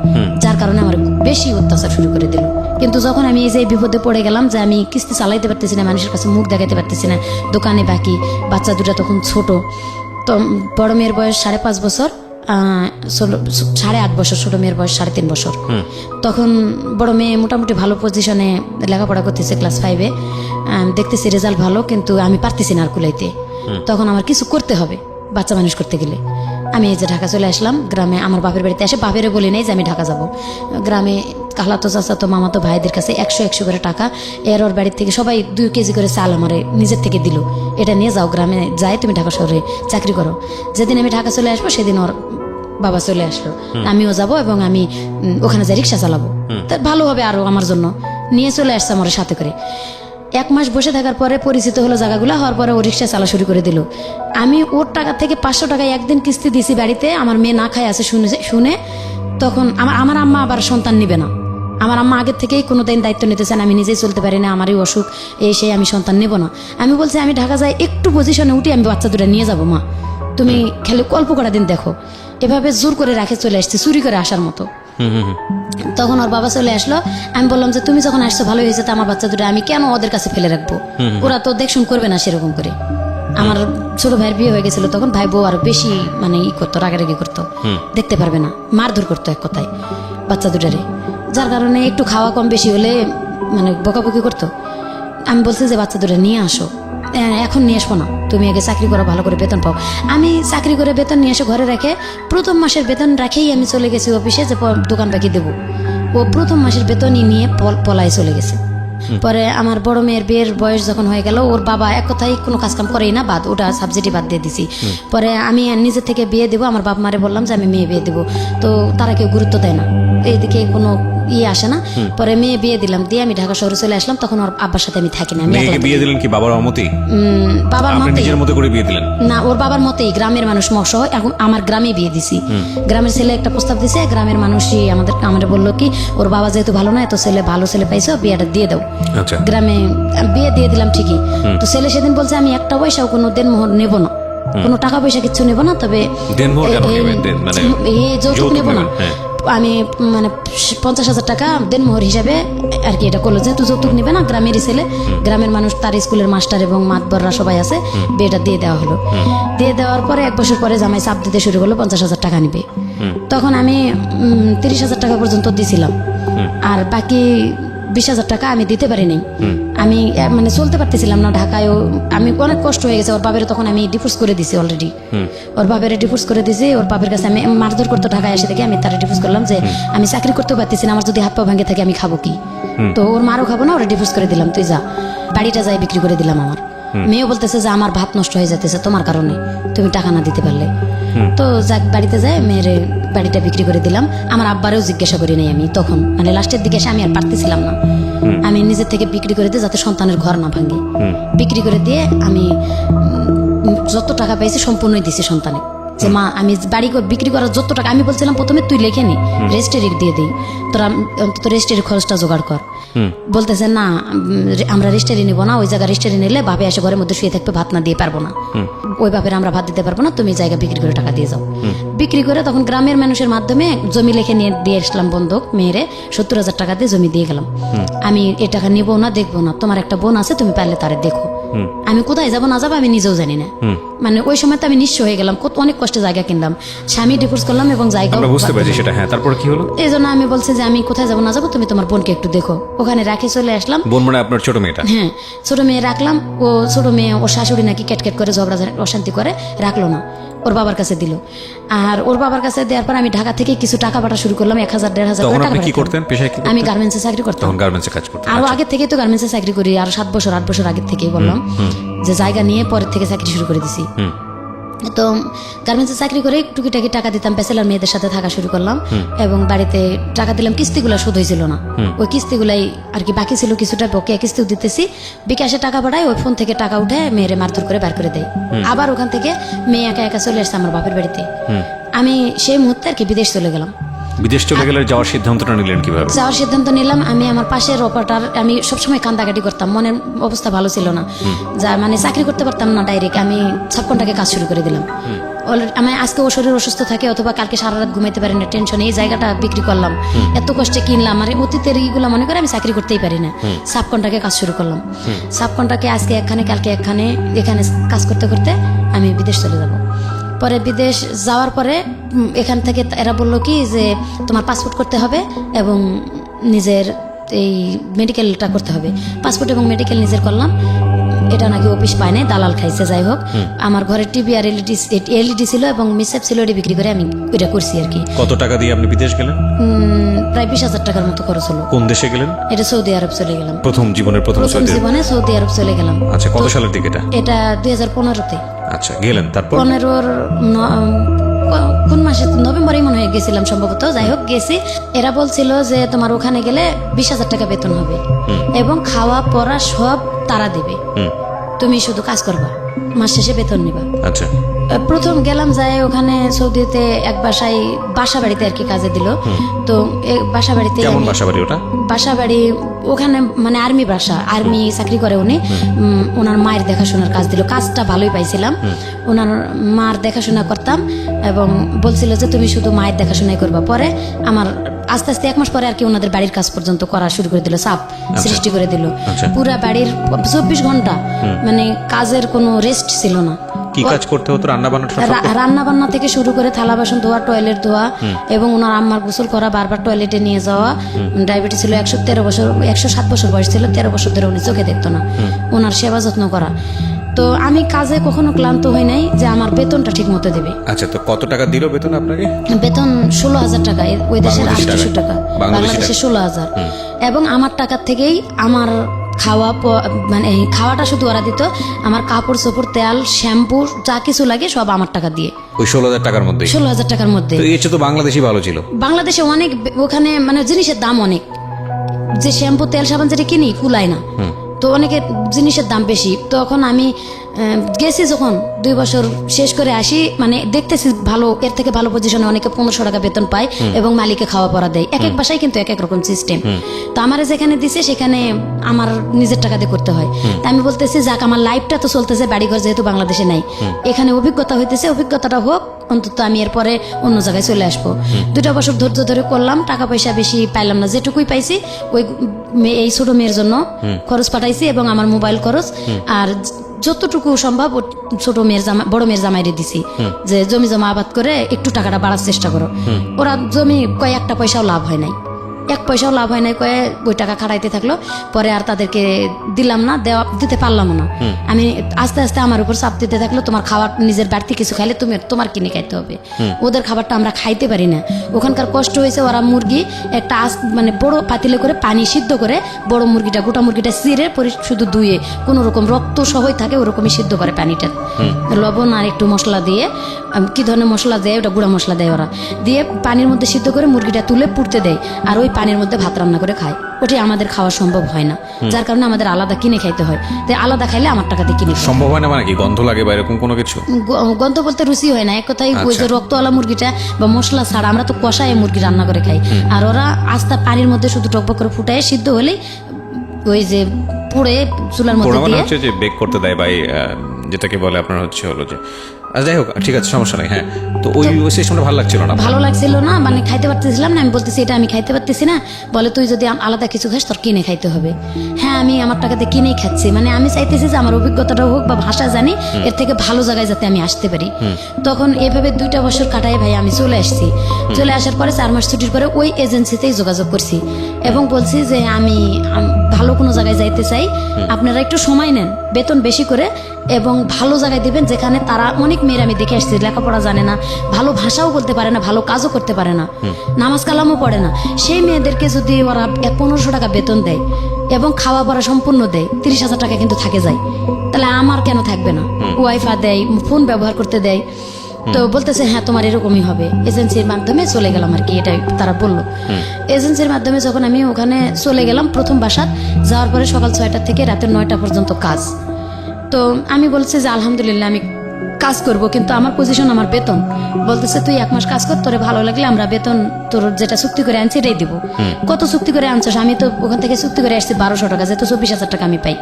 যার কারণে আমার বেশি অত্যাচার শুরু করে দিল। কিন্তু যখন আমি এই যে বিপদে পড়ে গেলাম, যে আমি কিস্তি চালাইতে পারতেছি না, মানুষের কাছে মুখ দেখাইতে পারতেছি না, দোকানে বাকি, বাচ্চা দুটা তখন ছোট। তো বড় মেয়ের বয়স 5.5 বছর, 8.5 বছর, ছোট মেয়ের বয়স 3.5 বছর। তখন বড় মেয়ে মোটামুটি ভালো পজিশনে লেখাপড়া করতেছে, ক্লাস 5-এ। দেখতেছি রেজাল্ট ভালো, কিন্তু আমি পারতেছি না আর কুলাইতে। তখন আমার কিছু করতে হবে বাচ্চা মানুষ করতে গেলে। আমি এই যে ঢাকা চলে আসলাম গ্রামে, আমার বাপের বাড়িতে এসে বাপেরে বলি নাই যে আমি ঢাকা যাব। গ্রামে খালাতো চাচাতো মামাতো ভাইদের কাছে 100-100 করে টাকা, এর ওর বাড়ির থেকে সবাই 2 কেজি করে চাল আমারে নিজের থেকে দিল, এটা নিয়ে যাও গ্রামে, যাই তুমি ঢাকা শহরে চাকরি করো। যেদিন আমি ঢাকা চলে আসবো সেদিন ওর বাবা চলে আসলো, আমিও যাব এবং আমি ওখানে যাই রিক্সা চালাবো, তা ভালো হবে আরো আমার জন্য। নিয়ে চলে আসছে আমার সাথে করে। 1 মাস বসে থাকার পরে পরিচিত হলো জায়গাগুলো, হওয়ার পরে ও রিক্সা চালা শুরু করে দিল। আমি ওর টাকা থেকে 500 টাকায় একদিন কিস্তি দিছি বাড়িতে, আমার মেয়ে না খায় আছে শুনে। তখন আমার আম্মা আবার সন্তান নিবে না, আমার আম্মা আগের থেকেই কোনোদিন দায়িত্ব নিতে চান, আমি নিজেই চলতে পারি না, আমারই অসুখ, এই সেই, আমি সন্তান নেব না। আমি বলছি আমি ঢাকা যাই, একটু পজিশনে উঠি, আমি বাচ্চা দুটা নিয়ে যাবো মা, তুমি খালি অল্প কটা দিন দেখো। এভাবে জোর করে রাখে চলে আসছে, চুরি করে আসার মতো। তখন ওর বাবা চলে আসলো। আমি বললাম যে তুমি যখন আসছো ভালো হয়েছে, তো আমার বাচ্চা দুটো আমি কেন ওদের কাছে ফেলে রাখবো, ওরা তো দেখশুন করবে না সেরকম করে। আমার ছোট ভাইয়ের বিয়ে হয়ে গেছিল, তখন ভাই বউ আরো বেশি মানে করতো, রাগারাগি করতো, দেখতে পারবে না, মারধর করতো এক কথায় বাচ্চা দুটারে, যার কারণে একটু খাওয়া কম বেশি হলে মানে বকাবকি করতো। আমি বলছি যে বাচ্চা দুটো নিয়ে আসো, এখন নিয়ে আসবো না, তুমি আগে চাকরি করো, ভালো করে বেতন পাও। আমি চাকরি করে বেতন নিয়ে এসে ঘরে রেখে, প্রথম মাসের বেতন রাখেই আমি চলে গেছি অফিসে, যে দোকান বাকি দেবো। ও প্রথম মাসের বেতনই নিয়ে পলায় চলে গেছে। পরে আমার বড় মেয়ের বিয়ের বয়স যখন হয়ে গেল, ওর বাবা এক কথাই কোনো কাজকাম করেই না, ওটা সাবজেক্টই বাদ দিয়ে দিছি। পরে আমি নিজে থেকে বিয়ে দেবো, আমার বাপ মারে বললাম যে আমি মেয়ে বিয়ে দেবো, তো তারা কেউ গুরুত্ব দেয় না, এইদিকে কোনো আসে না। পরে মেয়ে বিয়ে দিলাম, দিয়ে আমি ঢাকা শহরে চলে আসলাম। তখন ওর আব্বার সাথে আমি থাকি না, আমি মেয়েকে বিয়ে দিলেন কি বাবার অনুমতি? বাবার আপনি মতে, নিজের মতো করে বিয়ে দিলেন? না, ওর বাবার মতেই, গ্রামের মানুষ সহ এখন আমার গ্রামে বিয়ে দিছি। গ্রামের ছেলে একটা প্রস্তাব দিছে, গ্রামের মানুষই আমাদের বললো কি ওর বাবা যেহেতু ভালো নয়, তো ভালো ছেলে পাইছো, বিয়েটা দিয়ে দাও। আচ্ছা, গ্রামে বিয়ে দিয়ে দিলাম ঠিকই। তো ছেলে সেদিন বলছে আমি একটা পয়সাও কোনো দেনমোহর নেব না, কোনো টাকা পয়সা কিচ্ছু নেব না, তবে যৌতুক নেব না। আমি মানে 50,000 টাকা দেনমোহর হিসাবে আর কি এটা করলো, যেহেতু যৌতুক নিবে না, গ্রামেরই ছেলে, গ্রামের মানুষ, তার স্কুলের মাস্টার এবং মাতবররা সবাই আছে, বিয়েটা দিয়ে দেওয়া হলো। দিয়ে দেওয়ার পরে 1 বছর পরে জামাই চাপ দিতে শুরু করলো 50,000 টাকা নিবে। তখন আমি 30,000 টাকা পর্যন্ত দিছিলাম, আর বাকি 20,000 টাকা আমি দিতে পারিনি। আমি মানে চলতে পারতেছিলাম না ঢাকায়ও, আমি অনেক কষ্ট হয়ে গেছে। ওর বাবের তখন আমি ডিভোর্স করে দিছি অলরেডি, ওর বাবের ডিভোর্স করে দিছি। ওর বাবের কাছে আমি মারধর করতো ঢাকায় এসে থেকে, আমি তার ডিভোর্স করলাম যে আমি চাকরি করতে পারতেছি না, আমার যদি হাত পা ভাঙে থাকে আমি খাবো কি, তো ওর মারও খাবো না, ওরা ডিভোর্স করে দিলাম, তুই যা। বাড়িটা যাই বিক্রি করে দিলাম। আমার মেয়েও বলতেছে যে আমার ভাত নষ্ট হয়ে যেতেছে তোমার কারণে, তুমি টাকা না দিতে পারলে। তো যাক বাড়িতে যায় মেয়ের বাড়িটা বিক্রি করে দিলাম। আমার আব্বারেও জিজ্ঞাসা করি নাই আমি তখন, মানে লাস্টের দিকে এসে আমি আর পারতেছিলাম না, আমি নিজের থেকে বিক্রি করে দিই যাতে সন্তানের ঘর না ভাঙে। বিক্রি করে দিয়ে আমি যত টাকা পেয়েছি সম্পূর্ণই দিছি সন্তানে, যে মা আমি বাড়ি বিক্রি করার যত টাকা, আমি বলছিলাম প্রথমে তুই লেখে নি রেজিস্ট্রি দিয়ে দিই, তোরা অন্তত রেজিস্ট্রির খরচটা জোগাড় কর। বলতেছে না আমরা রেজিস্ট্রি নিবো না, ওই জায়গায় রেজিস্ট্রি নিলে ভাবে এসে ঘরের মধ্যে শুয়ে থাকবে, ভাত না দিয়ে পারবো না, ওই বাপের আমরা ভাত দিতে পারবো না, তুমি জায়গা বিক্রি করে টাকা দিয়ে যাও। বিক্রি করে তখন গ্রামের মানুষের মাধ্যমে জমি লেখে নিয়ে দিয়ে আসলাম বন্ধক, মেয়েরে 70,000 টাকা দিয়ে জমি দিয়ে গেলাম। আমি এ টাকা নিবো না, দেখবো না, তোমার একটা বোন আছে তুমি পারলে তারে দেখো। আমি কোথায় যাবো না যাবো আমি নিজেও জানি না, মানে ওই সময় তো আমি নিঃস্ব হয়ে গেলাম, অনেক কষ্টে জায়গা কিনলাম, স্বামী ডিভোর্স করলাম এবং জায়গা বুঝতে পারছি সেটা। হ্যাঁ, তারপর কি হলো? এই জন্য আমি বলছি যে আমি কোথায় যাবো না যাবো তুমি তোমার বোনকে একটু দেখো। ওখানে রাখে চলে আসলাম। বোন মানে আপনার ছোট মেয়েটা? হ্যাঁ, ছোট মেয়ে রাখলাম। ও ছোট মেয়ে ওর শাশুড়ি নাকি ক্যাটক্যাট করে ঝগড়া অশান্তি করে, রাখলো না, ওর বাবার কাছে দিল। আর ওর বাবার কাছে দেওয়ার পর আমি ঢাকা থেকে কিছু টাকা পাঠা শুরু করলাম, 1,000 1,500 তখন করে আপনি টাকা কি পাঠাতাম। করতেন, পেশায় কি করতেন? আমি গার্মেন্টসে চাকরি করতাম। তখন গার্মেন্টসে কাজ করতেন? আরো আগে থেকে তো গার্মেন্টসে চাকরি করি, আরো 7 বছর 8 বছর আগের থেকেই বললাম যে জায়গা নিয়ে পরের থেকে চাকরি শুরু করে দিছি। তো গার্মেন্টসে চাকরি করে টুকিটাকি টাকা দিতাম, ব্যাচেলার মেয়েদের সাথে থাকা শুরু করলাম এবং বাড়িতে টাকা দিলাম। কিস্তিগুলো শোধ হয়েছিল না, ওই কিস্তিগুলাই আর কি বাকি ছিল, কিছুটা বকেয়া কিস্তিও দিতেছি। বিকাশে টাকা পাঠায়, ওই ফোন থেকে টাকা উঠে মেয়েরে মারধর করে বের করে দেয়। আবার ওখান থেকে মেয়ে একা একা চলে আসছে আমার বাপের বাড়িতে। আমি সেই মুহূর্তে আর কি বিদেশ চলে গেলাম। বিদেশ চলে গেলে যাওয়ার সিদ্ধান্তটা নিলেন কিভাবে? যাওয়ার সিদ্ধান্ত নিলাম, আমি আমার পাশের অপারেটর, আমি সবসময় কান্দাকাটি করতাম, মনের অবস্থা ভালো ছিল না, যা মানে চাকরি করতে পারতাম না ডাইরেক্ট, আমি সাবকন্ট্রাক্টে কাজ শুরু করে দিলাম। আমি আজকে ও শরীর অসুস্থ থাকে অথবা কালকে সারা রাত ঘুমাইতে পারি না টেনশনে, এই জায়গাটা বিক্রি করলাম, এত কষ্টে কিনলাম, আর অতীতের এইগুলো মনে করে আমি চাকরি করতেই পারি না, সাবকন্ট্রাক্টে কাজ শুরু করলাম। সাবকন্ট্রাক্টে আজকে একখানে কালকে একখানে, এখানে কাজ করতে করতে আমি বিদেশ চলে যাব। পরে বিদেশ যাওয়ার পরে এখান থেকে এরা বললো কি যে তোমার পাসপোর্ট করতে হবে এবং নিজের এই মেডিকেলটা করতে হবে। পাসপোর্ট এবং মেডিকেল নিজের করলাম, এটা নাকি অফিস পায় নাই, দালাল খাইছে। যাই হোক, আমার ঘরে টিভি আর এলইডি ছিল এবং মিসেপ ছিল, এটি বিক্রি করে আমি এটা করছি আর কি। কত টাকা দিয়ে আপনি বিদেশ গেলেন? প্রায় 20,000 টাকার মতো খরচ হলো। কোন দেশে গেলেন? এটা সৌদি আরব চলে গেলাম, প্রথম জীবনে জীবনে সৌদি আরব চলে গেলাম। আচ্ছা, কত সালের দিকে এটা? এটা 2015-তে। আচ্ছা, গেলেন তারপর? 15-র কোন মাসে, নভেম্বরে মনে হয়ে গেছিলাম সম্ভবত। যাই হোক গেছি, এরা বলছিল যে তোমার ওখানে গেলে 20,000 টাকা বেতন হবে এবং খাওয়া পড়া সব তারা দেবে, তুমি শুধু কাজ করবা, মাস শেষে বেতন নিবা। আচ্ছা, প্রথম গেলাম, যাই ওখানে সৌদিতে এক বাসা বাড়িতে আর কি কাজে দিল। তো বাসা বাড়িতে, কেমন বাসা বাড়ি ওটা? বাসা বাড়ি ওখানে মানে আর্মি বাসা, আর্মি চাকরি করে উনি। ওনার মায়ের দেখাশোনার কাজ দিল, কাজটা ভালোই পাইছিলাম, ওনার মার দেখাশোনা করতাম এবং বলছিল যে তুমি শুধু মায়ের দেখাশোনাই করবা। পরে আমার আস্তে আস্তে 1 মাস পরে আর কি ওনাদের বাড়ির কাজ পর্যন্ত করা শুরু করে দিল, চাপ সৃষ্টি করে দিল। পুরা বাড়ির 24 ঘন্টা মানে কাজের কোনো রেস্ট ছিল না। কি কাজ করতে হতো? রান্না বান্না থেকে শুরু করে থালা বাসন ধোয়া, টয়লেট ধোয়া এবং ওনার আম্মার গোসল করা, বারবার টয়লেটে নিয়ে যাওয়া। ডায়াবেটিস ছিল, 107 বছর বয়স ছিল, 13 বছর ধরে উনি চোখে দেখতো না, ওনার সেবা যত্ন করা। তো আমি কাজে কখনো ক্লান্ত হই নাই যে আমার বেতনটা ঠিক মতো দেবে। আচ্ছা, তো কত টাকা দিল বেতন আপনাকে? বেতন 16,000 টাকা, ওই দেশের 800 টাকা, বাংলাদেশে 16,000। এবং আমার টাকা থেকেই আমার খাওয়া, মানে খাওয়াটা শুধু ওরা দিত, আমার কাপড় চোপড়, তেল, শ্যাম্পু যা কিছু লাগে সব আমার টাকা দিয়ে। ওই 16,000 টাকার মধ্যে? 16,000 টাকার মধ্যে। তো বাংলাদেশই ভালো ছিল। বাংলাদেশে অনেক, ওখানে মানে জিনিসের দাম অনেক, যে শ্যাম্পু তেল সাবান যেটা কিনি কুলায় না, তো অনেকের জিনিসের দাম বেশি। তখন আমি গেছি যখন 2 বছর শেষ করে আসি, মানে দেখতেছি ভালো, এর থেকে ভালো পজিশনে অনেকে 1500 টাকা বেতন পায় এবং মালিকে খাওয়া পড়া দেয়। এক এক বাসায় কিন্তু এক এক রকম সিস্টেম। তো আমার যেখানে দিছে সেখানে আমার নিজের টাকা দিয়ে করতে হয়। তা আমি বলতেছি যাক, আমার লাইফটা তো চলতেছে, বাড়িঘর যেহেতু বাংলাদেশে নাই, এখানে অভিজ্ঞতা হইতেছে, অভিজ্ঞতাটা হোক, অন্তত আমি এরপরে অন্য জায়গায় চলে আসবো। 2 বছর ধৈর্য ধরে করলাম, টাকা পয়সা বেশি পাইলাম না, যেটুকুই পাইছি ওই এই ছোট মেয়ের জন্য খরচ পাঠাইছি এবং আমার মোবাইল খরচ, আর যতটুকু সম্ভব ছোট মেয়ের বড় মেয়ের জামাইরে দিছি যে জমি জমা আবাদ করে একটু টাকাটা বাড়ার চেষ্টা করো। ওরা জমি কয়েকটা পয়সাও লাভ হয় নাই, 1 পয়সাও লাভ হয় নাই, কয়ে ওই টাকা খাটাইতে থাকলো। পরে আর তাদেরকে দিলাম না, দিতে পারলাম না। আমি আস্তে আস্তে আমার উপর চাপ দিতে থাকলো, তোমার খাবার নিজের বাড়তি কিছু খাইলে তোমার কিনে খাইতে হবে, ওদের খাবারটা আমরা খাইতে পারি না। ওখানকার কষ্ট হয়েছে, ওরা মুরগি একটা মানে বড় পাতিলে করে পানি সিদ্ধ করে, বড় মুরগিটা, গোটা মুরগিটা চিরে শুধু ধুয়ে কোন রকম রক্ত সহই থাকে ওরকমই সিদ্ধ করে পানিটা, লবণ আর একটু মশলা দিয়ে কি ধরনের মশলা দেয়, ওটা গুঁড়া মশলা দেয় ওরা, দিয়ে পানির মধ্যে সিদ্ধ করে মুরগিটা তুলে পুড়তে দেয়, আর ওই পানির মধ্যে ভাত রান্না করে খায়। ওটি আমাদের খাওয়া সম্ভব হয় না, যার কারণে আমাদের আলাদা কিনে খাইতে হয়। তাই আলাদা খাইলে আমার টাকা দিয়ে কিনে খাই। সম্ভব হয় না মানে কি, গন্ধ লাগে বা এরকম কোনো কিছু? গন্ধ বলতে রুচি হয় না, এক কথায় ওই যে রক্তওয়ালা মুরগিটা বা মশলা ছাড়া আমরা তো কষায় মুরগি রান্না করে খাই, আর ওরা আস্তা পানির মধ্যে শুধু টকবক করে ফুটায় সিদ্ধ হলেই ওই যে পুড়ে চুলার মধ্যে পোড়া মানে দিয়ে হচ্ছে যে বেক করতে দেয় বা যেটাকে বলে আপনার হচ্ছে হলো যে, যাই হোক ঠিক আছে, সমস্যা নেই। হ্যাঁ, তো ওই সিস্টেমটা ভালো লাগছিল না, ভালো লাগছিল না, মানে খাইতে পারতেছিলাম না। আমি বলতেছি এটা আমি খাইতে পারতেছি না, বলে তুই যদি আলাদা কিছু খাস তোর কিনে খাইতে হবে। হ্যাঁ, আমি আমার টাকাতে কিনেই খাচ্ছি, মানে আমি চাইতেছি যে আমার অভিজ্ঞতাটা হোক বা ভাষা জানি, এর থেকে ভালো জায়গায় যাতে আমি আসতে পারি। তখন এভাবে 2টা বছর কাটাই ভাই আমি চলে আসছি। চলে আসার পরে 4 মাস ছুটির পরে ওই এজেন্সিতেই যোগাযোগ করছি এবং বলছি যে আমি ভালো কোনো জায়গায় যাইতে চাই, আপনারা একটু সময় নেন, বেতন বেশি করে এবং ভালো জায়গায় দিবেন, যেখানে তারা অনেক মেয়ের আমি দেখে আসছি লেখাপড়া জানে না, ভালো ভাষাও বলতে পারে না, ভালো কাজও করতে পারে না, নামাজ কালামও পড়ে না, সেই মেয়েদেরকে যদি ওরা 1500 টাকা বেতন দেয় এবং খাওয়া পড়া সম্পূর্ণ দেয়, 30,000 টাকা কিন্তু থাকে যায়, তাহলে আমার কেন থাকবে না? ওয়াইফাই দেয়, ফোন ব্যবহার করতে দেয়। তো বলতেছে হ্যাঁ তোমার এরকমই হবে। এজেন্সির মাধ্যমে চলে গেলাম আর কি, এটাই তারা বললো। এজেন্সির মাধ্যমে যখন আমি ওখানে চলে গেলাম, প্রথম বাসাত যাওয়ার পরে সকাল 6টা থেকে রাতের 9টা পর্যন্ত কাজ। তো আমি বলছি যে আলহামদুলিল্লাহ আমি কাজ করব, কিন্তু আমার পজিশন, আমার বেতন। বলতেছে তুই 1 মাস কাজ কর, তোরে ভালো লাগলে আমরা বেতন তোর যেটা চুক্তি করে আনছি এটাই দিব। কত চুক্তি করে আনছিস? আমি তো ওখান থেকে চুক্তি করে আসছি 1200 টাকা, যেহেতু 24,000 টাকা আমি পাই।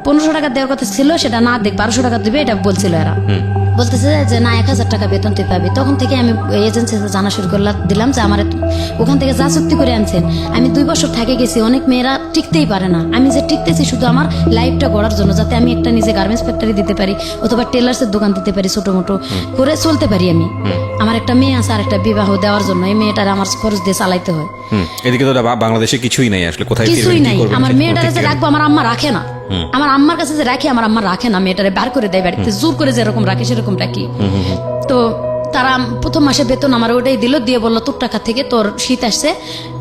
1500 টাকা দেওয়ার কথা ছিল, সেটা না দেখ 1200 টাকা দিবে এটা বলছিল এরা। বলতেছে যে না 1000 টাকা বেতন তুই পাবি। তখন থেকে আমি এজেন্সিতে জানা শুরু দিলাম যে আমার ওখান থেকে যা চুক্তি করে আনছেন, আমি 2 বছর থেকে গেছি, অনেক মেয়েরা টিকতেই পারে না। আমি যে টিকতেছি শুধু আমার লাইফটা গড়ার জন্য, যাতে আমি একটা নিজে গার্মেন্টস ফ্যাক্টরি দিতে পারি অথবা টেলার্সের দোকান দিতে পারি, ছোট মোটো করে চলতে পারি আমি। আমার একটা মেয়ে আছে, আর একটা বিবাহ দেওয়ার জন্য এই মেয়েটার আমার খরচ দিয়ে চালাইতে হয়। এদিকে তো বাংলাদেশে কিছুই নাই আসলে, কোথায় কিছুই নাই। আমার মেয়েটারে যে রাখবো, আমার আম্মা রাখে না। আমার আম্মার কাছে যে রাখি, আমার আম্মা রাখে না, মেয়েটারে বার করে দেয় বাড়িতে, জোর করে যেরকম রাখে সেরকম রাখি। তো তারা প্রথম মাসে বেতন আমার ওটাই দিল, দিয়ে বললো তোর টাকা থেকে তোর শীত আসছে,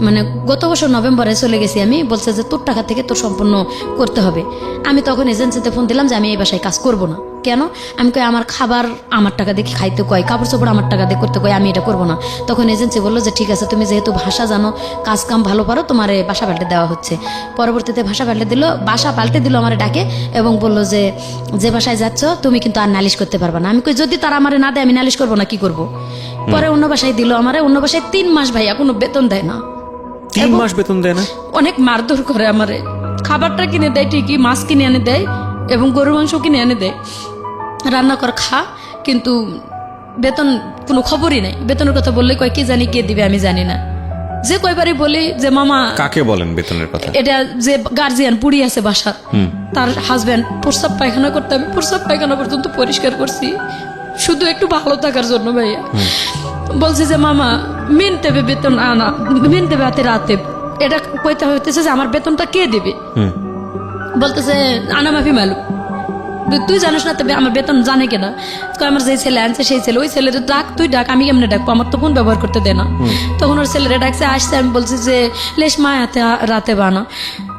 মানে গত বছর নভেম্বরে চলে গেছি আমি, বলছে যে তোর টাকা থেকে তোর সম্পূর্ণ করতে হবে। আমি তখন এজেন্সিতে ফোন দিলাম যে আমি এই বাসায় কাজ করব না। কেন? আমি কই আমার খাবার আমার টাকা দিয়ে খাইতে কয়, কাপড় চোপড় আমার টাকা দিয়ে করতে কয়, আমি এটা করবো না। তখন এজেন্সি বললো যে ঠিক আছে, তুমি যেহেতু ভাষা জানো, কাজ কাম ভালো পারো, তোমার বাসা পাল্টে দেওয়া হচ্ছে। পরবর্তীতে বাসা পাল্টে দিল আমার ডাকে এবং বললো যে বাসায় যাচ্ছ তুমি কিন্তু আর নালিশ করতে পারবা না। আমি কই যদি তারা আমারে না দেয় আমি নালিশ করবো না, কি করব? পরে অন্য বাসায় দিল আমারে, অন্য বাসায় 3 মাস ভাইয়া কোনো বেতন দেয় না। 3 মাস বেতন দেয় না? অনেক মারধর করে আমারে। খাবারটা কিনে দেয় ঠিকই, মাছ কিনে এনে দেয় এবং গরু মাংস কিনে এনে দেয়, রান্না কর খা, কিন্তু বেতন কোনো খবরই নাই। বেতনের কথা বললে কয় কি জানি কে দিবে, আমি জানি না। যে কয়বারই বলি যে মামা, কাকে বলেন বেতনের কথা? এটা যে গার্জিয়ান বুড়ি আছে বাসার, তার হাজবেন্ড প্রস্রাব পায়খানা করতে, আমি প্রস্রাব পায়খানা পর্যন্ত পরিষ্কার করছি শুধু একটু ভালো থাকার জন্য ভাইয়া। বলছে যে মামা মেন দেবে বেতন, আনা মেন দেবে হাতে রাতে, এটা কইতে হইতেছে যে আমার বেতনটা কে দেবে? বলতেছে আনা মাফি মালু, তুই জানিস না তবে আমার বেতন জানে কেনা? আমার যে ছেলে আনছে সেই ছেলে, ওই ছেলের ডাক, তুই ডাক, আমি কেমনে ডাকবো? আমার তো ফোন ব্যবহার করতে দে না। তখন ওর ছেলেরা ডাকছে, আসছে। আমি বলছি যে লেশ মা হাতে রাতে বানা।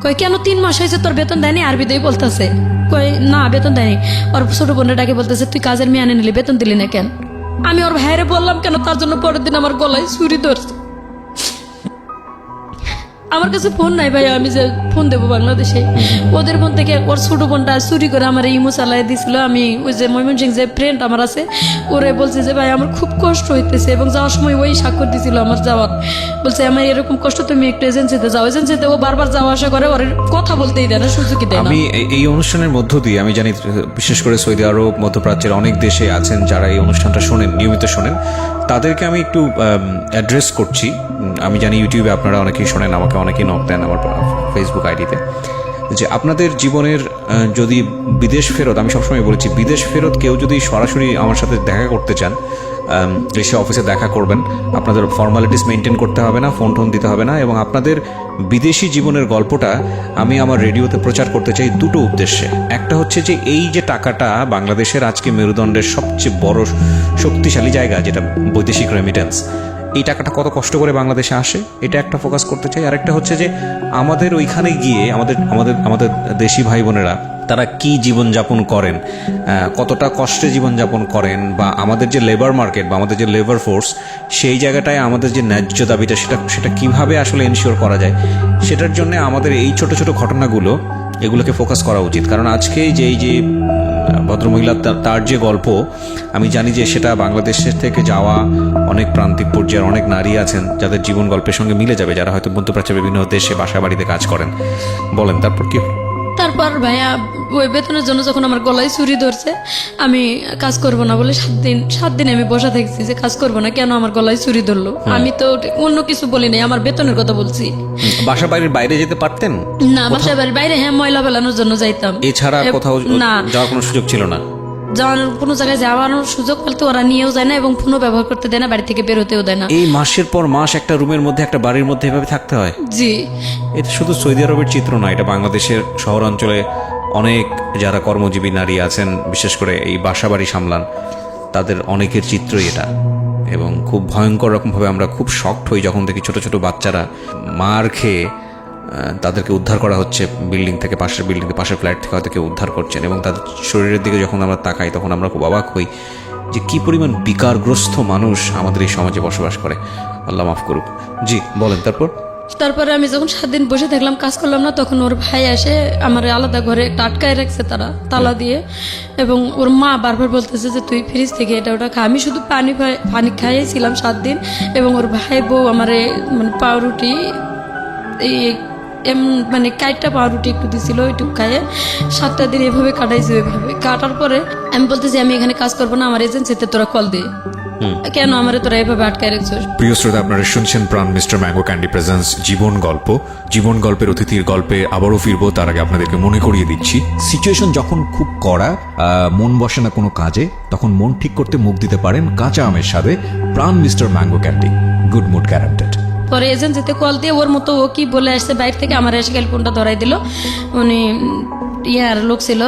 কই কেন 3 মাস হয়েছে তোর বেতন দেয়নি? আরবি দিয়ে বলতেছে। কই না বেতন দেয়নি। ওর ছোট বোনের ডাকে বলতেছে তুই কাজের মেয়ে আনে নিলি, বেতন দিলি না কেন? আমি ওর ভাইরে বললাম কেন, তার জন্য পরের দিন আমার গলায় ছুরি ধরছে। আমার কাছে ফোন নাই ভাই, আমি যে ফোন দেবো বাংলাদেশে, ওদের ফোন থেকে ওর ছোট বোনটা চুরি করে আমার ইমো চালাই দিছিল। আমি ওই যে ময়মনসিং যে ফ্রেন্ড আমার আছে, ওরে বলছে যে ভাই আমার খুব কষ্ট হইতেছে, এবং যাওয়ার সময় ওই স্বাক্ষর দিছিল আমার যাওয়ার। বলছে আমার এরকম কষ্ট, তুমি একটু এজেন্সিতে যাও। এজেন্সিতে ও বারবার যাওয়া আসা করে, ওর কথা বলতেই দেয় না, সুযোগই দেয় না। আমি এই অনুষ্ঠানের মধ্য দিয়ে আমি জানি, বিশেষ করে সৌদি আরব, মধ্যপ্রাচ্যের অনেক দেশে আছেন যারা এই অনুষ্ঠানটা শোনেন, নিয়মিত শোনেন, তাদেরকে আমি একটু অ্যাড্রেস করছি। আমি জানি ইউটিউবে আপনারা অনেকেই শোনেন, আমাকে অনেকেই নক দেন আমার ফেসবুক আইডিতে, যে আপনাদের জীবনের যদি বিদেশ ফেরত, আমি সবসময় বলেছি বিদেশ ফেরত কেউ যদি সরাসরি আমার সাথে দেখা করতে চান, এসে অফিসে দেখা করবেন, আপনাদের ফর্মালিটিস মেনটেন করতে হবে না, ফোন টোন দিতে হবে না, এবং আপনাদের বিদেশি জীবনের গল্পটা আমি আমার রেডিওতে প্রচার করতে চাই 2টো উদ্দেশ্যে। একটা হচ্ছে যে এই যে টাকাটা বাংলাদেশের আজকে মেরুদণ্ডের সবচেয়ে বড় শক্তিশালী জায়গা, যেটা বৈদেশিক রেমিটেন্স, এই টাকাটা কত কষ্ট করে বাংলাদেশে আসে, এটা একটা ফোকাস করতে চাই। আরেকটা হচ্ছে যে আমাদের ওইখানে গিয়ে আমাদের আমাদের আমাদের দেশি ভাই বোনেরা তারা কি জীবনযাপন করেন, কতটা কষ্টে জীবনযাপন করেন, বা আমাদের যে লেবার মার্কেট বা আমাদের যে লেবার ফোর্স, সেই জায়গাটায় আমাদের যে ন্যায্য দাবিটা সেটা কিভাবে আসলে এনশিওর করা যায়, সেটার জন্য আমাদের এই ছোট ছোট ঘটনাগুলো এগুলোকে ফোকাস করা উচিত। কারণ আজকে যে এই যে ভদ্রমহিলা তার যে গল্প, আমি জানি যে সেটা বাংলাদেশের থেকে যাওয়া অনেক প্রান্তিক পর্যায়ের অনেক নারী আছেন যাদের জীবন গল্পের সঙ্গে মিলে যাবে, যারা হয়তো মধ্যপ্রাচ্যের বিভিন্ন দেশে বাসা বাড়িতে কাজ করেন। বলেন তারপর কি? তারপর ভাইয়া ওই বেতনের জন্য যখন আমার গলায় ছুরি ধরছে, আমি কাজ করব না বলে 7 দিন আমি বসা থাকছি যে কাজ করব না, কেন আমার গলায় ছুরি ধরলো। আমি তো অন্য কিছু বলি নাই, আমার বেতনের কথা বলছি। বাসা বাড়ির বাইরে যেতে পারতেন না, বাসা বাড়ির বাইরে হ্যাঁ ময়লা ফেলানোর জন্য যাইতাম, এছাড়া কোথাও না যাওয়ার কোনো সুযোগ ছিল না? যাওয়ার কোনো জায়গায় যাওয়ানোর সুযোগ পেলে ওরা নিয়েও যায় না এবং ফোনও ব্যবহার করতে দেয় না, বাড়ি থেকে বের হতেও দেয় না। এই মাসের পর মাস একটা রুমের মধ্যে একটা বাড়ির মধ্যে এভাবে থাকতে হয়? জি। এটা শুধু সৌদি আরবের চিত্র না, এটা বাংলাদেশের শহরাঞ্চলে অনেক যারা কর্মজীবী নারী আছেন, বিশেষ করে এই বাসা বাড়ি সামলান, তাদের অনেকের চিত্রই এটা। এবং খুব ভয়ঙ্কর রকমভাবে আমরা খুব শকড হই যখন দেখি ছোট ছোট বাচ্চারা মার খেয়ে তাদেরকে উদ্ধার করা হচ্ছে বিল্ডিং থেকে, পাশের বিল্ডিং থেকে, পাশের ফ্ল্যাট থেকে হয়তো কেউ উদ্ধার করছেন, এবং তাদের শরীরের দিকে যখন আমরা তাকাই তখন আমরা খুব অবাক হই যে কি পরিমাণ বিকারগ্রস্ত মানুষ আমাদের এই সমাজে বসবাস করে। আল্লাহ মাফ করুক। জি বলেন তারপর? তারপরে আমি যখন 7 দিন বসে থাকলাম, কাজ করলাম না, তখন ওর ভাই এসে আমার আলাদা ঘরে একটা আটকায় রাখছে তারা তালা দিয়ে, এবং ওর মা বারবার বলতেছে যে তুই ফ্রিজ থেকে এটা ওটা খা। আমি শুধু পানি খাইয়েছিলাম 7 দিন, এবং ওর ভাই বউ আমারে মানে পাউরুটি এই মানে কাইটটা পাউরুটি একটু দিছিল, ওইটুকু খাইয়ে 7টা দিন এভাবে কাটাইছে। ওইভাবে কাটার পরে আমি বলতেছি আমি এখানে কাজ করবো না, আমার এজেন্সিতে তোরা কল দে, কেন আমারে তোরা এভাবে আটকায় রাখছিস। প্রিয় শ্রোতা, আপনারা শুনছেন প্রাণ মিস্টার ম্যাঙ্গো ক্যান্ডি প্রেজেন্স জীবন গল্প। জীবন গল্পের অতিথির গল্পে আবারও ফিরবো, তার আগে আপনাদেরকে মনে করিয়ে দিচ্ছি, সিচুয়েশন যখন খুব কড়া, মন বসে না কোনো কাজে, তখন মন ঠিক করতে মুখ দিতে পারেন কাঁচা আমের স্বাদে Pran mister mango candy, good mood guaranteed. পরে এজেন্সিতে কল দিয়ে ওর মতো ও কি বলে আসছে বাইরে থেকে, আমার এসে গেল ফোনটা ধরাই দিল। উনি ইয়ার লোক ছিল,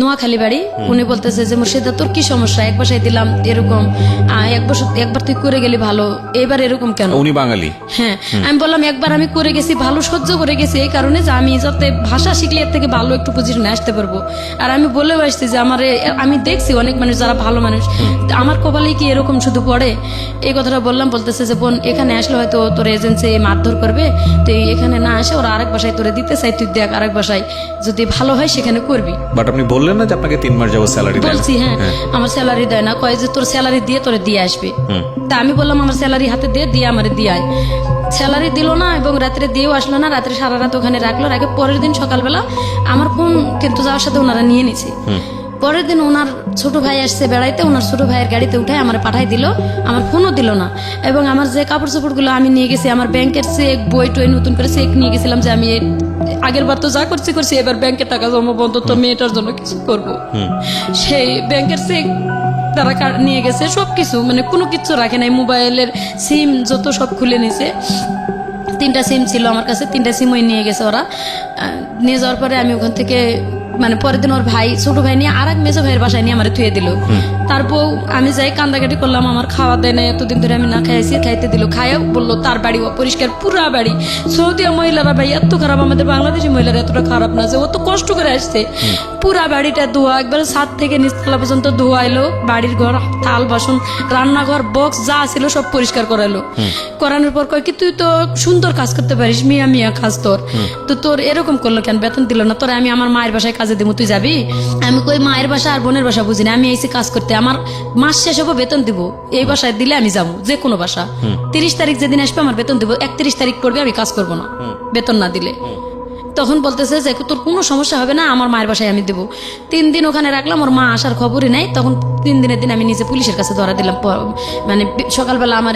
নোয়াখালী বাড়ি। উনি বলতেছে যে মুর্শিদা তোর কি সমস্যা, এক বাসায় দিলাম এরকম, একবার তুই করে গেলি ভালো, এবার এরকম কেন? উনি বাঙালি? হ্যাঁ। আমি বললাম একবার আমি করে গেছি ভালো, সহ্য করে গেছি এই কারণে যে আমি যাতে ভাষা শিখলে এর থেকে ভালো একটু পজিশনে আসতে পারবো। আর আমি বলেও আসছি যে আমি দেখছি অনেক মানুষ যারা ভালো মানুষ, আমার কপালেই কি এরকম শুধু পড়ে, এই কথাটা বললাম। বলতেছে যে বোন এখানে আসলে হয়তো তোর এজেন্সি মারধর করবে, তুই এখানে না আসে ওরা আরেক বাসায় তোরে দিতে চাই, তুই দেখ আরেক বাসায় যদি ভালো হয় সেখানে করবি। বাট আপনি বললেন না যে আপনাকে 3 মাস যাবত স্যালারি দেয়? বলছি হ্যাঁ, আমার স্যালারি দেয় না, কয় যে তোর স্যালারি দিয়ে তোরে দিয়ে আসবে। তা আমি বললাম আমার স্যালারি হাতে দিয়ে আমারে দিয়ে আয়। স্যালারি দিল না এবং রাত্রে দিয়েও আসলো না, রাত্রে সারা রাত ওখানে রাখলো, রাখে পরের দিন সকালবেলা আমার ফোন কিন্তু যাওয়ার সাথে ওনারা নিয়ে নিছে। পরের দিন ওনার ছোট ভাই আসছে বেড়াইতে, ওনার ছোট ভাইয়ের গাড়িতে উঠায় আমার পাঠাই দিল, আমার ফোনও দিল না। এবং আমার যে কাপড় চোপড়গুলো আমি নিয়ে গেছি, আমার ব্যাংকের চেক বই টই নতুন করে চেক নিয়ে গেছিলাম যে আমি আগের বার তো যা করছি এবার ব্যাংকের টাকা জমা বন্ধ, তো মেয়েটার জন্য কিছু করবো। সেই ব্যাংকের চেক তারা নিয়ে গেছে, সবকিছু মানে কোনো কিছু রাখে নাই, মোবাইলের সিম যত সব খুলে নিছে। 3টা সিম ছিল আমার কাছে, 3টা সিম ওই নিয়ে গেছে ওরা। নিয়ে যাওয়ার পরে আমি ওখান থেকে মানে পরের দিন ওর ভাই ছোট ভাই নিয়ে আর এক মেজো ভাইয়ের বাসায় নিয়ে আমার থুয়ে দিল। তারপর আমি যাই কান্দাকাটি করলাম, আমার খাওয়া দেয় না, এতদিন ধরে আমি না খাইছি, খাইতে দিল, খাইয়া বললো তার বাড়ি অপরিষ্কার, পুরা বাড়ি। সৌদি মহিলারা ভাই এত খারাপ, আমাদের বাংলাদেশি মহিলারা এতটা খারাপ না যে ও তো কষ্ট করে আসছে। পুরা বাড়িটা ধোয়া, একবার ছাদ থেকে নিচতলা পর্যন্ত ধোয়াইলো, বাড়ির ঘর থাল বাসন রান্নাঘর বক্স যা ছিল সব পরিষ্কার করাইলো। করানোর পর কয় কি তুই তো সুন্দর কাজ করতে পারিস, মিয়া কাজ তোর, তো তোর এরকম করলো কেন, বেতন দিল না তোর? আমি আমার মায়ের বাসায় কাজে দিব, তুই যাবি? আমি কই মায়ের বাসা আর বোনের বাসা বুঝি না, আমি এসে কাজ করতে, আমার মাস শেষ হবো বেতন দিব, এই বাসায় দিলে আমি যাবো যে কোনো বাসা। 30 তারিখ যেদিন আসবে আমার বেতন দিব, 31 তারিখ পড়বে আমি কাজ করবো না বেতন না দিলে। তখন বলতেছে যে তোর কোনো সমস্যা হবে না, আমার মায়ের বাসায় আমি দেবো। 3 দিন ওখানে রাখলাম, ওর মা আসার খবরই নাই। তখন 3 দিনের দিন আমি নিজে পুলিশের কাছে ধরা দিলাম। মানে সকালবেলা আমার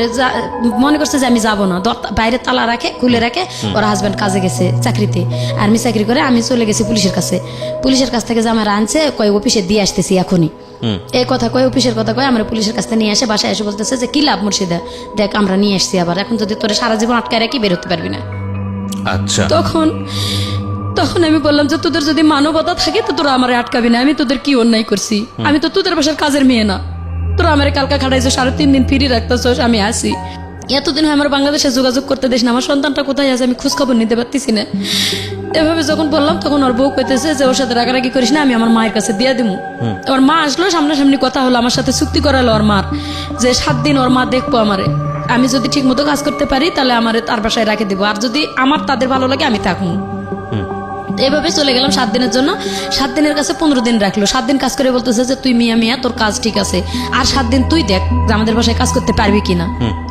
মনে করছে যে আমি যাবো না, বাইরে তালা রাখে খুলে রাখে, ওর হাজব্যান্ড কাজে গেছে চাকরিতে, আর্মি চাকরি করে। আমি চলে গেছি পুলিশের কাছে, পুলিশের কাছ থেকে যে আমার আনছে কয় অফিসে দিয়ে আসতেছি এখনই, এই কথা কয়, অফিসের কথা কয়, আমরা পুলিশের কাছ থেকে নিয়ে আসে বাসায় এসে বলতেছে যে কি লাভ মুর্শিদা, দেখ আমরা নিয়ে আসছি আবার, এখন যদি তোরে সারা জীবন আটকায় রাখি বের হতে পারবি না। আচ্ছা। তখন আমি বললাম যে তোদের যদি মানবতা থাকে তো তোরা আমার আটকাবি না, আমি তোদের কি অন্যায় করছি? আমি তো তোদের বাসার কাজের মেয়ে না, তোরা আমার কালকা খাটাইছো 3.5 দিন ফ্রি রাখতেছস, আমি আসি। এতদিন হয় আমার বাংলাদেশে যোগাযোগ করতে দিস না, আমার সন্তানটা কোথায় আছে আমি খোঁজ খবর নিতে পারতেছি না। এভাবে যখন বললাম তখন ওর বউ কইতেছে যে ওর সাথে রাগারাগি করিস না, আমি আমার মায়ের কাছে দিয়ে দিমু। ওর মা আসলো, সামনাসামনি কথা হলো, আমার সাথে চুক্তি করালো ওর মার যে 7 দিন ওর মা দেখবো আমারে, আমি যদি ঠিক মতো কাজ করতে পারি তাহলে আমারে তার বাসায় রাখে দিব, আর যদি আমার তাদের ভালো লাগে আমি থাকবো। এভাবে চলে গেলাম 7 দিনের জন্য। 7 দিনের কাছে 15 দিন রাখলো। 7 দিন কাজ করে বলতেছে যে তুই মিয়া তোর কাজ ঠিক আছে, আর 7 দিন তুই দেখ যে আমাদের বাসায় কাজ করতে পারবি কিনা।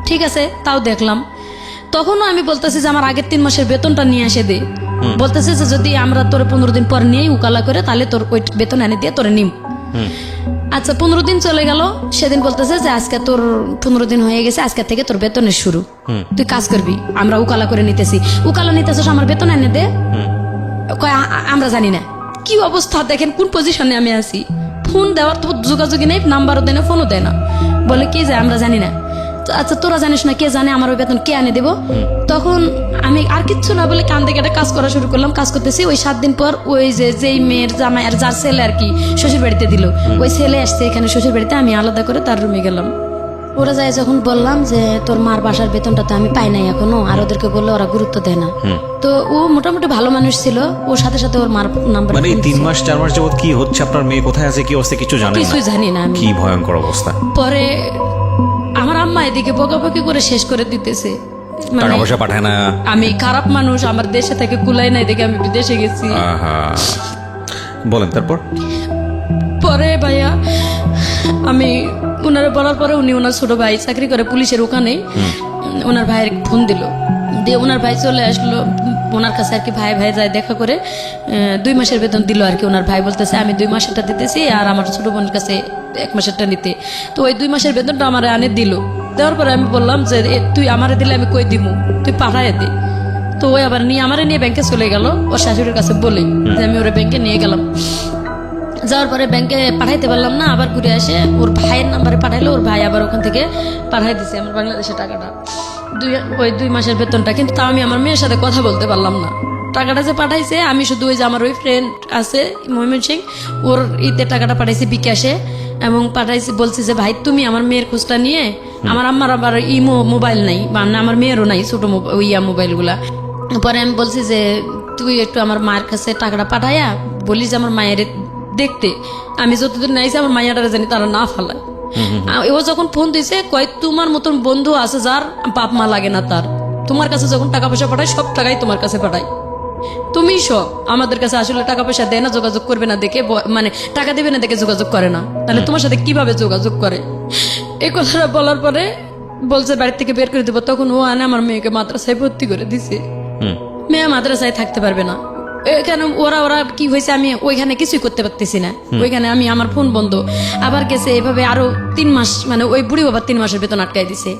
ঠিক আছে, তাও দেখলাম। তখনও আমি বলতেছি যে আমার আগের 3 মাসের বেতনটা নিয়ে এসে দে। বলতেছে যে যদি আমরা তোর 15 দিন পর নিয়ে উকালা করে তাহলে তোর ওই বেতন এনে দিয়ে তোরে নিম। আচ্ছা 15 দিন চলে গেল। সেদিন বলতেছে যে আজকে তোর 15 দিন হয়ে গেছে, আজকে থেকে তোর বেতনের শুরু, তুই কাজ করবি, আমরা উকালা করে নিতেছি। উকালা নিতেছিস, আমার বেতন এনে দে। কয় আমরা জানি না। কি অবস্থা দেখেন, কোন পজিশনে আমি আছি। ফোন দেওয়ার তো যোগাযোগই নেই, নাম্বারও দেয় না, ফোনও দেয় না। বলে কি যে আমরা জানি না। আচ্ছা তোরা জানিস না, কে জানে আমার ওই বেতন কে আনে দেবো। তখন আমি আর কিচ্ছু না বলে কান থেকে একটা কাজ করা শুরু করলাম। কাজ করতেছি, ওই 7 দিন পর ওই যেই মেয়ের জামাই আর যার ছেলে আর কি শ্বশুর বাড়িতে দিল, ওই ছেলে আসছে এখানে শ্বশুর বাড়িতে, আমি আলাদা করে তার রুমে গেলাম। ওরা যায় যখন বললাম যে তোর মার বাসার বেতনটা তো আমি পাই নাই এখনো, আর ওদেরকে বললে ওরা গুরুত্ব দেয় না। তো ও মোটামুটি ভালো মানুষ ছিল, ওর সাথে সাথে ওর মার নাম্বার। মানে 3 মাস 4 মাস যাবত কি হচ্ছে, আপনার মেয়ে কোথায় আছে, কি অবস্থা কিছু জানেন না? কিছুই জানি না আমি। কি ভয়ঙ্কর অবস্থা। পরে আমার আম্মা এদিকে বকাবকি করে শেষ করে দিতেছে। টাকা পয়সা পাঠায় না। আমি খারাপ মানুষ, আমার দেশে থেকে কুলাই নাই দেখে আমি বিদেশে গেছি। বলেন তারপর। পরে ভাইয়া আমি ওনারা বলার পরে উনি ওনার ছোট ভাই চাকরি করে পুলিশের ওখানে, ওনার ভাইয়ের ফোন দিল, দিয়ে ওনার ভাই চলে আসলো ওনার কাছে আর কি। ভাই যায় দেখা করে 2 মাসের বেতন দিল আর কি। ওনার ভাই বলতেছে আমি 2 মাসেরটা দিতেছি আর আমার ছোট বোনের কাছে 1 মাসেরটা নিতে। তো ওই 2 মাসের বেতনটা আমার আনে দিল। দেওয়ার পরে আমি বললাম যে তুই আমারে দিলে আমি কই দিমু, তুই পাঠায় দে। তো ওই আবার আমারে নিয়ে ব্যাংকে চলে গেল ওর শাশুড়ির কাছে বলে যে আমি ওরা ব্যাংকে নিয়ে গেলাম। যাওয়ার পরে ব্যাংকে পাঠাইতে পারলাম না, আবার ঘুরে আসে ওর ভাইয়ের নাম্বারে পাঠাইলো। ওর ভাই আবার ওখান থেকে পাঠাই দিছে আমার বাংলাদেশের টাকাটা, ওই 2 মাসের বেতনটা। কিন্তু তাও আমি আমার মেয়ের সাথে কথা বলতে পারলাম না। টাকাটা যে পাঠাইছে আমি শুধু ওই যে আমার ওই ফ্রেন্ড আছে ময়মন সিং, ওর ঈদের টাকাটা পাঠাইছি বিকাশে, এবং পাঠাইছি বলছি যে ভাই তুমি আমার মেয়ের খোঁজটা নিয়ে, আমার আম্মার আবার মোবাইল নাই, মানে আমার মেয়েরও নাই ছোট মোবাইলগুলা। পরে আমি বলছি যে তুই একটু আমার মায়ের কাছে টাকাটা পাঠাইয়া বলিস যে আমার মায়ের দেখতে, আমি যতদিন নাইছি আমার মাইয়াটারে জানি তারা না ফালায়। ও যখন ফোন দিছে কয় তোমার মতন বন্ধু আছে যার বাপ মা লাগে না, তার তোমার কাছে যখন টাকা পয়সা পাঠায় সব টাকাই তোমার কাছে পাঠায়, তুমি সব আমাদের কাছে আসলে টাকা পয়সা দেয় না, যোগাযোগ করবে না দেখে, মানে টাকা দেবে না দেখে যোগাযোগ করে না, তাহলে তোমার সাথে কিভাবে যোগাযোগ করে। এই কথাটা বলার পরে বলছে বাড়ি থেকে বের করে দেবো। তখন ও আনে আমার মেয়েকে মাদ্রাসায় ভর্তি করে দিছে। মেয়ে মাদ্রাসায় থাকতে পারবে না। এখানে ওরা কি হয়েছে, আমি ওইখানে কিছুই করতে পারতেছি না। ওইখানে আমি আমার ফোন বন্ধ, আবার গেছে এভাবে আরো 3 মাস, মানে ওই বুড়ি বাবা 3 মাসের বেতন আটকাই দিছে।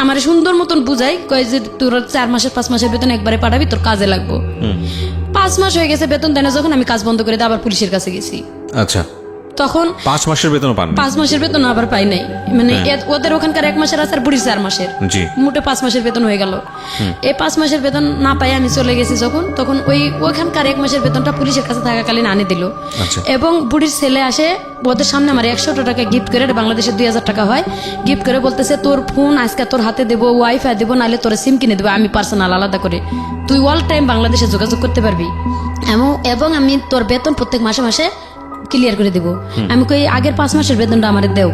আমার সুন্দর মতন বুঝাই কয় যে তোর 4 মাসের 5 মাসের বেতন একবারে পাঠাবি, তোর কাজে লাগবো। 5 মাস হয়ে গেছে বেতন দেয় না, যখন আমি কাজ বন্ধ করে দিয়ে আবার পুলিশের কাছে গেছি। আচ্ছা, তখন 5 মাসের বেতন পান? 5 মাসের বেতন আবার পাই নাই, মানে ওদের ওখানকার 1 মাসের আছে আর বুড়ির 4 মাসের, মোটে 5 মাসের বেতন হয়ে গেল। এই 5 মাসের বেতন না পাই আমি চলে গেছি যখন, তখন ওইখানকার 1 মাসের বেতনটা পুলিশের কাছে থাকাকালীন আনে দিল। এবং বুড়ির ছেলে আসে ওদের সামনে আমার 100 টাকা গিফট করে, বাংলাদেশে 2000 টাকা হয়, গিফট করে বলতেছে তোর ফোন আজকে তোর হাতে দেবো, ওয়াইফাই দেবো, নাহলে তোর সিম কিনে দেবো আমি পার্সোনাল আলাদা করে, তুই অল টাইম বাংলাদেশে যোগাযোগ করতে পারবি, এবং আমি তোর বেতন প্রত্যেক মাসে মাসে ক্লিয়ার করে দেবো। আমি কই আগের 5 মাসের বেতনটা আমার দেও।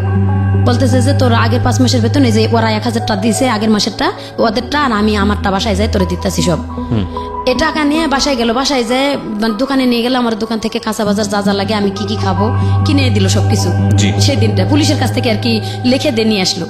বলতেছে যে তোর আগের 5 মাসের বেতন, এই যে ওরা 1000 টাকা দিয়েছে আগের মাসেরটা ওদেরটা, আর আমি আমারটা বাসায় যাই তোরে দিতেছি সব। এ টাকা নিয়ে বাসায় গেল, বাসায় যায় দোকানে নিয়ে গেল, আমার দোকান থেকে কাঁচা বাজার যা যা লাগে আমি কি কি খাবো কিনে দিল সবকিছু। সেই দিনটা পুলিশের কাছ থেকে আর কি লিখে দিয়ে নিয়ে আসলো।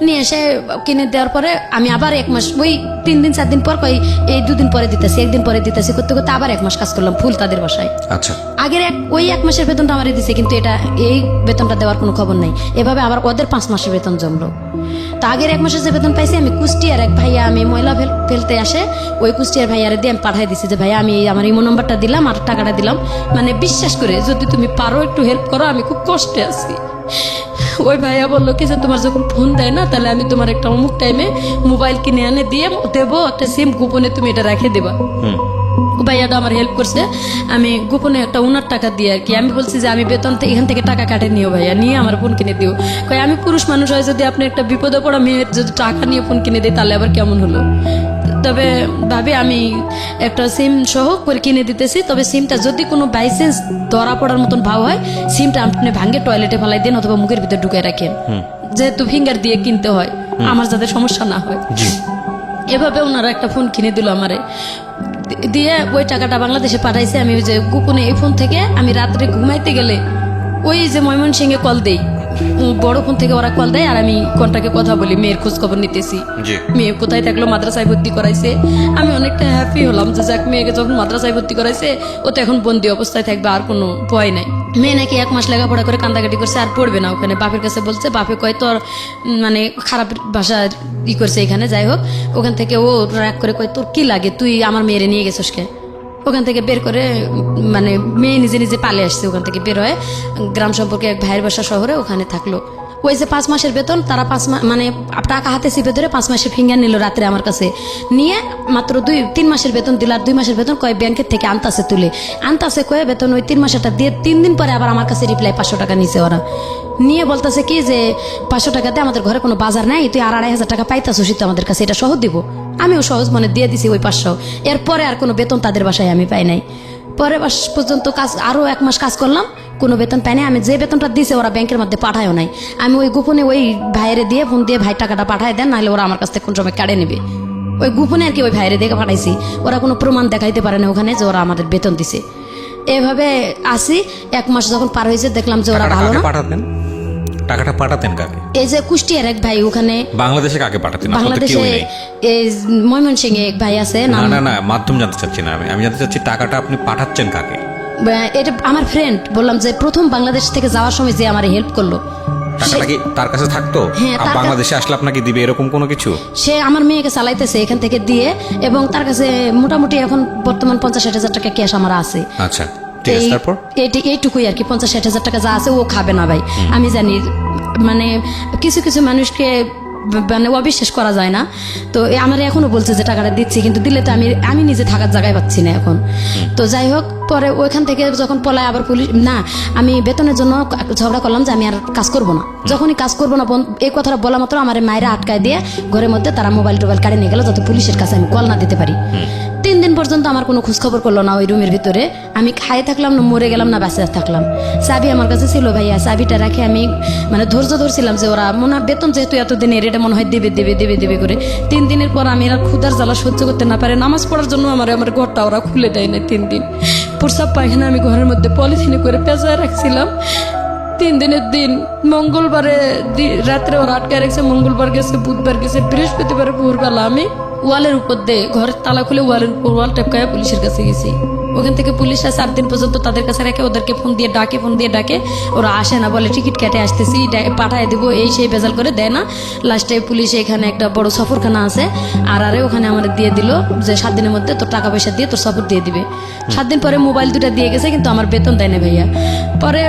নিয়ে এসে কিনে দেওয়ার পরে আমি আবার 1 মাস, ওই 3 দিন 4 দিন পর কই এই 2 দিন পরে দিতেছি, 1 দিন পরে দিতেছি, করতে করতে আবার 1 মাস কাজ করলাম ফুল তাদের বাসায়। আচ্ছা, আগের ওই 1 মাসের বেতনটা আমারই দিছে, কিন্তু এটা এই বেতনটা দেওয়ার কোনো খবর নাই। এভাবে আবার ওদের 5 মাসের বেতন জমলো। তা আগের 1 মাসের যে বেতন পাইছি আমি কুষ্টিয়ার এক ভাইয়া, আমি ময়লা ফেলতে আসে, ওই কুষ্টিয়ার ভাইয়ারে দিয়ে আমি পাঠাই দিছি যে ভাইয়া আমি আমার ইমো নাম্বারটা দিলাম আর টাকাটা দিলাম, মানে বিশ্বাস করে যদি তুমি পারো একটু হেল্প করো, আমি খুব কষ্টে আছি। ওই ভাইয়া বললো কি যে তোমার যখন ফোন দেয় না, তাহলে আমি তোমার একটা অমুক টাইমে মোবাইল কিনে এনে দিয়ে দেবো, একটা সিম কুপনে তুমি এটা রেখে দেবা। ভাইয়াটা আমার হেল্প করছে। আমি গোপনে একটা উনার টাকা দিয়ে আর কি আমি বলছি যে আমি বেতন এখান থেকে টাকা কাটে নিও ভাইয়া, নিয়ে আমার ফোন কিনে দিও। কয় আমি পুরুষ মানুষ হয়, যদি আপনি একটা বিপদে পড়া মেয়ের যদি টাকা নিয়ে ফোন কিনে দিই তাহলে আবার কেমন হলো। তবে ভাবি আমি একটা সিম সহ করে কিনে দিতেছি, তবে সিমটা যদি কোনো বাইসেন্স ধরা পড়ার মতন ভাব হয় সিমটা আপনি ভাঙ্গে টয়লেটে ফেলাই দেন অথবা মুখের ভিতরে ঢুকে রাখেন, যেহেতু ফিঙ্গার দিয়ে কিনতে হয়, আমার যাতে সমস্যা না হয়। এভাবে ওনারা একটা ফোন কিনে দিল আমারে, দিয়ে ওই টাকাটা বাংলাদেশে পাঠাইছে। আমি ওই যে গোপনে এই ফোন থেকে আমি রাত্রে ঘুমাইতে গেলে ওই যে ময়মনসিংহে কল দেই, বড় ফোন থেকে ওরা কল দেয় আর আমি কন্টাক্টে কথা বলি, মেয়ের খোঁজ খবর নিতেছি, মেয়ে কোথায় থাকলো, মাদ্রাসায় ভর্তি করাইছে। আমি অনেকটা হ্যাপি হলাম যে যাক মেয়েকে যখন মাদ্রাসায় ভর্তি করাইছে ও তো এখন বন্দি অবস্থায় থাকবে, আর কোনো ভয় নাই। মেয়ে নাকি 1 মাস লেখাপড়া করে কান্দাকাটি করছে, আর পড়বে না ওখানে। বাপের কাছে বলছে, বাপে কয় তোর মানে খারাপ ভাষা করছে এখানে, যাই হোক ওখান থেকে ও রাগ করে কয় তোর কি লাগে, তুই আমার মেয়েরে নিয়ে গেছিস কে। ওখান থেকে বের করে মানে মেয়ে নিজে নিজে পালে আসছে, ওখান থেকে বের হয়ে গ্রাম সম্পর্কে এক ভাইয়ের বাসা শহরে ওখানে থাকলো। ওই যে 5 মাসের বেতন তারা 5 মাস মানে টাকা হাতে চিপে ধরে 5 মাসের ফিঙ্গার নিল রাত্রে আমার কাছে নিয়ে, মাত্র 3 মাসের বেতন দিল। আর 2 মাসের বেতন কয় ব্যাংকের থেকে আনতাছে তুলে আনতাছে কয়ে বেতন ওই 3 মাসেরটা দিয়ে 3 দিন পরে আবার আমার কাছে রিপ্লাই 500 টাকা নিছে ওরা, নিয়ে বলতেছে কি যে 500 টাকাতে আমাদের ঘরে কোনো বাজার নাই, তুই আর 2,500 টাকা পাইতাছিস তো আমাদের কাছে, এটা সহজ দিব। আমিও সহজ মনে দিয়ে দিছি ওই 500। এরপরে আর কোনো বেতন তাদের বাসায় আমি পাই নাই। পরে মাস পর্যন্ত কাজ আরো 1 মাস কাজ করলাম, কোনো বেতন পাই নাই। আমি যে বেতনটা দিছে ওরা ব্যাংকের মধ্যে পাঠায়ও নাই। আমি ওই গোপনে ওই ভাইয়েরে দিয়ে ফোন দিয়ে ভাই টাকাটা পাঠায় দেন, নাহলে ওরা আমার কাছ থেকে কোন সময় কাটে নেবে। ওই গোপনে আর কি ওই ভাইয়েরে দিয়ে পাঠাইছি, ওরা কোনো প্রমাণ দেখাইতে পারে না ওখানে যে ওরা আমাদের বেতন দিছে। এভাবে আসি 1 মাস যখন পার হয়েছে দেখলাম যে ওরা ভালো না। টাকাটা পাঠাতেন কাকে? এই যে কুষ্টিয়ার এক ভাই ওখানে, বাংলাদেশে কাকে পাঠাতেন? বাংলাদেশে এই ময়মনসিংহে এক ভাই আছে। না মাধ্যম জানতে চাচ্ছি না আমি জানতে চাচ্ছি টাকাটা আপনি পাঠাচ্ছেন কাকে? এটা আমার ফ্রেন্ড, বললাম যে প্রথম বাংলাদেশ থেকে যাওয়ার সময় যে আমার হেল্প করলো। টাকাটা কি তার কাছে থাকতো? হ্যাঁ, বাংলাদেশে আসলে আপনাকে দিবে এরকম কোনো কিছু? সে আমার মেয়েকে চালাইতেছে এখান থেকে দিয়ে, এবং তার কাছে মোটামুটি এখন বর্তমান 50-60 হাজার টাকা ক্যাশ আমার আছে। আচ্ছা ঠিক আছে, তারপর এইটুকুই আর কি। 50-60 হাজার টাকা যা আছে ও খাবে না ভাই, আমি জানি। মানে কিছু কিছু মানুষকে মানে অবিশ্বাস করা যায় না। তো আমার এখনো বলছে যে টাকাটা দিচ্ছি, কিন্তু দিলে তো আমি নিজে থাকার জায়গায় পাচ্ছি না এখন। তো যাই হোক, পরে ওইখান থেকে যখন পলায় আবার পুলিশ না, আমি বেতনের জন্য ঝগড়া করলাম যে আমি আর কাজ করব না। যখনই কাজ করবো না এই কথাটা বলা মাত্র আমার মায়েরা আটকায় দিয়ে ঘরের মধ্যে তারা মোবাইল টোবাইল কাড়ে নিয়ে গেল, যাতে পুলিশের কাছে আমি কল না দিতে পারি। 3 দিন পর্যন্ত আমার কোনো খোঁজ খবর করলো না ওই রুমের ভিতরে। আমি খাই থাকলাম না মরে গেলাম না বাঁচে থাকলাম। চাবি আমার কাছে ছিল ভাইয়া, চাবিটা রাখে আমি মানে ধৈর্য ধরছিলাম যে ওরা মনে হয় বেতন যেহেতু এতদিনের এটা মনে হয় দেবে করে। 3 দিনের পর আমি আর ক্ষুধার জ্বালা সহ্য করতে না পারে নামাজ পড়ার জন্য আমার ঘরটা ওরা খুলে দেয় না। 3 দিন প্রসাব পায়খানা আমি ঘরের মধ্যে পলিথিনে করে পেঁচায় রাখছিলাম। 3 দিনের দিন মঙ্গলবারে রাত্রে ওরা আটকায় রাখছে, মঙ্গলবার গেছে, বুধবার গেছে, বৃহস্পতিবারে ভোরবেলা আমি ওয়ালের উপর দিয়ে ঘরের তালা খুলে ওয়ালের উপর ওয়াল টেপকায় পুলিশের কাছে গেছি। ওখান থেকে পুলিশরা 4 দিন পর্যন্ত তাদের কাছে রেখে ওদেরকে ফোন দিয়ে ডাকে, ওরা আসে না, বলে টিকিট কেটে আসতেছি, পাঠায় দিব, এই সেই বেজাল করে দেয় না। লাস্টে পুলিশে এখানে একটা বড় সফরখানা আছে আর ওখানে আমাদের দিয়ে দিল যে 7 দিনের মধ্যে তোর টাকা পয়সা দিয়ে তোর সফর দিয়ে দিবে। 7 দিন পরে মোবাইল 2টা দিয়ে গেছে, কিন্তু আমার বেতন দেয় না ভাইয়া। পরে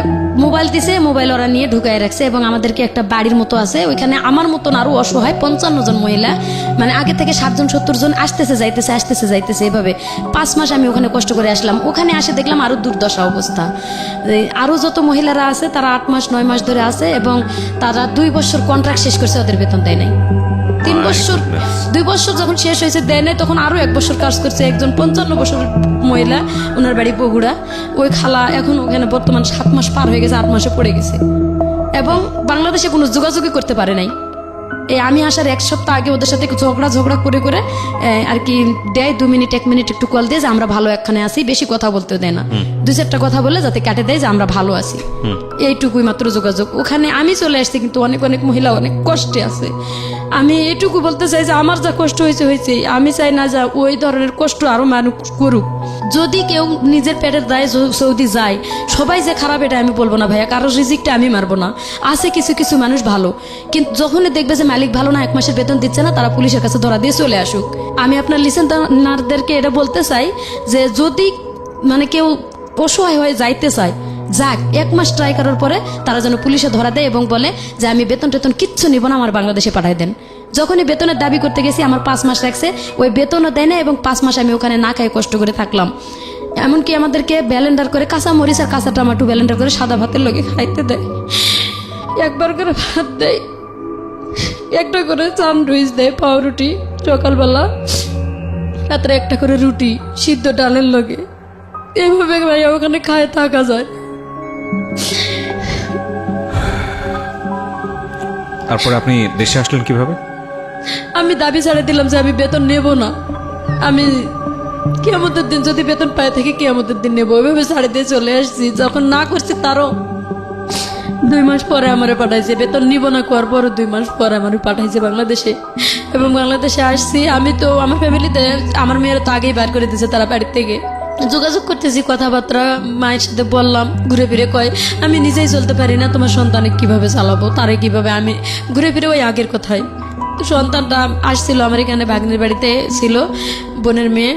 মোবাইল দিছে, মোবাইল ওরা নিয়ে ঢুকায় রাখছে, এবং আমাদেরকে একটা বাড়ির মতো আছে ওইখানে আমার মতন আরো অসহায় 55 জন মহিলা, মানে আগে থেকে 60-70 জন আসতেছে যাইতেছে এভাবে 5 মাস আমি ওখানে কষ্ট করে আসলাম। ওখানে আসে দেখলাম আরো দুর্দশা অবস্থা। আরো যত মহিলারা আছে তারা 8 মাস 9 মাস ধরে আছে, এবং তারা 2 বছর কন্ট্রাক্ট শেষ করছে, ওদের বেতন দেয় নাই। 3 বছর 2 বছর যখন শেষ হয়েছে দেয় নাই, তখন আরো 1 বছর কাজ করছে একজন 55 বছরের মহিলা, ওনার বাড়ি বগুড়া। ওই খালা এখন ওখানে বর্তমান 7 মাস পার হয়ে গেছে, 8 মাসে পড়ে গেছে, এবং বাংলাদেশে কোনো যোগাযোগই করতে পারে নাই। আমি আসার 1 সপ্তাহ আগে ওদের সাথে ঝগড়া করে আর কি দেয় 2 মিনিট 1 মিনিট একটু কল দিয়ে যে আমরা ভালো একখানে আছি, বেশি কথা বলতেও দেয় না, 2-4টা কথা বলে যাতে কাটে দেয় যে আমরা ভালো আছি, এইটুকুই মাত্র যোগাযোগ। ওখানে আমি চলে আসছি, কিন্তু অনেক মহিলা অনেক কষ্টে আছে। আমি এইটুকু বলতে চাই যে আমার যা কষ্ট হয়েছে আমি চাই না যা ওই ধরনের কষ্ট আরো মানুষ করুক। যদি কেউ নিজের পেটের দায়ে সৌদি যায়, সবাই যে খারাপ এটা আমি বলবো না ভাইয়া, কারোর রিজিকটা আমি মারবো না। আছে কিছু মানুষ ভালো, কিন্তু যখনই দেখবে যে মালিক ভালো না, 1 মাসের বেতন দিচ্ছে না, তারা পুলিশের কাছে ধরা দিয়ে চলে আসুক। আমি আপনার লিসেনারদেরকে এটা বলতে চাই যে যদি মানে কেউ অসহায় হয়ে যাইতে চায়, যাক 1 মাস ট্রাই করার পরে তারা যেন পুলিশে ধরা দেয় এবং বলে যে আমি বেতন টেতন কিচ্ছু নিব না, আমার বাংলাদেশে পাঠাই দেন। যখনই বেতনের দাবি করতে গেছি আমার 5 মাস রাখছে, ওই বেতনও দেয় না এবং 5 মাস আমি ওখানে না খাই কষ্ট করে থাকলাম। এমনকি আমাদেরকে ব্যালেন্ডার করে কাঁচা মরিচ আর কাঁচা টমাটো ব্যালেন্ডার করে সাদা ভাতের লগে খাইতে দেয়, একবার করে ভাত দেয়, একটা করে স্যান্ডউইচ দেয়, পাউরুটি সকালবেলা, রাত্রে একটা করে রুটি সিদ্ধ ডালের লগে। এইভাবে ভাইয়া ওখানে খায় থাকা যায়। তারপরে আপনি দেশে আসলেন কিভাবে? আমি দাবি ছাড়ে দিলাম যে আমি বেতন নেব না, আমি কিয়ামতের দিন যদি বেতন পায় থেকে কিয়ামতের দিন নেবো, ওইভাবে ছাড়ে দিয়ে চলে আসছি। যখন না করছি তারও 2 মাস পরে আমারে পাঠাইছে, বেতন নিব না করার পরও 2 মাস পরে আমারে পাঠাইছে বাংলাদেশে। এবং বাংলাদেশে আসছি আমি, তো আমার ফ্যামিলিতে আমার মেয়েরা তো আগেই বার করে দিয়েছে, তারা বাড়ির থেকে যোগাযোগ করতেছি, কথাবার্তা মায়ের সাথে বললাম, ঘুরে ফিরে কয় আমি নিজেই চলতে পারি না, তোমার সন্তানে কিভাবে চালাবো, তারে কিভাবে, আমি ঘুরে ফিরে ওই আগের কথাই। তো সন্তানটা আসছিল আমার এখানে, ভাগ্নের বাড়িতে ছিল, বোনের মেয়ে।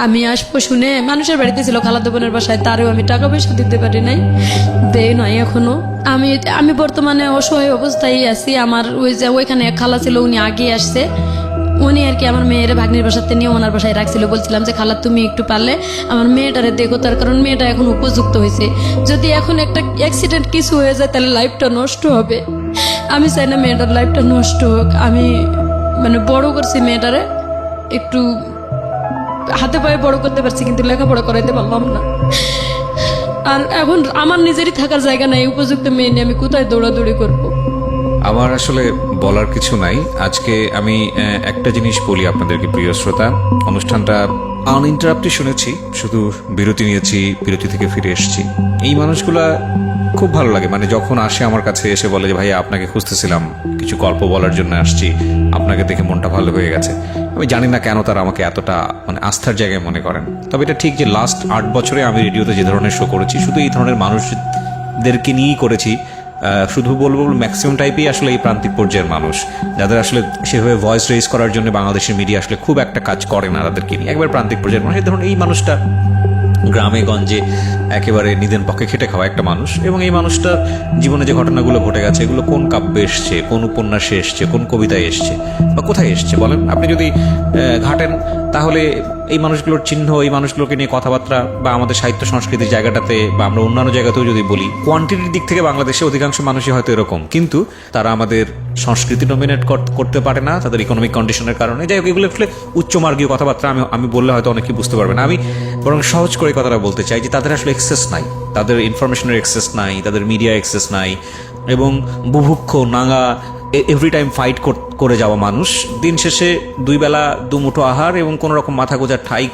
আমি আসবো শুনে মানুষের বাড়িতে ছিল, খালাতো বোনের বাসায়, তারও আমি টাকা পয়সা দিতে পারি নাই, দেই নাই এখনো। আমি বর্তমানে অসহায় অবস্থায় আছি। আমার ওই যে ওইখানে এক খালা ছিল, উনি আগে আসছে, উনি আর কি আমার মেয়ের ভাগ্নির বাসাতে নিয়ে ওনার বাসায় রাখছিল। বলছিলাম যে খালা তুমি একটু পারলে আমার মেয়েটারে দেখো, তার কারণ মেয়েটা এখন উপযুক্ত হয়েছে, যদি এখন একটা অ্যাক্সিডেন্ট কিছু হয়ে যায় তাহলে লাইফটা নষ্ট হবে। আমি চাই না মেয়েটার লাইফটা নষ্ট হোক। আমি মানে বড় করছি মেয়েটারে, একটু হাতে পায়ে বড় করতে পারছি, কিন্তু লেখাপড়া করাইতে পারলাম না। আর এখন আমার নিজেরই থাকার জায়গা নাই, উপযুক্ত মেয়ে নিয়ে আমি কোথায় দৌড়াদৌড়ি করবো? আমার আসলে বলার কিছু নাই। আজকে আমি একটা জিনিস বলি আপনাদেরকে, প্রিয় শ্রোতা, অনুষ্ঠানটা আনইন্টারাপ্টেড শুনেছি, শুধু বিরতি নিয়েছি, বিরতি থেকে ফিরে এসেছি। এই মানুষগুলা খুব ভালো লাগে, মানে যখন আসে আমার কাছে এসে বলে যে ভাইয়া আপনাকে খুঁজতেছিলাম, কিছু গল্প বলার জন্য আসছি, আপনাকে দেখে মনটা ভালো হয়ে গেছে। আমি জানি না কেন তারা আমাকে এতটা মানে আস্থার জায়গায় মনে করেন। তবে এটা ঠিক যে লাস্ট 8 বছরে আমি রেডিওতে যে ধরনের শো করেছি, শুধু এই ধরনের মানুষদেরকে নিয়েই করেছি। শুধু বলবো ম্যাক্সিমাম টাইপই আসলে এই প্রান্তিক পর্যায়ের মানুষ, যাদের আসলে সেভাবে ভয়েস রেজ করার জন্য বাংলাদেশের মিডিয়া আসলে খুব একটা কাজ করে না তাদেরকে নিয়ে। একবার প্রান্তিক পর্যায়ের মানুষ, ধরুন এই মানুষটা গ্রামে গঞ্জে একেবারে নিদেন পক্ষে খেটে খাওয়া একটা মানুষ, এবং এই মানুষটার জীবনে যে ঘটনাগুলো ঘটে গেছে এগুলো কোন কাব্যে এসছে, কোন উপন্যাসে এসছে, কোন কবিতায় এসছে, বা কোথায় এসছে বলেন আপনি যদি ঘাটেন, তাহলে এই মানুষগুলোর চিহ্ন, এই মানুষগুলোকে নিয়ে কথাবার্তা, বা আমাদের সাহিত্য সংস্কৃতির জায়গাটাতে বা আমরা অন্যান্য জায়গাতেও যদি বলি, কোয়ান্টিটির দিক থেকে বাংলাদেশে অধিকাংশ মানুষই হয়তো এরকম, কিন্তু তারা আমাদের সংস্কৃতি ডমিনেট করতে পারে না তাদের ইকোনমিক কন্ডিশনের কারণে। যাই হোক, এগুলো আসলে উচ্চমার্গীয় কথাবার্তা, আমি বললে হয়তো অনেকে বুঝতে পারবে না। আমি বরং সহজ করে কথাটা বলতে চাই যে তাদের আসলে এক্সেস নাই, তাদের ইনফরমেশনের এক্সেস নাই, তাদের মিডিয়া এক্সেস নাই, এবং বুভুক্ষ নাঙ্গা এভরি টাইম ফাইট করে যাওয়া মানুষ, দিন শেষে 2 বেলা 2 মুঠো আহার এবং কোনো রকম মাথা গোজার ঠাই,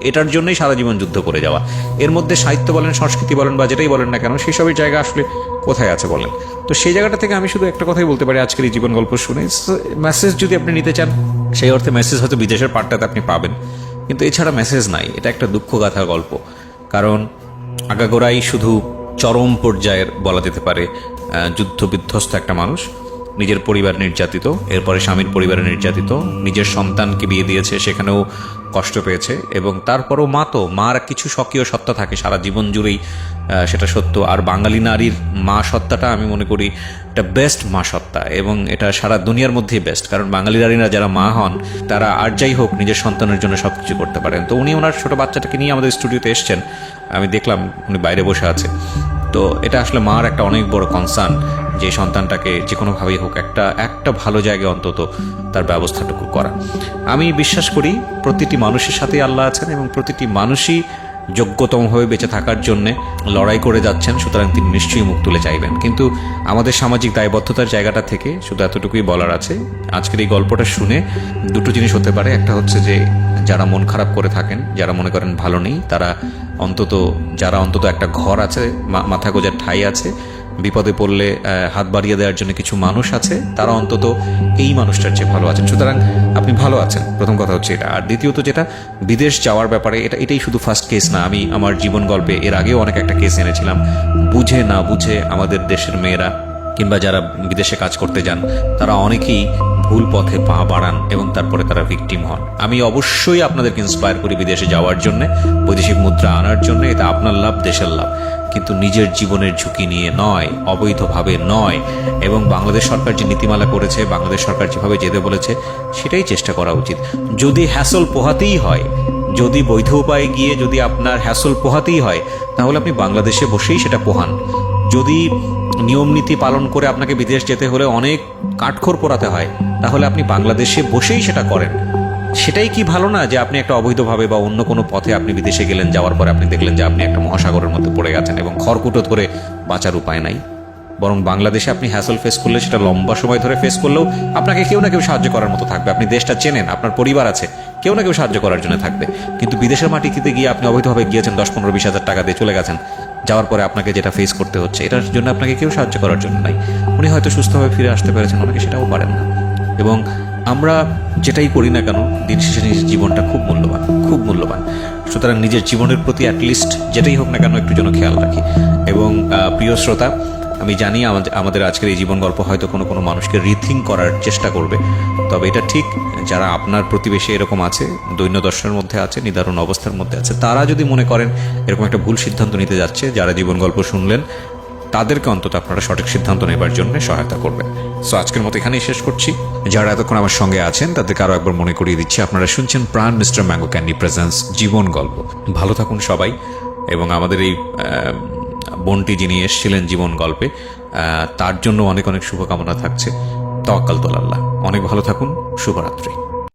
এটার জন্যই সারা জীবন যুদ্ধ করে যাওয়া। এর মধ্যে সাহিত্য বলেন, সংস্কৃতি বলেন, বা যেটাই বলেন না কেন, সেসবের জায়গা আসলে কোথায় আছে বলেন? তো সেই জায়গাটা থেকে আমি শুধু একটা কথাই বলতে পারি, আজকের এই জীবন গল্প শুনে মেসেজ যদি আপনি নিতে চান, সেই অর্থে মেসেজ হয়তো বিদেশের পার্টটাতে আপনি পাবেন, কিন্তু এছাড়া মেসেজ নাই। এটা একটা দুঃখগাথার গল্প, কারণ আগাগোড়াই শুধু চরম পর্যায়ের বলা যেতে পারে যুদ্ধ বিধ্বস্ত একটা মানুষ, নিজের পরিবার নির্যাতিত, এরপরে স্বামীর পরিবারে নির্যাতিত, নিজের সন্তানকে বিয়ে দিয়েছে, সেখানেও কষ্ট পেয়েছে, এবং তারপরও মার কিছু স্বকীয় সত্তা থাকে সারা জীবন জুড়েই, সেটা সত্য। আর বাঙালি নারীর মা সত্তাটা আমি মনে করি এটা বেস্ট মা সত্তা, এবং এটা সারা দুনিয়ার মধ্যেই বেস্ট, কারণ বাঙালি নারীরা যারা মা হন তারা আর যাই হোক নিজের সন্তানের জন্য সব কিছু করতে পারেন। তো উনি ওনার ছোট বাচ্চাটাকে নিয়ে আমাদের স্টুডিওতে এসছেন, আমি দেখলাম উনি বাইরে বসে আছে। তো এটা আসলে মার একটা অনেক বড় কনসার্ন যে সন্তানটাকে যে কোনোভাবেই হোক একটা ভালো জায়গায় অন্তত তার ব্যবস্থাটুকু করা। আমি বিশ্বাস করি প্রতিটি মানুষের সাথে আল্লাহ আছেন, এবং প্রতিটি মানুষই যোগ্যতমভাবে বেঁচে থাকার জন্য লড়াই করে যাচ্ছেন, সুতরাং তিনি নিশ্চয়ই মুখ তুলে চাইবেন। কিন্তু আমাদের সামাজিক দায়বদ্ধতার জায়গাটা থেকে শুধু এতটুকুই বলার আছে, আজকের এই গল্পটা শুনে 2টো জিনিস হতে পারে। একটা হচ্ছে যে যারা মন খারাপ করে থাকেন, যারা মনে করেন ভালো নেই, তারা যারা অন্তত একটা ঘর আছে, মাথা গোজার ঠাঁই আছে, বিপদে পড়লে হাত বাড়িয়ে দেওয়ার জন্য কিছু মানুষ আছে, তারা অন্তত এই মানুষটার চেয়ে ভালো আছেন, সুতরাং আপনি ভালো আছেন। প্রথম কথা হচ্ছে এটা। আর দ্বিতীয়ত যেটা বিদেশ যাওয়ার ব্যাপারে, এটাই শুধু ফার্স্ট কেস না, আমি আমার জীবন গল্পে এর আগেও অনেক একটা কেস এনেছিলাম। বুঝে না বুঝে আমাদের দেশের মেয়েরা কিংবা যারা বিদেশে কাজ করতে যান, তারা অনেকেই ভুল পথে পা বাড়ান এবং তারপরে তারা ভিকটিম হন। আমি অবশ্যই আপনাদেরকে ইন্সপায়ার করি বিদেশে যাওয়ার জন্য, বৈদেশিক মুদ্রা আনার জন্য, এটা আপনার লাভ, দেশের লাভ। কিন্তু নিজের জীবনের ঝুঁকি নিয়ে নয়, অবৈধভাবে নয়। এবং বাংলাদেশ সরকার যে নীতিমালা করেছে, বাংলাদেশ সরকার যেভাবে যেতে বলেছে, সেটাই চেষ্টা করা উচিত। যদি হ্যাসল পোহাতেই হয়, যদি বৈধ উপায়ে গিয়ে যদি আপনার হ্যাসল পোহাতেই হয়, তাহলে আপনি বাংলাদেশে বসেই সেটা পোহান। যদি নিয়ম নীতি পালন করে আপনাকে বিদেশ যেতে হলে অনেক কাঠখড় পোড়াতে হয়, তাহলে আপনি বাংলাদেশে বসেই সেটা করেন। সেটাই কি ভালো না যে আপনি একটা অবৈধভাবে বা অন্য কোনো পথে আপনি বিদেশে গেলেন, যাওয়ার পরে আপনি দেখলেন যে আপনি একটা মহাসাগরের মধ্যে পড়ে গেছেন এবং খড়কুটো ধরে বাঁচার উপায় নাই। বরং বাংলাদেশে আপনি হ্যাসল ফেস করলে, সেটা লম্বা সময় ধরে ফেস করলেও আপনাকে কেউ না কেউ সাহায্য করার মতো থাকবে। আপনি দেশটা চেনেন, আপনার পরিবার আছে, কেউ না কেউ সাহায্য করার জন্য থাকবে। কিন্তু বিদেশের মাটিতে গিয়ে আপনি অবৈধভাবে গিয়েছেন, 10-15-20 হাজার টাকা দিয়ে চলে গেছেন, যাওয়ার পরে আপনাকে যেটা ফেস করতে হচ্ছে, এটার জন্য আপনাকে কেউ সাহায্য করার জন্য নাই। উনি হয়তো সুস্থভাবে ফিরে আসতে পেরেছেন, অনেকে সেটাও পারেন না। এবং আমরা যেটাই করি না কেন, দিন শেষে নিজের জীবনটা খুব মূল্যবান, খুব মূল্যবান। সুতরাং নিজের জীবনের প্রতি অ্যাটলিস্ট যেটাই হোক না কেন একটু যেন খেয়াল রাখি। এবং প্রিয় শ্রোতা, আমি জানি আমাদের আজকের এই জীবন গল্প হয়তো কোনো কোনো মানুষকে রিথিঙ্ক করার চেষ্টা করবে, তবে এটা ঠিক যারা আপনার প্রতিবেশী এরকম আছে, দৈন্যদর্শনের মধ্যে আছে, নিদারুণ অবস্থার মধ্যে আছে, তারা যদি মনে করেন এরকম একটা ভুল সিদ্ধান্ত নিতে যাচ্ছে, যারা জীবন গল্প শুনলেন তাদেরকে অন্তত আপনারা সঠিক সিদ্ধান্ত নেবার জন্য সহায়তা করবেন। সো আজকের মতো এখানেই শেষ করছি। যারা এতক্ষণ আমার সঙ্গে আছেন তাদেরকে আরও একবার মনে করিয়ে দিচ্ছি, আপনারা শুনছেন প্রাণ মিস্টার ম্যাঙ্গো ক্যান্ডি প্রেজেন্স জীবন গল্প। ভালো থাকুন সবাই। এবং আমাদের এই বোনটি যিনি এসেছিলেন জীবন গল্পে, তার জন্য অনেক অনেক শুভকামনা থাকছে। তাওয়াক্কাল আল্লাহ। অনেক ভালো থাকুন। শুভরাত্রি।